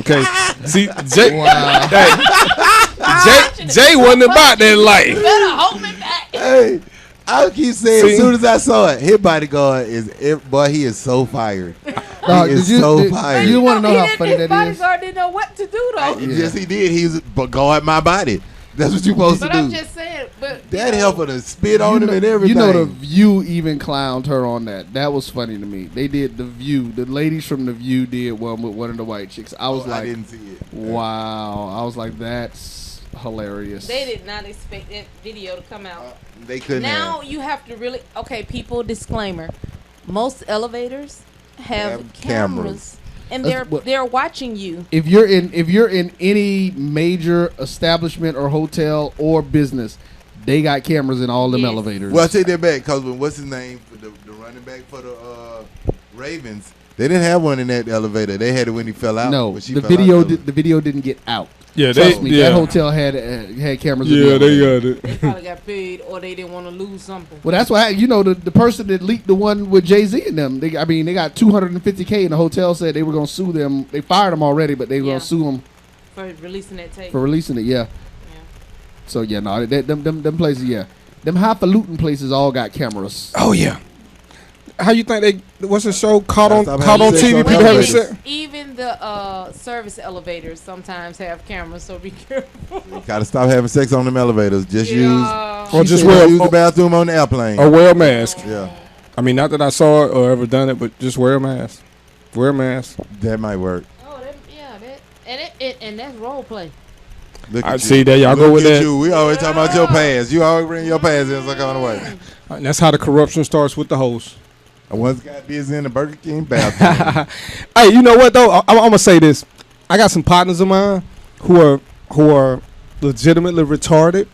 Speaker 3: Okay. See, Jay wasn't about that life.
Speaker 11: You better hold me back.
Speaker 4: Hey, I keep saying as soon as I saw it, his bodyguard he is so fired.
Speaker 5: Dog,
Speaker 4: he is so fired.
Speaker 5: You want to know how funny that is?
Speaker 11: His bodyguard didn't know what to do though.
Speaker 4: Yes, he did. He was guard my body. That's what you supposed to
Speaker 11: But
Speaker 4: do.
Speaker 11: I'm just saying. But
Speaker 4: That helped her to spit on him and everything.
Speaker 5: You know, The View even clowned her on that. That was funny to me. They did The View. The ladies from The View did one with one of the white chicks. I was like,
Speaker 4: I didn't see it.
Speaker 5: Wow. I was like, that's hilarious.
Speaker 11: They did not expect that video to come out.
Speaker 4: They couldn't.
Speaker 11: Now you have to really. Okay, people. Disclaimer: most elevators have cameras. And they're watching you.
Speaker 5: If you're in any major establishment or hotel or business, they got cameras in all them elevators.
Speaker 4: Well, I take that back because what's his name, the running back for the Ravens, they didn't have one in that elevator. They had it when he fell out.
Speaker 5: No, the video didn't get out.
Speaker 3: Yeah,
Speaker 5: Trust me, that hotel had cameras.
Speaker 3: Yeah,
Speaker 5: in the
Speaker 3: they
Speaker 5: elevator.
Speaker 3: got it.
Speaker 11: They probably got paid, or they didn't want to lose something.
Speaker 5: Well, that's why the person that leaked the one with Jay-Z and them. They got $250K, and the hotel said they were going to sue them. They fired them already, but they were going to sue them
Speaker 11: for releasing that tape.
Speaker 5: for releasing it. Yeah. So yeah, no, them places, yeah, them highfalutin places all got cameras.
Speaker 3: Oh yeah. How you think they? What's the show caught on TV?
Speaker 11: Even,
Speaker 3: People having sex.
Speaker 11: even the service elevators sometimes have cameras, so be careful.
Speaker 4: You gotta stop having sex on them elevators. Just use
Speaker 3: Or just
Speaker 4: use the bathroom on the airplane.
Speaker 3: Or wear a mask.
Speaker 4: Yeah.
Speaker 3: I mean, not that I saw it or ever done it, but just wear a mask. Wear a mask.
Speaker 4: That might work.
Speaker 11: Oh, and that's role play.
Speaker 4: Look
Speaker 3: I
Speaker 4: at
Speaker 3: see
Speaker 4: you.
Speaker 3: that y'all
Speaker 4: Look
Speaker 3: go with
Speaker 4: at
Speaker 3: that.
Speaker 4: you. We always talk about your past. You always bring your past in like on the way.
Speaker 3: And that's how the corruption starts with the host.
Speaker 4: I once got busy in the Burger King bathroom.
Speaker 3: Hey, you know what though? I'm gonna say this. I got some partners of mine who are legitimately retarded,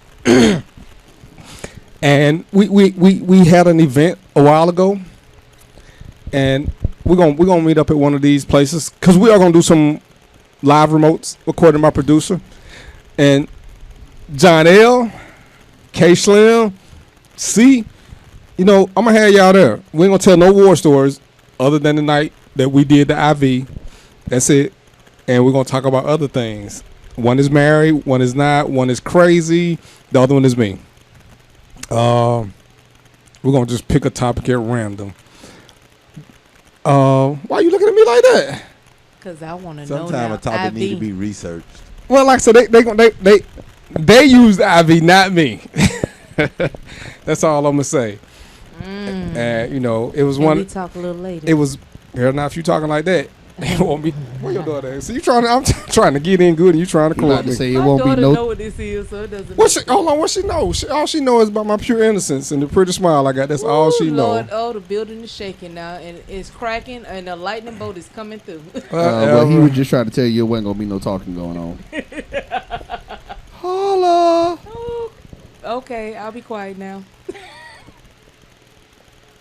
Speaker 3: and we had an event a while ago, and we're gonna meet up at one of these places because we are gonna do some live remotes according to my producer, and John L, K Slim, C. You know, I'm going to have y'all there. We ain't going to tell no war stories other than the night that we did the IV. That's it. And we're going to talk about other things. One is married. One is not. One is crazy. The other one is me. We're going to just pick a topic at random. Why are you looking at me like that?
Speaker 11: Because I want to know now.
Speaker 4: Sometimes a topic
Speaker 11: IV.
Speaker 4: need to be researched.
Speaker 3: Well, like I said, they use the IV, not me. That's all I'm going to say. And you know, it was
Speaker 11: Can
Speaker 3: one.
Speaker 11: we talk a little later.
Speaker 3: It was here now. If you talking like that, it won't be. Where your daughter at? So you trying? I'm trying to get in good, and you trying to correct me.
Speaker 5: Say it won't be no.
Speaker 11: know what this is, so it doesn't.
Speaker 3: Hold on. What she know? All she know is about my pure innocence and the pretty smile I got. That's all she know.
Speaker 11: Lord, oh, the building is shaking now, and it's cracking, and the lightning bolt is coming through.
Speaker 5: Well, he was just trying to tell you there wasn't gonna be no talking going on. Holla.
Speaker 11: Oh, okay, I'll be quiet now.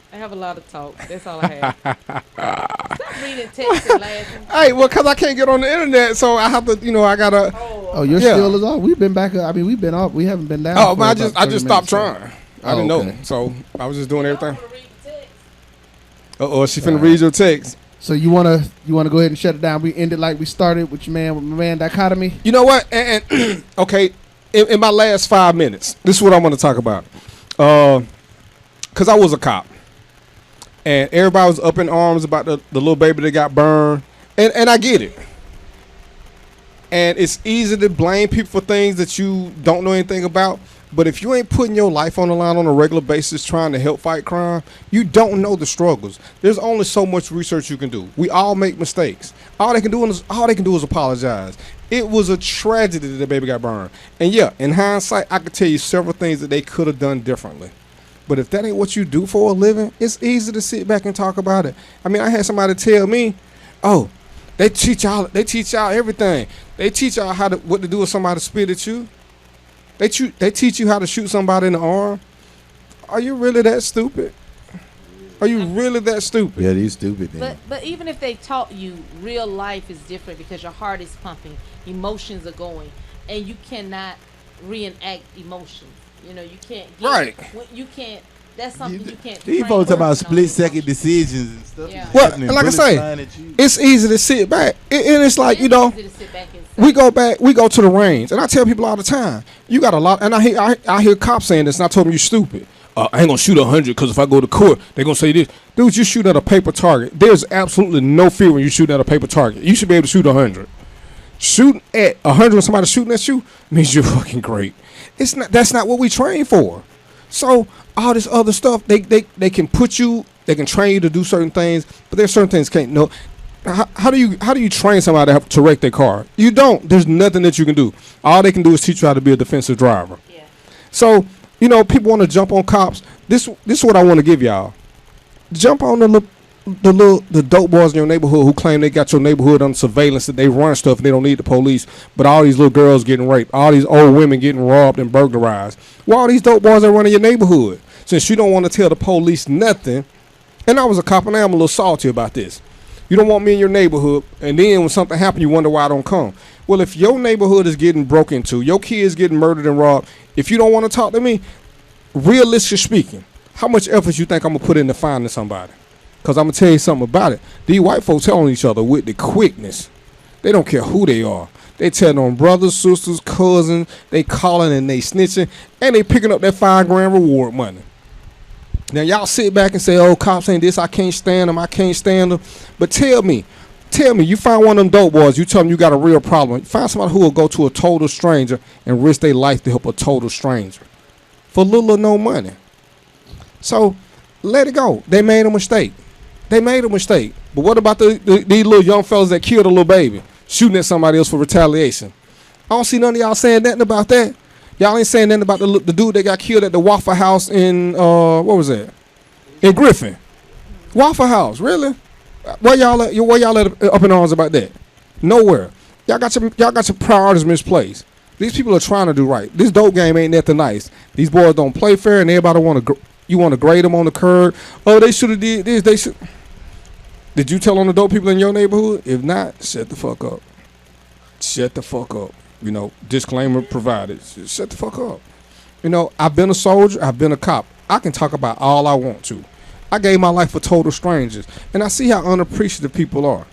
Speaker 11: I have a lot of talk. That's all I have. Stop reading text and laughing.
Speaker 3: Hey, well, cause I can't get on the internet, so I have to. You know, I gotta.
Speaker 5: Oh, you're still is off. We've been back. I mean, we've been off. We haven't been down.
Speaker 3: Oh, but I just stopped trying. I didn't
Speaker 5: okay.
Speaker 3: know, so I was just doing everything. She finna read your text.
Speaker 5: So you wanna go ahead and shut it down? We ended like we started with my man dichotomy.
Speaker 3: You know what? And okay, in my last 5 minutes, this is what I want to talk about. Cause I was a cop. And everybody was up in arms about the little baby that got burned. And I get it. And it's easy to blame people for things that you don't know anything about. But if you ain't putting your life on the line on a regular basis trying to help fight crime, you don't know the struggles. There's only so much research you can do. We all make mistakes. All they can do is apologize. It was a tragedy that the baby got burned. And yeah, in hindsight, I could tell you several things that they could have done differently. But if that ain't what you do for a living, it's easy to sit back and talk about it. I mean, I had somebody tell me, "Oh, they teach y'all everything. They teach y'all what to do if somebody spit at you. They teach you how to shoot somebody in the arm. Are you really that stupid? Are you really that stupid?"
Speaker 4: Yeah, you stupid. Then.
Speaker 11: But even if they taught you, real life is different because your heart is pumping, emotions are going, and you cannot reenact emotions. You know, you can't. You can't. That's something you can't.
Speaker 4: These folks talk about split-second decisions and stuff.
Speaker 11: Yeah.
Speaker 3: Well, like I say, it's easy to sit back, and it's like we go to the range, and I tell people all the time, you got a lot, and I hear cops saying this, and I told them you stupid. I ain't gonna shoot 100 because if I go to court, they're gonna say this. Dude, you shoot at a paper target. There's absolutely no fear when you shoot at a paper target. You should be able to shoot 100. Shooting at 100 when somebody shooting at you means you're fucking great. It's not. That's not what we train for. So all this other stuff, they can put you, they can train you to do certain things, but there's certain things can't. No, how do you train somebody to wreck their car? You don't. There's nothing that you can do. All they can do is teach you how to be a defensive driver. Yeah. So people want to jump on cops. This is what I want to give y'all. Jump on the dope boys in your neighborhood who claim they got your neighborhood on surveillance, that they run stuff and they don't need the police, but all these little girls getting raped, all these old women getting robbed and burglarized. Why all these dope boys are running your neighborhood? Since you don't want to tell the police nothing, and I was a cop and I'm a little salty about this. You don't want me in your neighborhood, and then when something happens, you wonder why I don't come. Well, if your neighborhood is getting broke into, your kids getting murdered and robbed, if you don't want to talk to me, realistically speaking, how much effort you think I'm going to put into finding somebody? Because I'm going to tell you something about it. These white folks telling each other with the quickness. They don't care who they are. They telling on brothers, sisters, cousins. They calling and they snitching. And they picking up that $5,000 reward money. Now, y'all sit back and say, oh, cops ain't this. I can't stand them. I can't stand them. But tell me, you find one of them dope boys. You tell them you got a real problem. Find somebody who will go to a total stranger and risk their life to help a total stranger for little or no money. So let it go. They made a mistake. But what about these little young fellas that killed a little baby, shooting at somebody else for retaliation? I don't see none of y'all saying nothing about that. Y'all ain't saying nothing about the dude that got killed at the Waffle House in, what was that? In Griffin. Waffle House, really? Where y'all up in arms about that? Nowhere. Y'all got your priorities misplaced. These people are trying to do right. This dope game ain't nothing nice. These boys don't play fair, and everybody want to grade them on the curb. Oh, they should have did this. They should. Did you tell on the dope people in your neighborhood? If not, shut the fuck up. Shut the fuck up. Disclaimer provided. Shut the fuck up. I've been a soldier. I've been a cop. I can talk about all I want to. I gave my life for total strangers. And I see how unappreciative people are.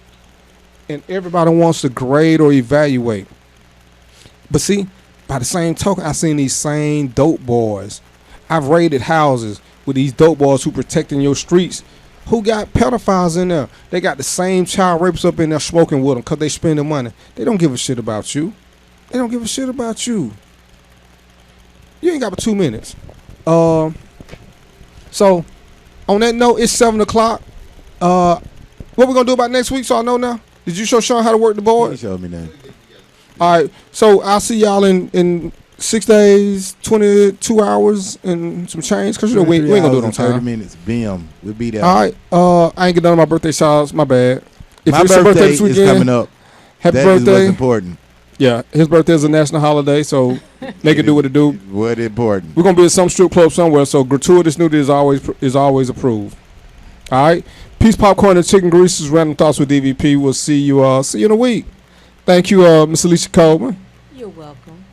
Speaker 3: And everybody wants to grade or evaluate. But see, by the same token, I've seen these same dope boys. I've raided houses with these dope boys who protecting your streets, who got pedophiles in there. They got the same child rapes up in there smoking with them because they spending money. They don't give a shit about you. They don't give a shit about you. You ain't got but 2 minutes. So, on that note, it's 7 o'clock. What we going to do about next week so I know now? Did you show Sean how to work the board?
Speaker 4: You showed me that.
Speaker 3: All right. So, I'll see y'all in 6 days, 22 hours, and some change. Because, we ain't going to do it on time.
Speaker 4: 30 minutes. Bam. We'll be there.
Speaker 3: All right. I ain't get done with my birthday showers. My bad. If
Speaker 4: my birthday this weekend, is coming up.
Speaker 3: Happy
Speaker 4: that
Speaker 3: birthday.
Speaker 4: That is what's important.
Speaker 3: Yeah, his birthday is a national holiday, so they can do what it do.
Speaker 4: What important.
Speaker 3: We're gonna be at some strip club somewhere, so gratuitous nudity is always approved. All right, peace, popcorn, and chicken greases. Random thoughts with DVP. We'll see you in a week. Thank you, Miss Alicia Coleman.
Speaker 11: You're welcome.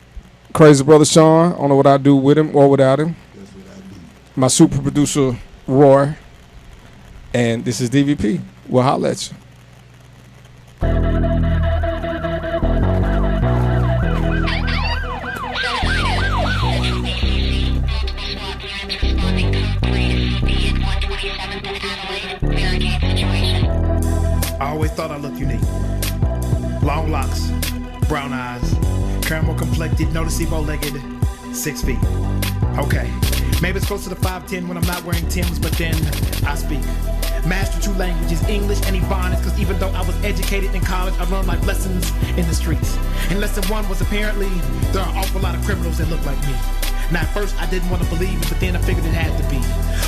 Speaker 3: Crazy brother Sean. I don't know what I'd do with him or without him.
Speaker 4: That's what I do.
Speaker 3: My super producer Roy, and this is DVP. We'll holler at you.
Speaker 2: I always thought I looked unique. Long locks, brown eyes, caramel complected, noticeable legged, 6 feet. Okay, maybe it's closer to 5'10" when I'm not wearing Timbs, but then I speak. Master 2 languages, English and Ebonics, cause even though I was educated in college, I learned life lessons in the streets. And lesson 1 was apparently there are an awful lot of criminals that look like me. Now at first I didn't want to believe it, but then I figured it had to be.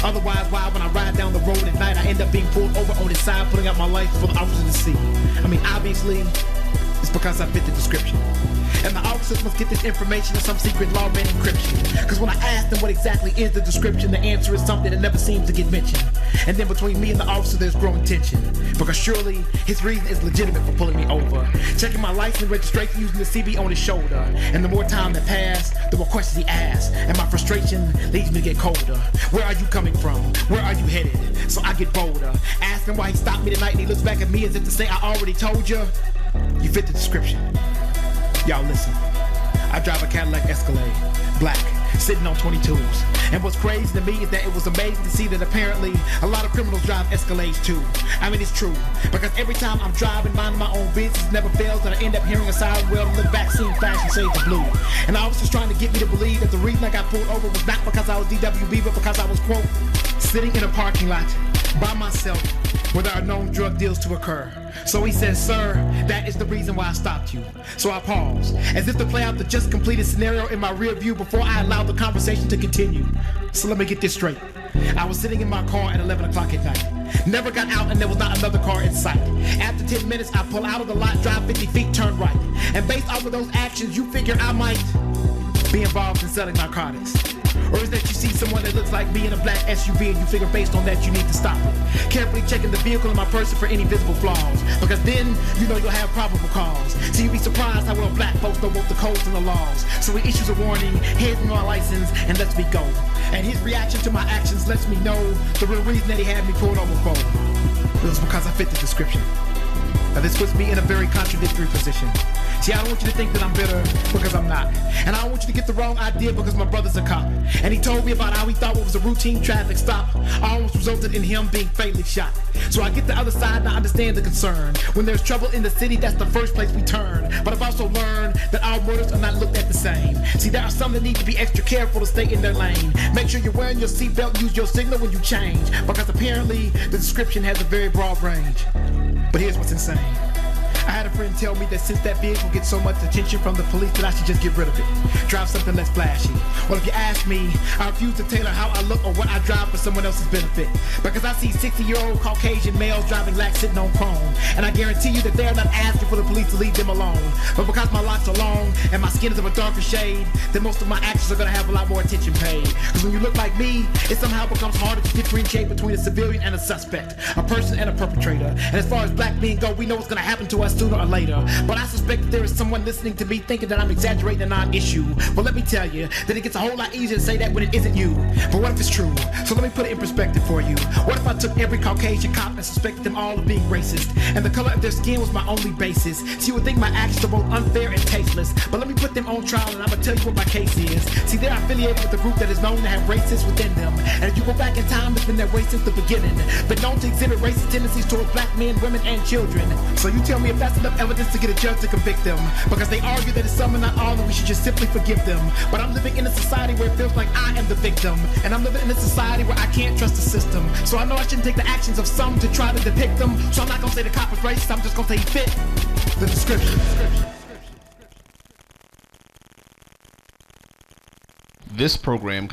Speaker 2: Otherwise, why when I ride down the road at night, I end up being pulled over on his side, putting out my life for the officers to see. I mean, obviously, it's because I fit the description. And the officers must get this information in some secret lawman encryption. Cause when I ask them what exactly is the description, the answer is something that never seems to get mentioned. And then between me and the officer there's growing tension. Because surely his reason is legitimate for pulling me over. Checking my license registration using the CB on his shoulder. And the more time that passed, the more questions he asked. And my frustration leads me to get colder. Where are you coming from? Where are you headed? So I get bolder. Asking why he stopped me tonight, and he looks back at me as if to say, I already told you. You fit the description. Y'all listen. I drive a Cadillac Escalade, black, sitting on 22s. And what's crazy to me is that it was amazing to see that apparently a lot of criminals drive Escalades too. I mean, it's true, because every time I'm driving, minding my own business, never fails that I end up hearing a siren well and look back, seeing flash and shades of blue. And I was just trying to get me to believe that the reason I got pulled over was not because I was DWB, but because I was, quote, sitting in a parking lot by myself where there are known drug deals to occur. So he says, sir, that is the reason why I stopped you. So I paused, as if to play out the just completed scenario in my rear view before I allowed the conversation to continue. So let me get this straight. I was sitting in my car at 11 o'clock at night. Never got out and there was not another car in sight. After 10 minutes, I pull out of the lot, drive 50 feet, turn right. And based off of those actions, you figure I might be involved in selling narcotics. Or is that you see someone that looks like me in a black SUV and you figure based on that you need to stop it? Carefully checking the vehicle and my person for any visible flaws, because then you know you'll have probable cause. So you'd be surprised how well black folks don't want the codes and the laws. So he issues a warning, hands me my license, and lets me go. And his reaction to my actions lets me know the real reason that he had me pulled over for. It was because I fit the description. Now this puts me in a very contradictory position. See, I don't want you to think that I'm bitter, because I'm not. And I don't want you to get the wrong idea, because my brother's a cop. And he told me about how he thought what was a routine traffic stop almost resulted in him being fatally shot. So I get the other side and I understand the concern. When there's trouble in the city, that's the first place we turn. But I've also learned that all murders are not looked at the same. See, there are some that need to be extra careful to stay in their lane. Make sure you're wearing your seatbelt, use your signal when you change, because apparently the description has a very broad range. But here's what's insane. I had a friend tell me that since that vehicle gets so much attention from the police that I should just get rid of it. Drive something less flashy. Well, if you ask me, I refuse to tailor how I look or what I drive for someone else's benefit. Because I see 60-year-old Caucasian males driving lax sitting on chrome. And I guarantee you that they're not asking for the police to leave them alone. But because my locks are long and my skin is of a darker shade, then most of my actions are going to have a lot more attention paid. Because when you look like me, it somehow becomes harder to differentiate between a civilian and a suspect, a person and a perpetrator. And as far as black men go, we know what's going to happen to us sooner or later. But I suspect that there is someone listening to me thinking that I'm exaggerating a non-issue. But let me tell you that it gets a whole lot easier to say that when it isn't you. But what if it's true? So let me put it in perspective for you. What if I took every Caucasian cop and suspected them all of being racist, and the color of their skin was my only basis? So you would think my actions are both unfair and tasteless. But let me put them on trial and I'm gonna tell you what my case is. See, they're affiliated with a group that is known to have racists within them. And if you go back in time, it's been their way since the beginning. But known to exhibit racist tendencies towards black men, women, and children. So you tell me if that's enough evidence to get a judge to convict them, because they argue that it's some and not all and we should just simply forgive them. But I'm living in a society where it feels like I am the victim, and I'm living in a society where I can't trust the system. So I know I shouldn't take the actions of some to try to depict them. So I'm not gonna say the cop is racist, I'm just gonna say he fit the description.
Speaker 1: This program